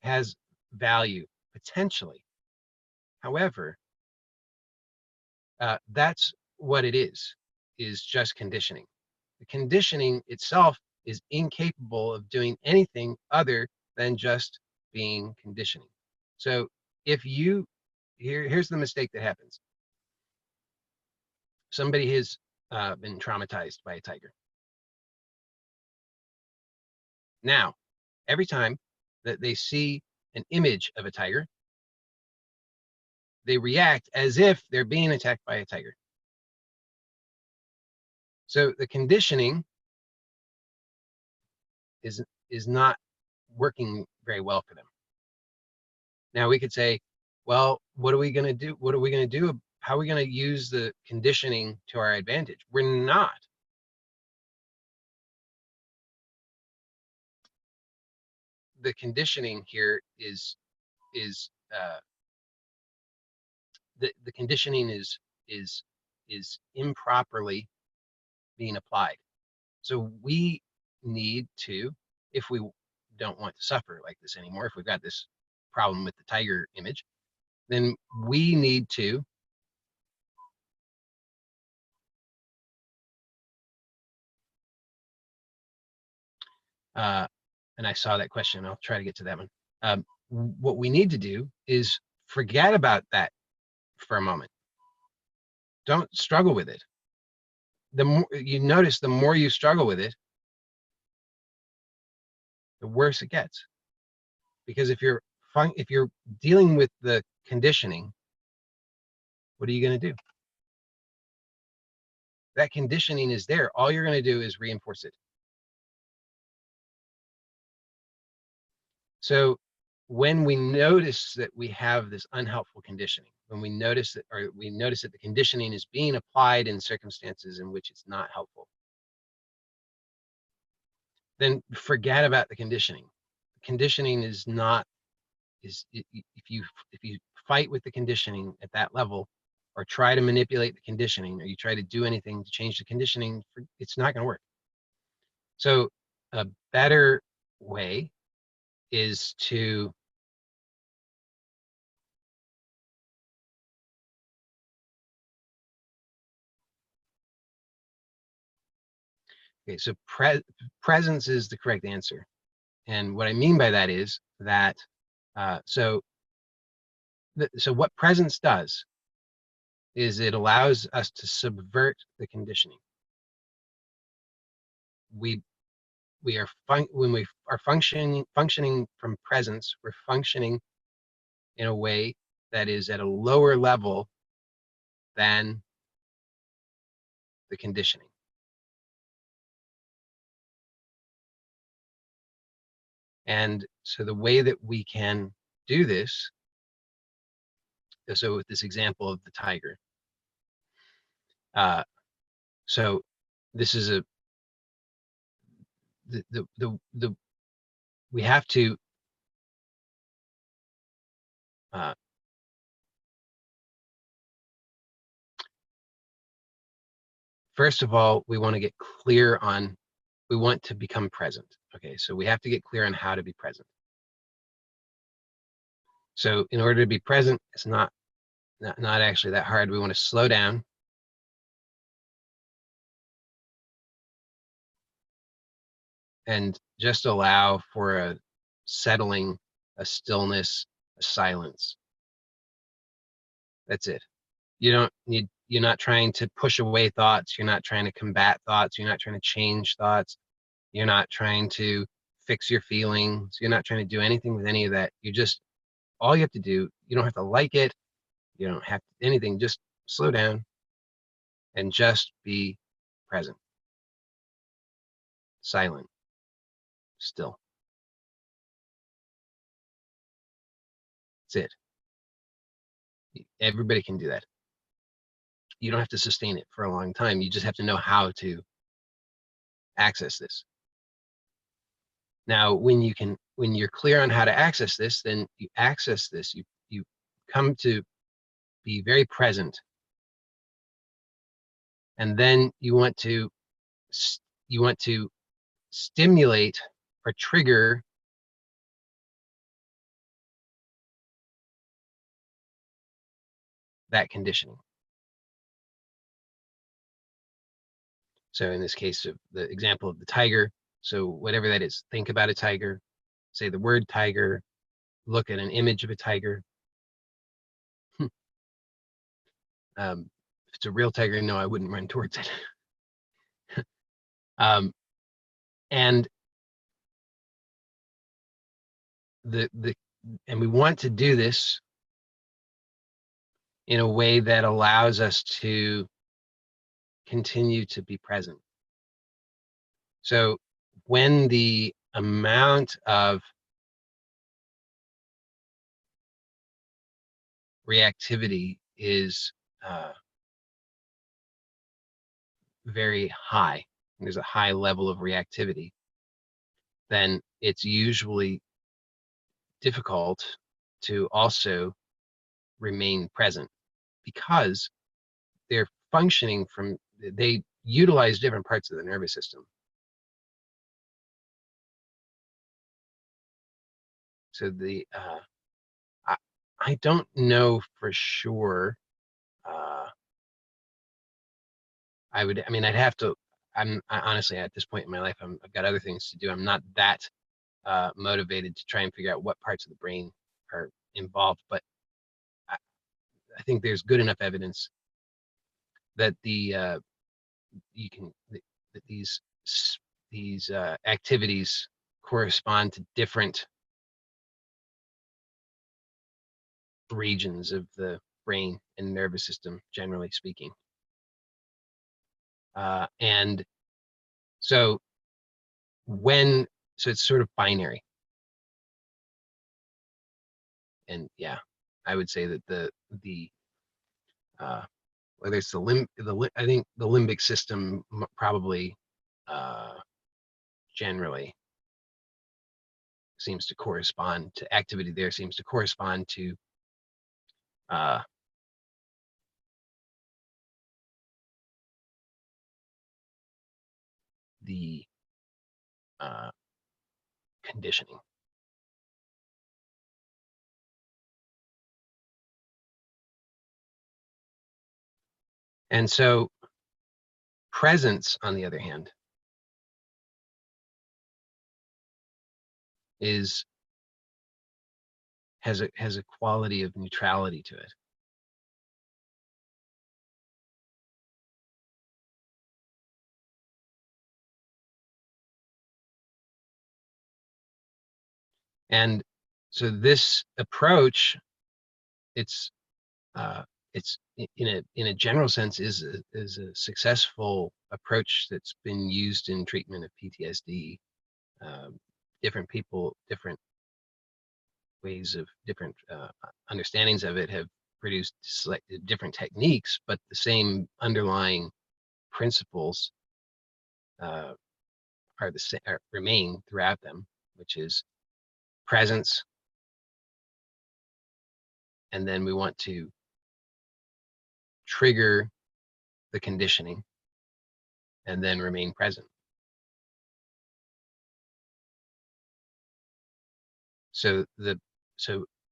has value, potentially. However, that's what it is just conditioning. The conditioning itself is incapable of doing anything other than just being conditioning. So if you, here's the mistake that happens. Somebody has been traumatized by a tiger. Now, every time that they see an image of a tiger, they react as if they're being attacked by a tiger. So the conditioning is not working very well for them. Now we could say, well, what are we going to do? What are we going to do? How are we going to use the conditioning to our advantage? We're not. The conditioning here is the conditioning is improperly being applied. So we need to, if we don't want to suffer like this anymore, if we've got this problem with the tiger image, then we need to and I saw that question. I'll try to get to that one. What we need to do is forget about that for a moment. Don't struggle with it. The more you notice, the more you struggle with it, the worse it gets. Because if you're dealing with the conditioning, what are you going to do? That conditioning is there. All you're going to do is reinforce it. So when we notice that we have this unhelpful conditioning, when we notice that, or we notice that the conditioning is being applied in circumstances in which it's not helpful, then forget about the conditioning. The conditioning is not, if you fight with the conditioning at that level, or try to manipulate the conditioning, or you try to do anything to change the conditioning, it's not going to work. So a better way is to so presence is the correct answer. And what I mean by that is that, so what presence does is it allows us to subvert the conditioning. We are when we are functioning from presence, we're functioning in a way that is at a lower level than the conditioning. And so the way that we can do this, so with this example of the tiger, so this is we have to first of all, we want to get clear on, we want to become present. Okay, so we have to get clear on how to be present. So in order to be present, it's not actually that hard. We want to slow down. And just allow for a settling, a stillness, a silence. That's it. You don't need, you're not trying to push away thoughts. You're not trying to combat thoughts. You're not trying to change thoughts. You're not trying to fix your feelings. You're not trying to do anything with any of that. You just, all you have to do, you don't have to like it. You don't have to, anything, just slow down and just be present, silent, still. That's it. Everybody can do that. You don't have to sustain it for a long time. You just have to know how to access this. Now, when you're clear on how to access this, then you access this, you come to be very present. And then you want to stimulate or trigger that conditioning. So in this case of the example of the tiger, So whatever that is, think about a tiger, say the word tiger, look at an image of a tiger. If it's a real tiger, no, I wouldn't run towards it. And and we want to do this in a way that allows us to continue to be present. So when the amount of reactivity is very high, there's a high level of reactivity, then it's usually difficult to also remain present because they're functioning from, they utilize different parts of the nervous system. So the I don't know for sure. I mean, I'd have to. Honestly, at this point in my life, I've got other things to do. I'm not that motivated to try and figure out what parts of the brain are involved. But I think there's good enough evidence that that these activities correspond to different regions of the brain and nervous system, generally speaking. And so so it's sort of binary. And yeah, I would say that the whether it's I think the limbic system probably generally seems to correspond to activity there, seems to correspond to the conditioning. And so presence, on the other hand, has a quality of neutrality to it. And so this approach, it's in a general sense is a successful approach that's been used in treatment of PTSD. Different people, different ways of different understandings of it have produced different techniques, but the same underlying principles are the same, remain throughout them, which is presence, and then we want to trigger the conditioning and then remain present.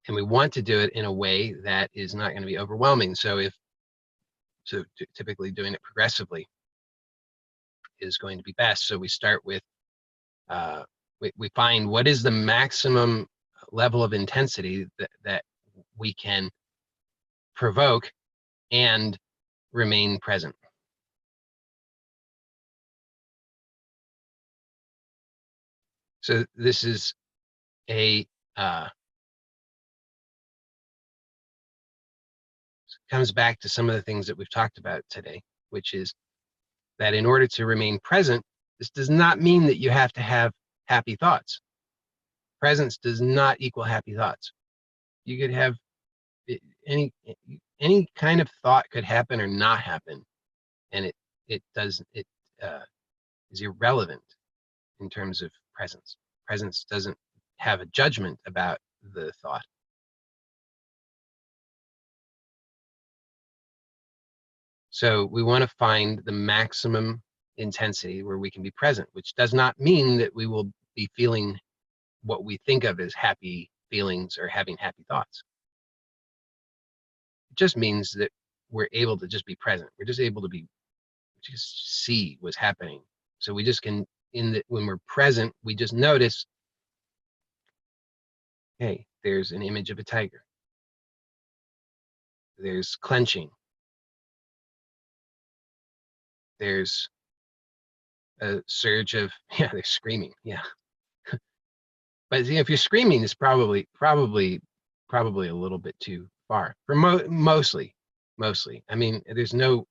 And we want to do it in a way that is not going to be overwhelming. So typically doing it progressively is going to be best. So we start with, we find what is the maximum level of intensity that we can provoke and remain present. So this is comes back to some of the things that we've talked about today, which is that in order to remain present, this does not mean that you have to have happy thoughts. Presence does not equal happy thoughts. You could have any kind of thought could happen or not happen, and it is irrelevant in terms of presence. Presence doesn't have a judgment about the thought. So we want to find the maximum intensity where we can be present, which does not mean that we will be feeling what we think of as happy feelings or having happy thoughts. It just means that we're able to just be present. We're just able to just see what's happening. So we just can when we're present, we just notice, hey, there's an image of a tiger. There's clenching. There's a surge of, yeah, they're screaming. Yeah. But if you're screaming, it's probably a little bit too far for mostly. I mean, there's no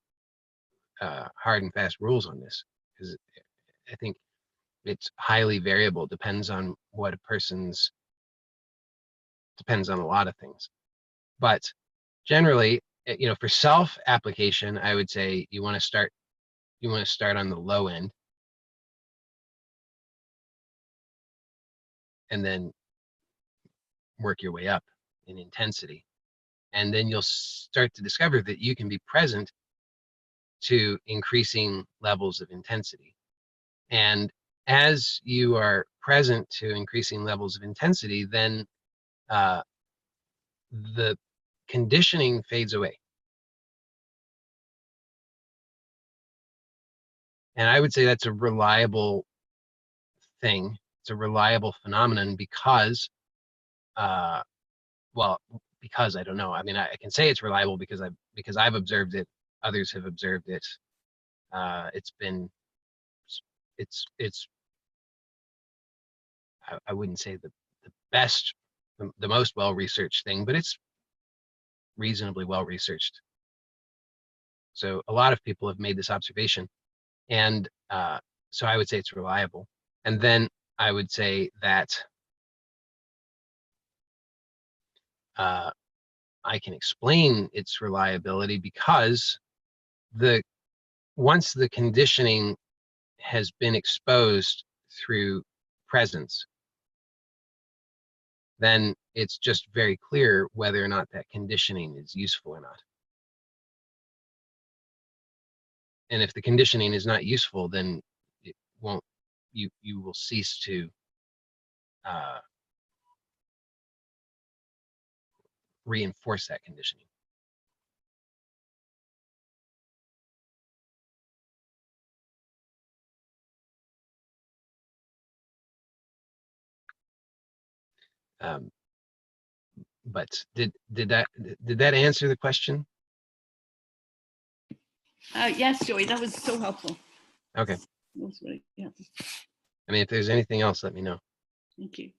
hard and fast rules on this, because I think it's highly variable. Depends on what a person's, depends on a lot of things. But generally, for self application, I would say you want to start on the low end, and then work your way up in intensity. And then you'll start to discover that you can be present to increasing levels of intensity. And as you are present to increasing levels of intensity, then the conditioning fades away. And I would say that's a reliable thing. It's a reliable phenomenon because, well, because I don't know. I mean, I can say it's reliable because I've observed it. Others have observed it. It's I wouldn't say the best, the most well-researched thing, but it's reasonably well-researched. So a lot of people have made this observation, and so I would say it's reliable. And then I would say that I can explain its reliability because once the conditioning has been exposed through presence, then it's just very clear whether or not that conditioning is useful or not. And if the conditioning is not useful, then it won't, you will cease to reinforce that conditioning. But did that answer the question? Yes, Joey, that was so helpful. Okay. That was really helpful. I mean, if there's anything else, let me know. Thank you.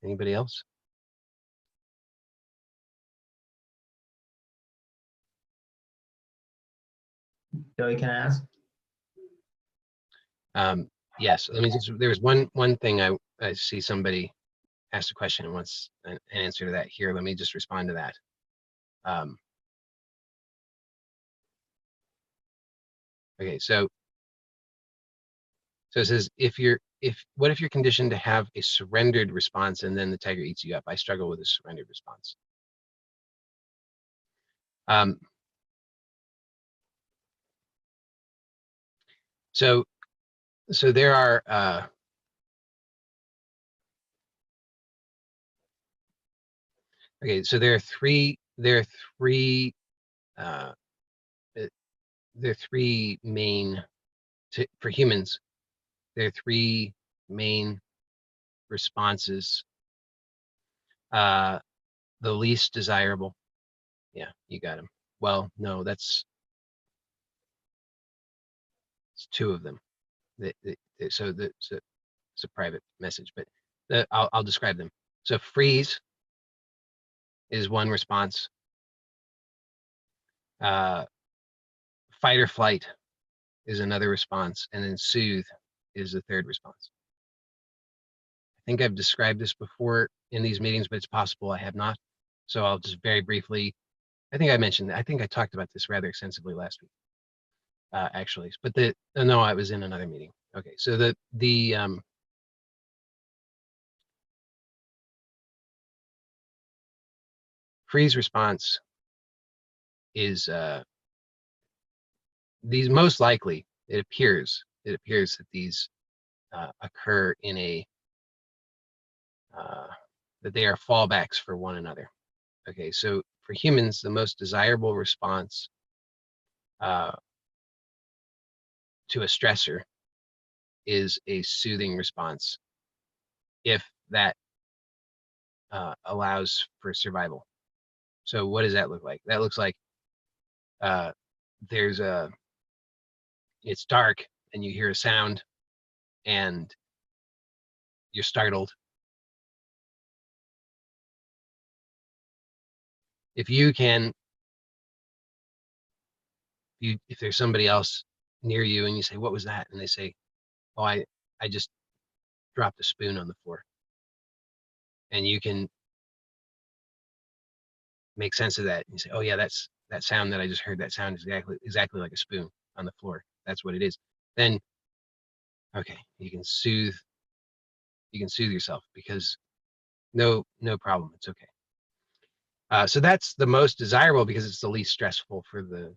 Anybody else? Joey, can I ask? Yes. Let me just. There's one thing I see somebody asked a question and wants an answer to that here. Let me just respond to that. Okay. So it says what if you're conditioned to have a surrendered response and then the tiger eats you up? I struggle with a surrendered response. So there are okay. So there are three main for humans. There are three main responses. The least desirable. Yeah, you got him. Well, no, it's two of them. So it's a private message, but I'll describe them. So freeze is one response. Fight or flight is another response, and then soothe is the third response. I think I've described this before in these meetings, but it's possible I have not. So I'll just very briefly, I think I talked about this rather extensively last week, actually, but no, I was in another meeting. Okay, so the freeze response is these most likely, it appears that these occur in a that they are fallbacks for one another. Okay, so for humans, the most desirable response to a stressor is a soothing response, if that allows for survival. So what does that look like? That looks like it's dark and you hear a sound and you're startled. If you can, if there's somebody else near you and you say, "What was that?" and they say, "Oh, I just dropped a spoon on the floor," and you can make sense of that and you say, "Oh yeah, that's that sound that I just heard. That sound is exactly like a spoon on the floor. That's what it is." Then, okay, you can soothe yourself, because no problem, it's okay. So that's the most desirable because it's the least stressful for the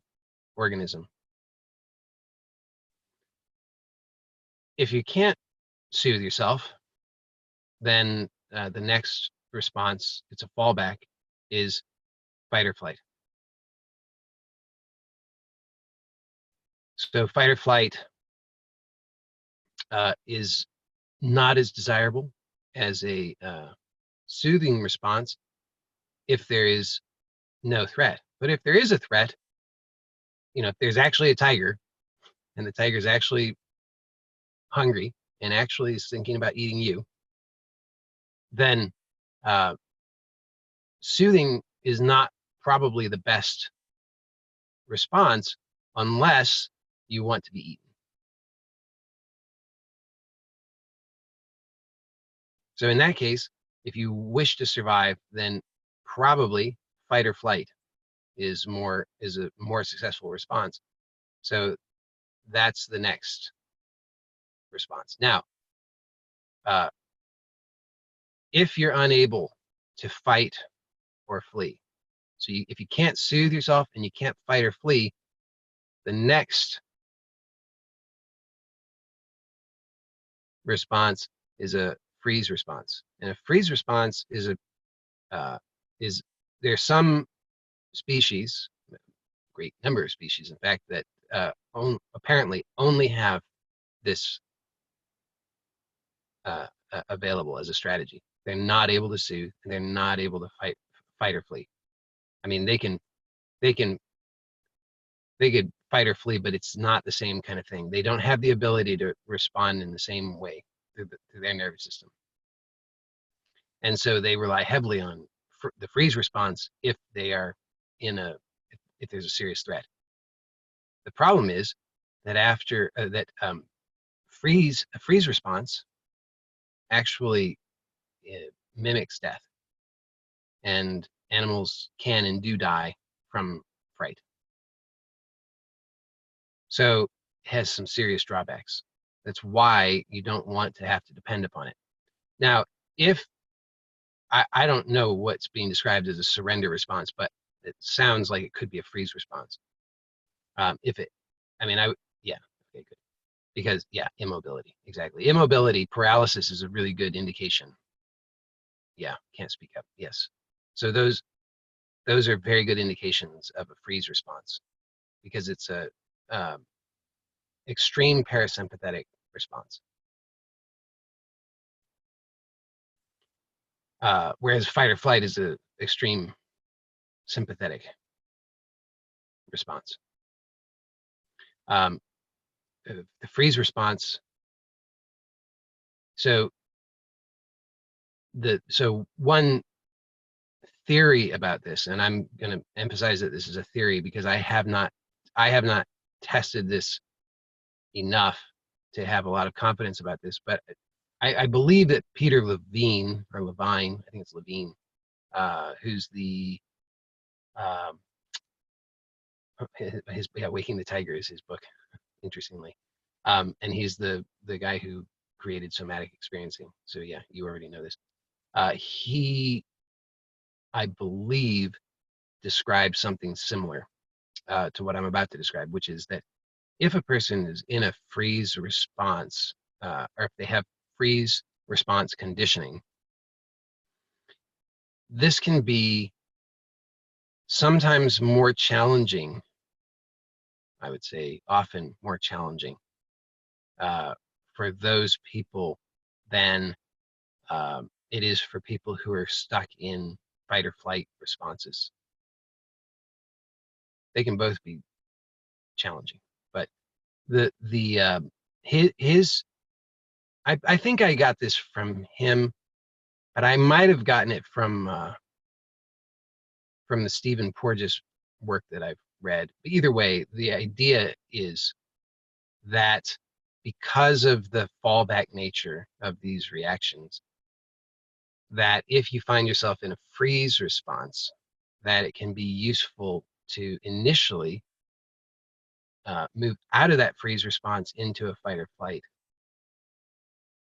organism. If you can't soothe yourself, then the next response, it's a fallback, is fight or flight. So fight or flight is not as desirable as a soothing response if there is no threat. But if there is a threat, if there's actually a tiger and the tiger's actually hungry and actually is thinking about eating you, then soothing is not probably the best response unless you want to be eaten. So in that case, if you wish to survive, then probably fight or flight is a more successful response. So that's the next response. Now, if you're unable to fight or flee, so if you can't soothe yourself and you can't fight or flee, the next response is a freeze response. And a freeze response is there's some species, a great number of species, in fact, that apparently only have this available as a strategy. They're not able to soothe, and they're not able to fight or flee. I mean, they could fight or flee, but it's not the same kind of thing. They don't have the ability to respond in the same way through their nervous system. And so they rely heavily on the freeze response if they are if there's a serious threat. The problem is that after a freeze response actually mimics death, and animals can and do die from fright. So it has some serious drawbacks. That's why you don't want to have to depend upon it. Now, if I don't know what's being described as a surrender response, but it sounds like it could be a freeze response. Yeah, okay, good. Because yeah, immobility, exactly. Immobility, paralysis is a really good indication. Yeah, can't speak up, yes. So those are very good indications of a freeze response, because it's a extreme parasympathetic response. Whereas fight or flight is an extreme sympathetic response. The freeze response. So one theory about this, and I'm going to emphasize that this is a theory because I have not tested this enough to have a lot of confidence about this, but I believe that Peter Levine, or Levine, I think it's Levine, who's the Waking the Tiger is his book, interestingly, and he's the guy who created somatic experiencing. So yeah, you already know this. He, I believe, describes something similar to what I'm about to describe, which is that if a person is in a freeze response, or if they have freeze response conditioning, this can be sometimes more challenging, I would say often more challenging for those people than it is for people who are stuck in fight or flight responses. They can both be challenging, but I think I got this from him, but I might have gotten it from the Stephen Porges work that I've read. But either way, the idea is that because of the fallback nature of these reactions, that if you find yourself in a freeze response, that it can be useful to initially move out of that freeze response into a fight or flight,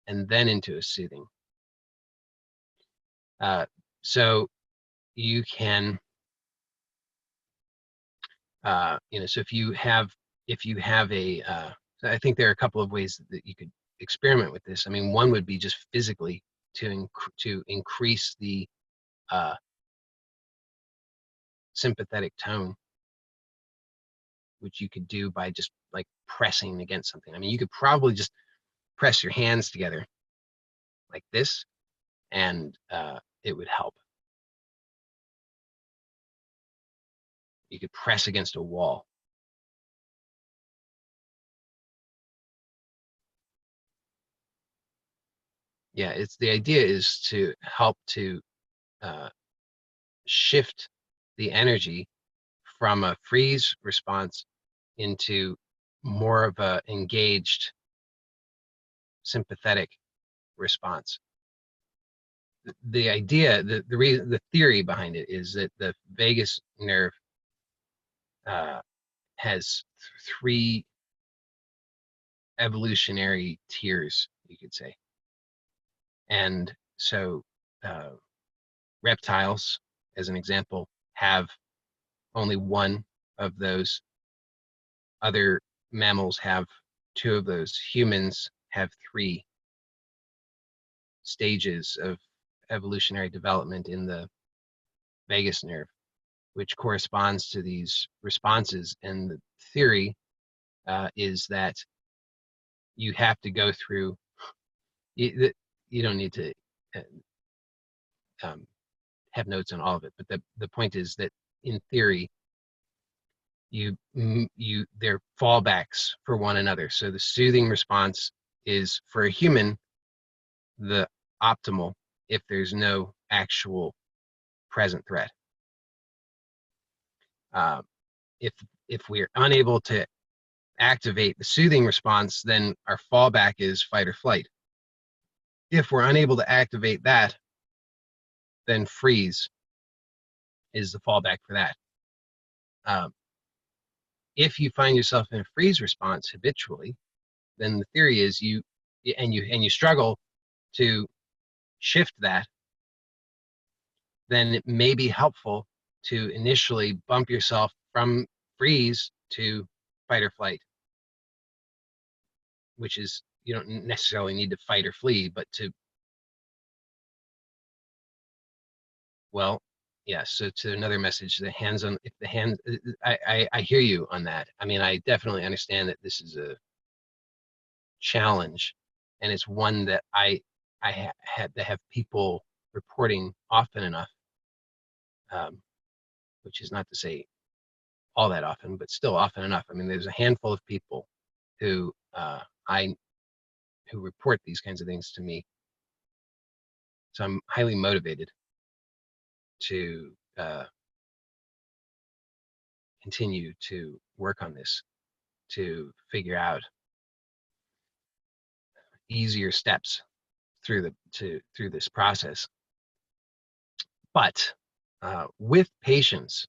and then into a soothing. So you can, so if you have a, I think there are a couple of ways that you could experiment with this. I mean, one would be just physically to increase the sympathetic tone, which you could do by just like pressing against something. I mean, you could probably just press your hands together like this, and it would help. You could press against a wall. Yeah, the idea is to help to shift the energy from a freeze response into more of a engaged sympathetic response. The idea, the theory behind it is that the vagus nerve has 3 evolutionary tiers, you could say. And so reptiles, as an example, have only 1 of those. Other mammals have 2 of those. Humans have 3 stages of evolutionary development in the vagus nerve, which corresponds to these responses. And the theory is that you have to go through, you don't need to have notes on all of it, but the point is that in theory, they're fallbacks for one another. So the soothing response is, for a human, the optimal if there's no actual present threat. If we're unable to activate the soothing response, then our fallback is fight or flight. If we're unable to activate that, then freeze is the fallback for that. If you find yourself in a freeze response habitually, then the theory is you struggle to shift that, then it may be helpful to initially bump yourself from freeze to fight or flight, which is, you don't necessarily need to fight or flee, but to, well, yeah, so to another message, the hands on, if the hand, I hear you on that. I mean, I definitely understand that this is a challenge, and it's one that I had to have people reporting often enough, which is not to say all that often, but still often enough. I mean, there's a handful of people who who report these kinds of things to me. So I'm highly motivated to continue to work on this, to figure out easier steps through this process. But with patience,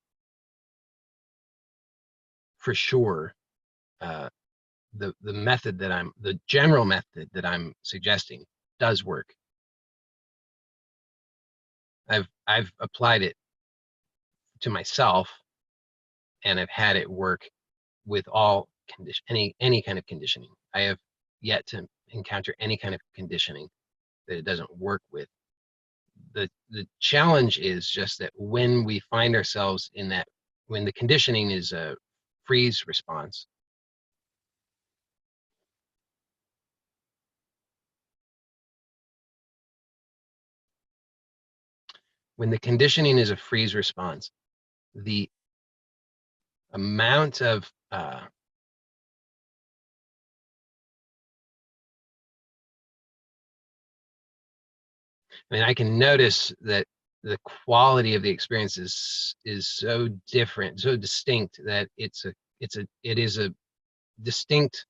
for sure, the general method that I'm suggesting does work. I've applied it to myself, and I've had it work with all any kind of conditioning. I have yet to encounter any kind of conditioning that it doesn't work with. The challenge is just that when we find ourselves in that when the conditioning is a freeze response, the amount of I can notice that the quality of the experience is so different, so distinct, that it is a distinct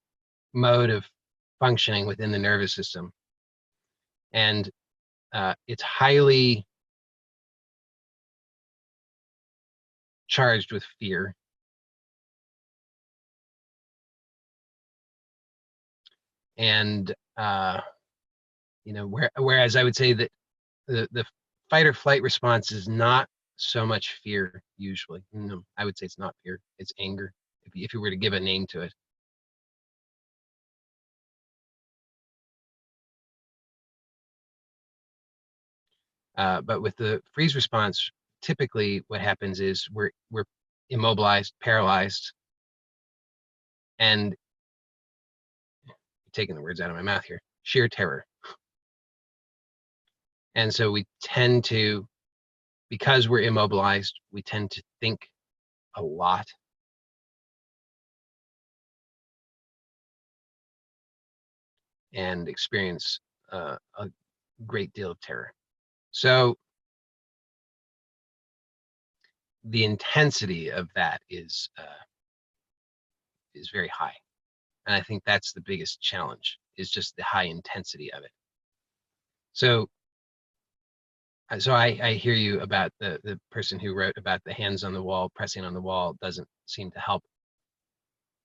mode of functioning within the nervous system, and it's highly charged with fear. And whereas I would say that the fight or flight response is not so much fear usually. No, I would say it's not fear, it's anger, if you were to give a name to it. But with the freeze response, typically what happens is we're immobilized, paralyzed, and taking the words out of my mouth here, sheer terror. And so we tend to, because we're immobilized, we tend to think a lot. And experience a great deal of terror. So the intensity of that is very high. And I think that's the biggest challenge, is just the high intensity of it. So I hear you about the person who wrote about the hands on the wall, pressing on the wall doesn't seem to help.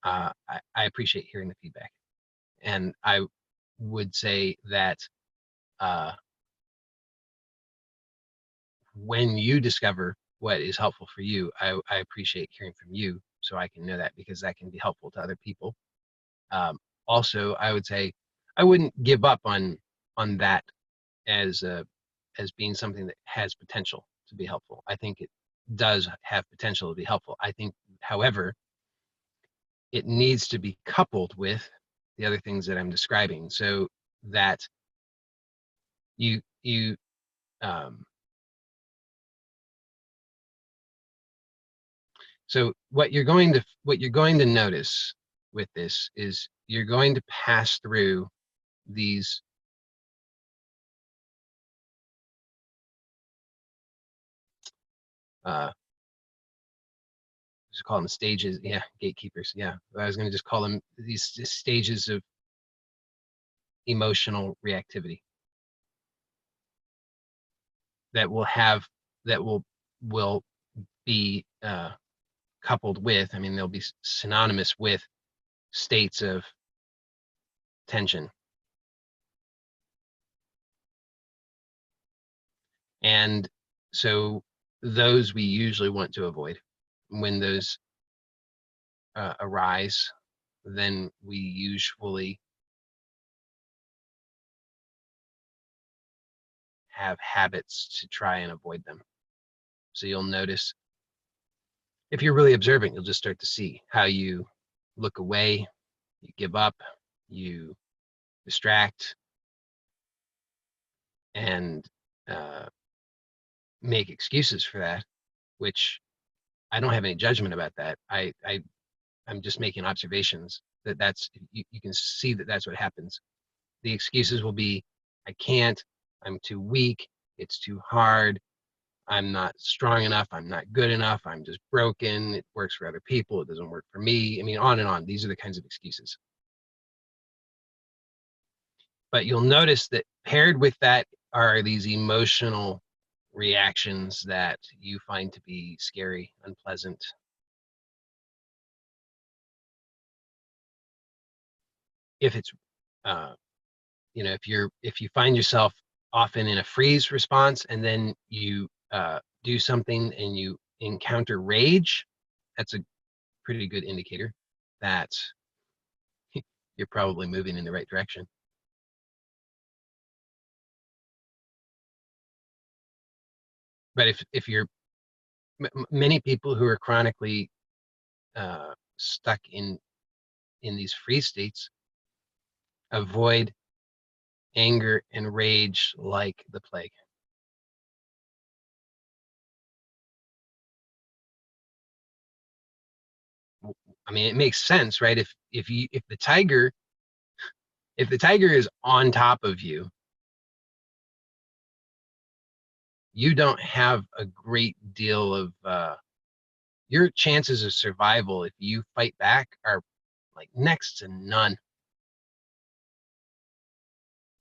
I appreciate hearing the feedback. And I would say that when you discover what is helpful for you, I appreciate hearing from you, so I can know that, because that can be helpful to other people. Also, I would say I wouldn't give up on that as being something that has potential to be helpful. I think it does have potential to be helpful. I think, however, it needs to be coupled with the other things that I'm describing, so that you so what you're going to notice with this is you're going to pass through these just call them stages, gatekeepers. I was going to just call them these stages of emotional reactivity that will be coupled with, they'll be synonymous with states of tension. And so those we usually want to avoid. When those arise, then we usually have habits to try and avoid them. So you'll notice, if you're really observant, you'll just start to see how you look away, you give up, you distract, and make excuses for that, which I don't have any judgment about that. I'm just making observations that's you can see that that's what happens. The excuses will be, I can't, I'm too weak, it's too hard, I'm not strong enough, I'm not good enough, I'm just broken, it works for other people, it doesn't work for me. On and on. These are the kinds of excuses. But you'll notice that paired with that are these emotional reactions that you find to be scary, unpleasant. If it's, if you find yourself often in a freeze response, and then you do something and you encounter rage, that's a pretty good indicator that you're probably moving in the right direction. But if you're many people who are chronically stuck in these freeze states avoid anger and rage like the plague. I mean, it makes sense, right? If the tiger is on top of you, you don't have a great deal of your chances of survival if you fight back are like next to none.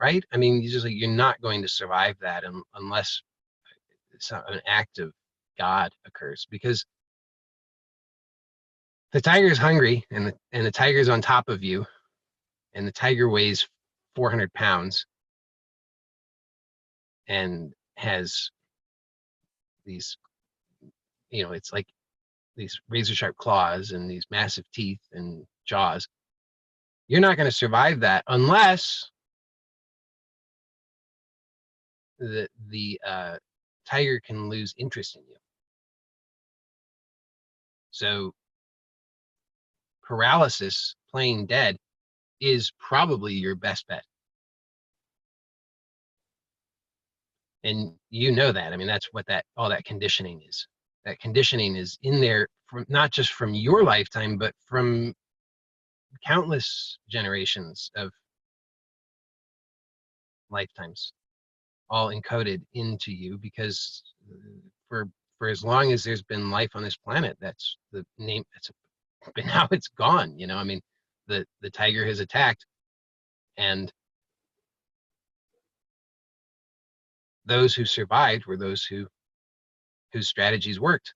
Right? I mean, you're not going to survive that unless an act of God occurs, because the tiger is hungry and the tiger's on top of you, and the tiger weighs 400 pounds and has these, it's like these razor sharp claws and these massive teeth and jaws. You're not going to survive that unless the tiger can lose interest in you. So paralysis, playing dead, is probably your best bet. And you know that. I mean, that's what all that conditioning is. That conditioning is in there from not just from your lifetime, but from countless generations of lifetimes, all encoded into you, because for as long as there's been life on this planet, that's the name. That's been how it's gone. I mean, the tiger has attacked, and those who survived were those whose strategies worked.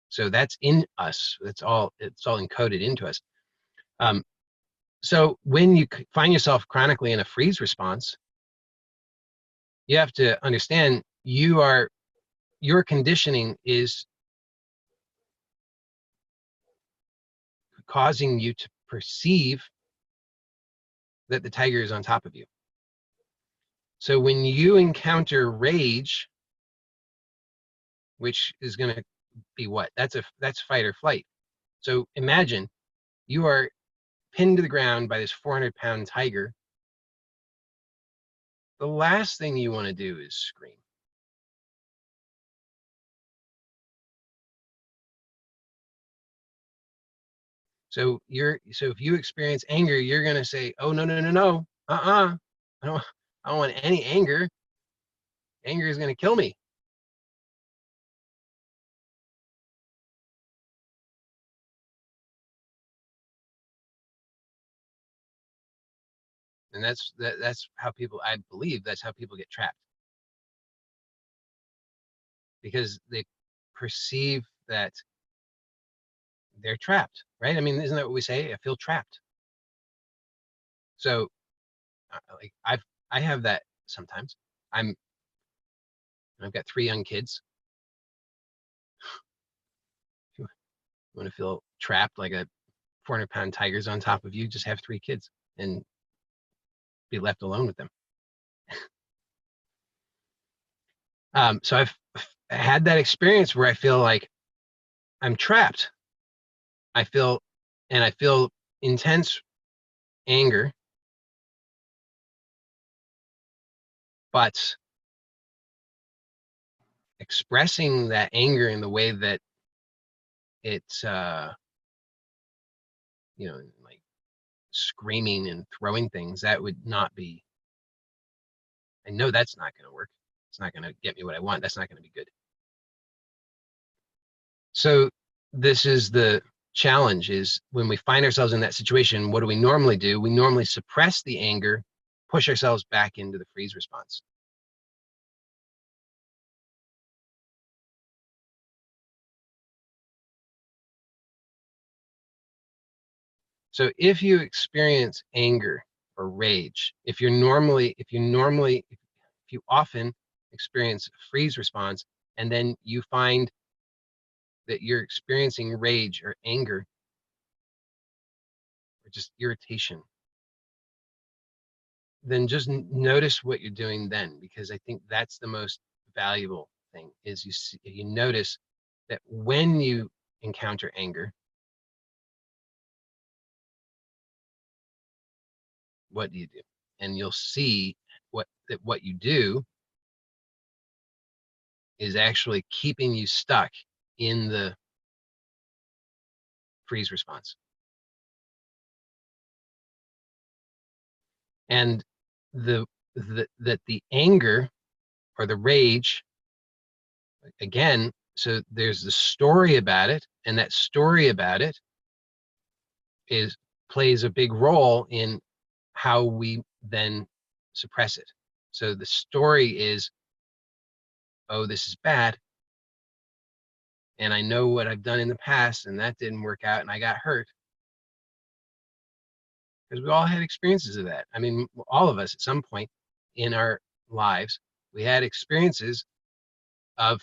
So that's in us. It's all encoded into us. So when you find yourself chronically in a freeze response, you have to understand your conditioning is causing you to perceive that the tiger is on top of you. So when you encounter rage, which is going to be what? That's fight or flight. So imagine you are pinned to the ground by this 400-pound tiger. The last thing you want to do is scream. So if you experience anger, you're going to say, "Oh, no, no, no, no. I don't want any anger. Anger is going to kill me." And that's how people, I believe that's how people get trapped, because they perceive that they're trapped, right? I mean, isn't that what we say? I feel trapped. So like I have that sometimes. I've got 3 young kids. You want to feel trapped like a 400-pound tiger's on top of you, just have 3 kids and be left alone with them. So I've had that experience where I feel like I'm trapped. I feel intense anger, but expressing that anger in the way that it's like screaming and throwing things, that would not be, I know that's not going to work. It's not going to get me what I want. That's not going to be good. So this is the challenge, is when we find ourselves in that situation, what do we normally do? We normally suppress the anger, push ourselves back into the freeze response. So if you experience anger or rage, if you often experience a freeze response, and then you find that you're experiencing rage or anger or just irritation, then just notice what you're doing then, because I think that's the most valuable thing, is you notice that when you encounter anger, what do you do? And you'll see that what you do is actually keeping you stuck in the freeze response. And that the anger or the rage, again, so there's the story about it, and that story about it plays a big role in how we then suppress it. So the story is, oh, this is bad, and I know what I've done in the past, and that didn't work out, and I got hurt. Because we all had experiences of that. I mean, all of us at some point in our lives, we had experiences of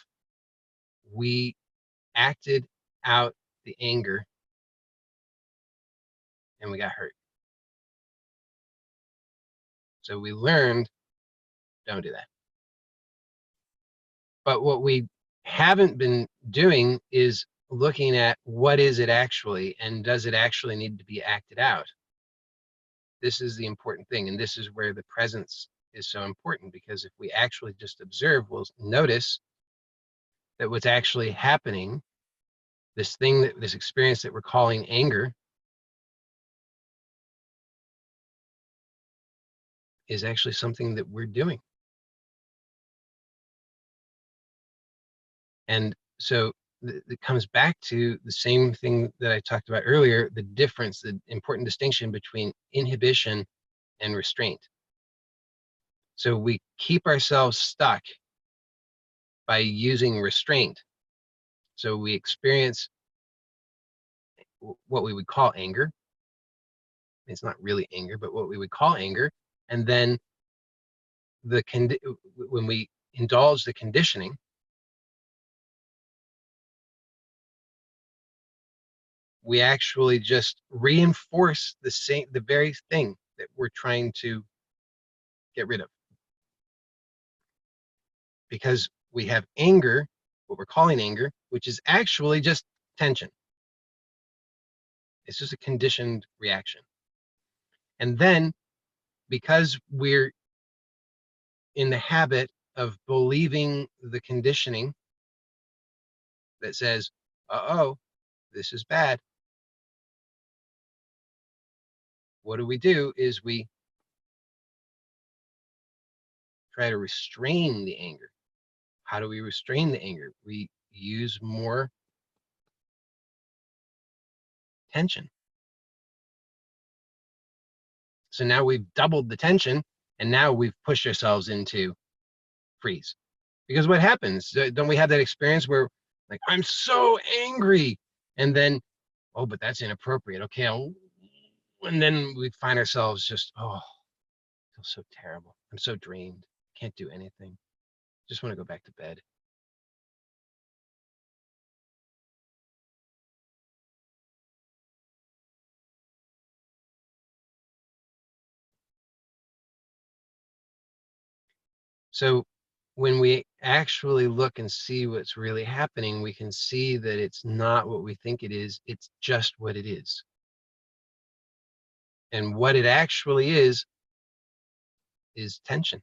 we acted out the anger and we got hurt. So we learned, don't do that. But what we haven't been doing is looking at what is it actually, and does it actually need to be acted out? This is the important thing, and this is where the presence is so important, because if we actually just observe, we'll notice that what's actually happening, this experience that we're calling anger, is actually something that we're doing. And so it comes back to the same thing that I talked about earlier, the difference, the important distinction between inhibition and restraint. So we keep ourselves stuck by using restraint. So we experience what we would call anger. It's not really anger, but what we would call anger. And then when we indulge the conditioning, we actually just reinforce the very thing that we're trying to get rid of. Because we have anger, what we're calling anger, which is actually just tension. It's just a conditioned reaction. And then, because we're in the habit of believing the conditioning that says, uh-oh, this is bad, what do is we try to restrain the anger. How do we restrain the anger? We use more tension. So now we've doubled the tension, and now we've pushed ourselves into freeze. Because what happens? Don't we have that experience where, like, I'm so angry, and then, oh, but that's inappropriate. Okay, and then we find ourselves just, oh, I feel so terrible. I'm so drained. Can't do anything. Just want to go back to bed. So when we actually look and see what's really happening, we can see that it's not what we think it is. It's just what it is. And what it actually is tension.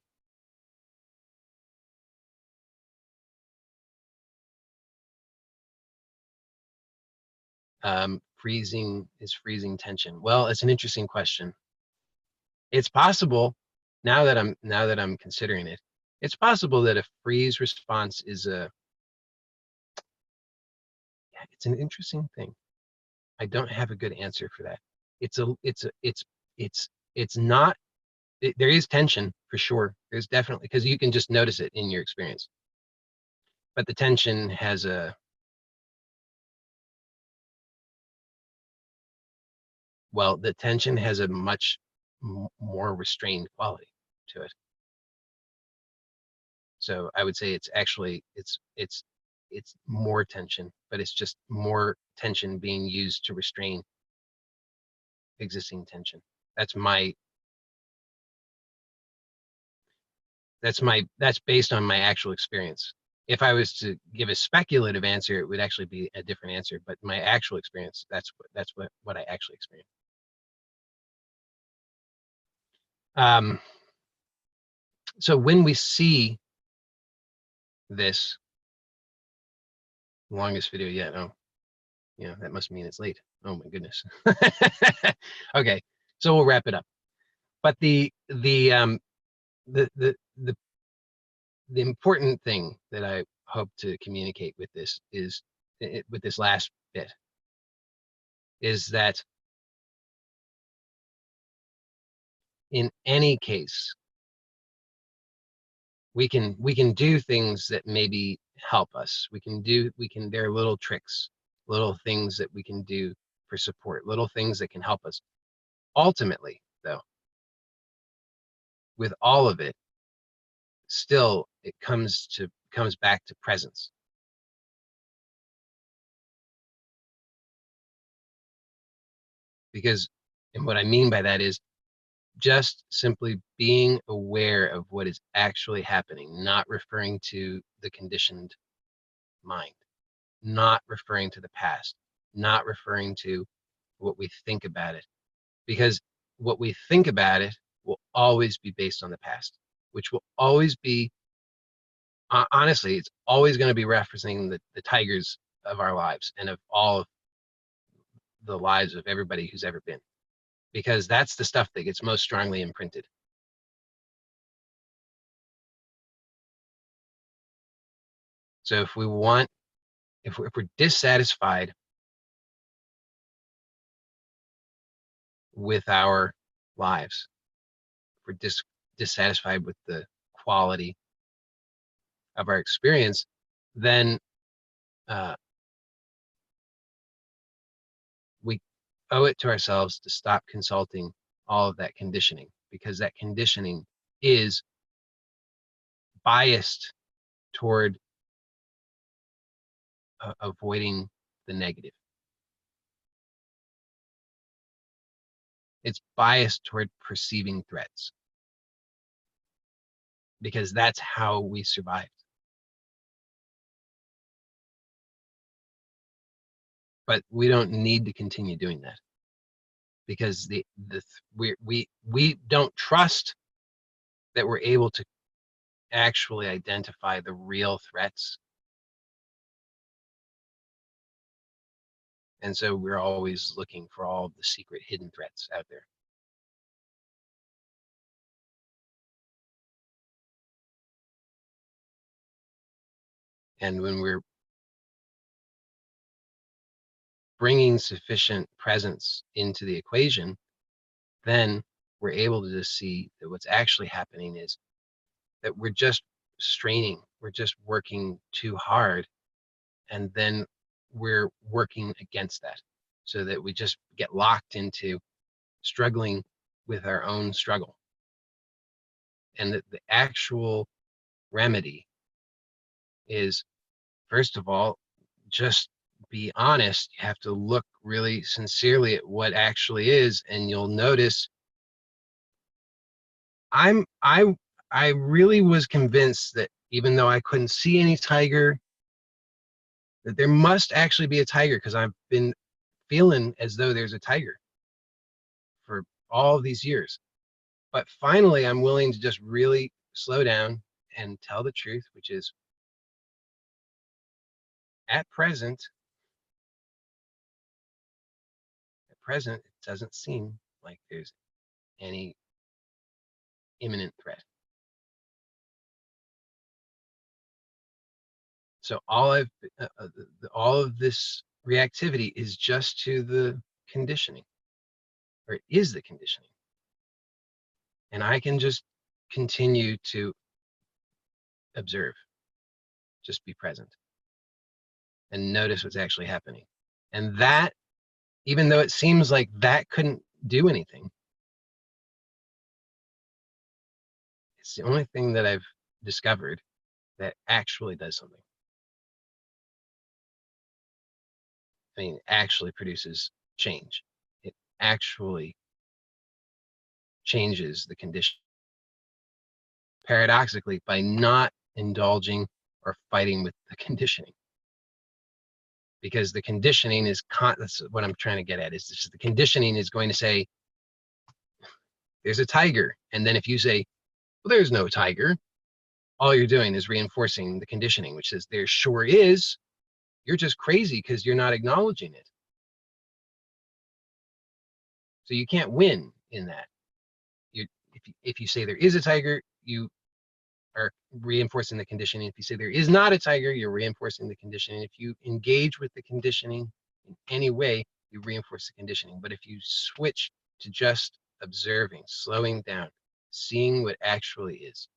Freezing tension. Well, it's an interesting question. It's possible, now that I'm considering it, it's possible that a freeze response is it's an interesting thing. I don't have a good answer for that. It's not, there is tension for sure. There's definitely, because you can just notice it in your experience. But the tension has a much more restrained quality to it. So I would say it's actually, it's more tension, but it's just more tension being used to restrain existing tension. That's based on my actual experience. if I was to give a speculative answer, it would actually be a different answer. But my actual experience, that's what I actually experienced. So when we see this, longest video yet. Oh, yeah, that must mean it's late. Oh my goodness. Okay, so we'll wrap it up. But the important thing that I hope to communicate with this is, with this last bit, is that in any case, we can do things that maybe help us. There are little tricks, little things that we can do for support, little things that can help us. Ultimately, though, with all of it, still it comes back to presence. Because, and what I mean by that is just simply being aware of what is actually happening, not referring to the conditioned mind, not referring to the past, not referring to what we think about it. Because what we think about it will always be based on the past, which will always be, honestly, it's always going to be referencing the tigers of our lives and of all of the lives of everybody who's ever been, because that's the stuff that gets most strongly imprinted. So if we're dissatisfied with our lives, if we're dissatisfied with the quality of our experience, then we owe it to ourselves to stop consulting all of that conditioning, because that conditioning is biased toward avoiding the negative. It's biased toward perceiving threats, because that's how we survived. But we don't need to continue doing that, because we don't trust that we're able to actually identify the real threats. And so we're always looking for all the secret hidden threats out there. And when we're bringing sufficient presence into the equation, then we're able to just see that what's actually happening is that we're just straining, we're just working too hard, and then we're working against that, so that we just get locked into struggling with our own struggle. And that the actual remedy is, first of all, just be honest. You have to look really sincerely at what actually is, and you'll notice I really was convinced that even though I couldn't see any tiger, that there must actually be a tiger, because I've been feeling as though there's a tiger for all these years. But finally, I'm willing to just really slow down and tell the truth, which is, at present, it doesn't seem like there's any imminent threat. So all of this reactivity is just to the conditioning, or it is the conditioning. And I can just continue to observe, just be present, and notice what's actually happening. And that, even though it seems like that couldn't do anything, it's the only thing that I've discovered that actually does something. I mean, actually produces change. It actually changes the condition. Paradoxically, by not indulging are fighting with the conditioning. Because the conditioning is, that's what I'm trying to get at, is just the conditioning is going to say, there's a tiger. And then if you say, well, there's no tiger, all you're doing is reinforcing the conditioning, which says there sure is. You're just crazy because you're not acknowledging it. So you can't win in that. If you say there is a tiger, you are reinforcing the conditioning. If you say there is not a tiger, you're reinforcing the conditioning. If you engage with the conditioning in any way, you reinforce the conditioning. But if you switch to just observing, slowing down, seeing what actually is,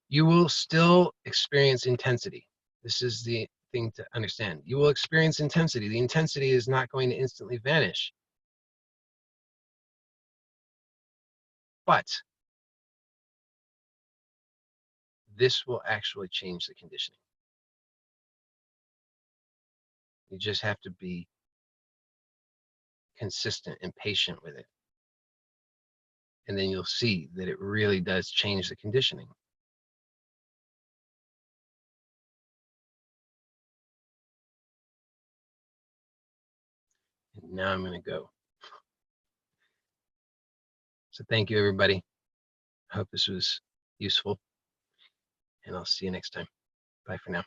you will still experience intensity. This is the thing to understand. You will experience intensity. The intensity is not going to instantly vanish. But this will actually change the conditioning. You just have to be consistent and patient with it. And then you'll see that it really does change the conditioning. And now I'm going to go. So thank you, everybody. I hope this was useful. And I'll see you next time. Bye for now.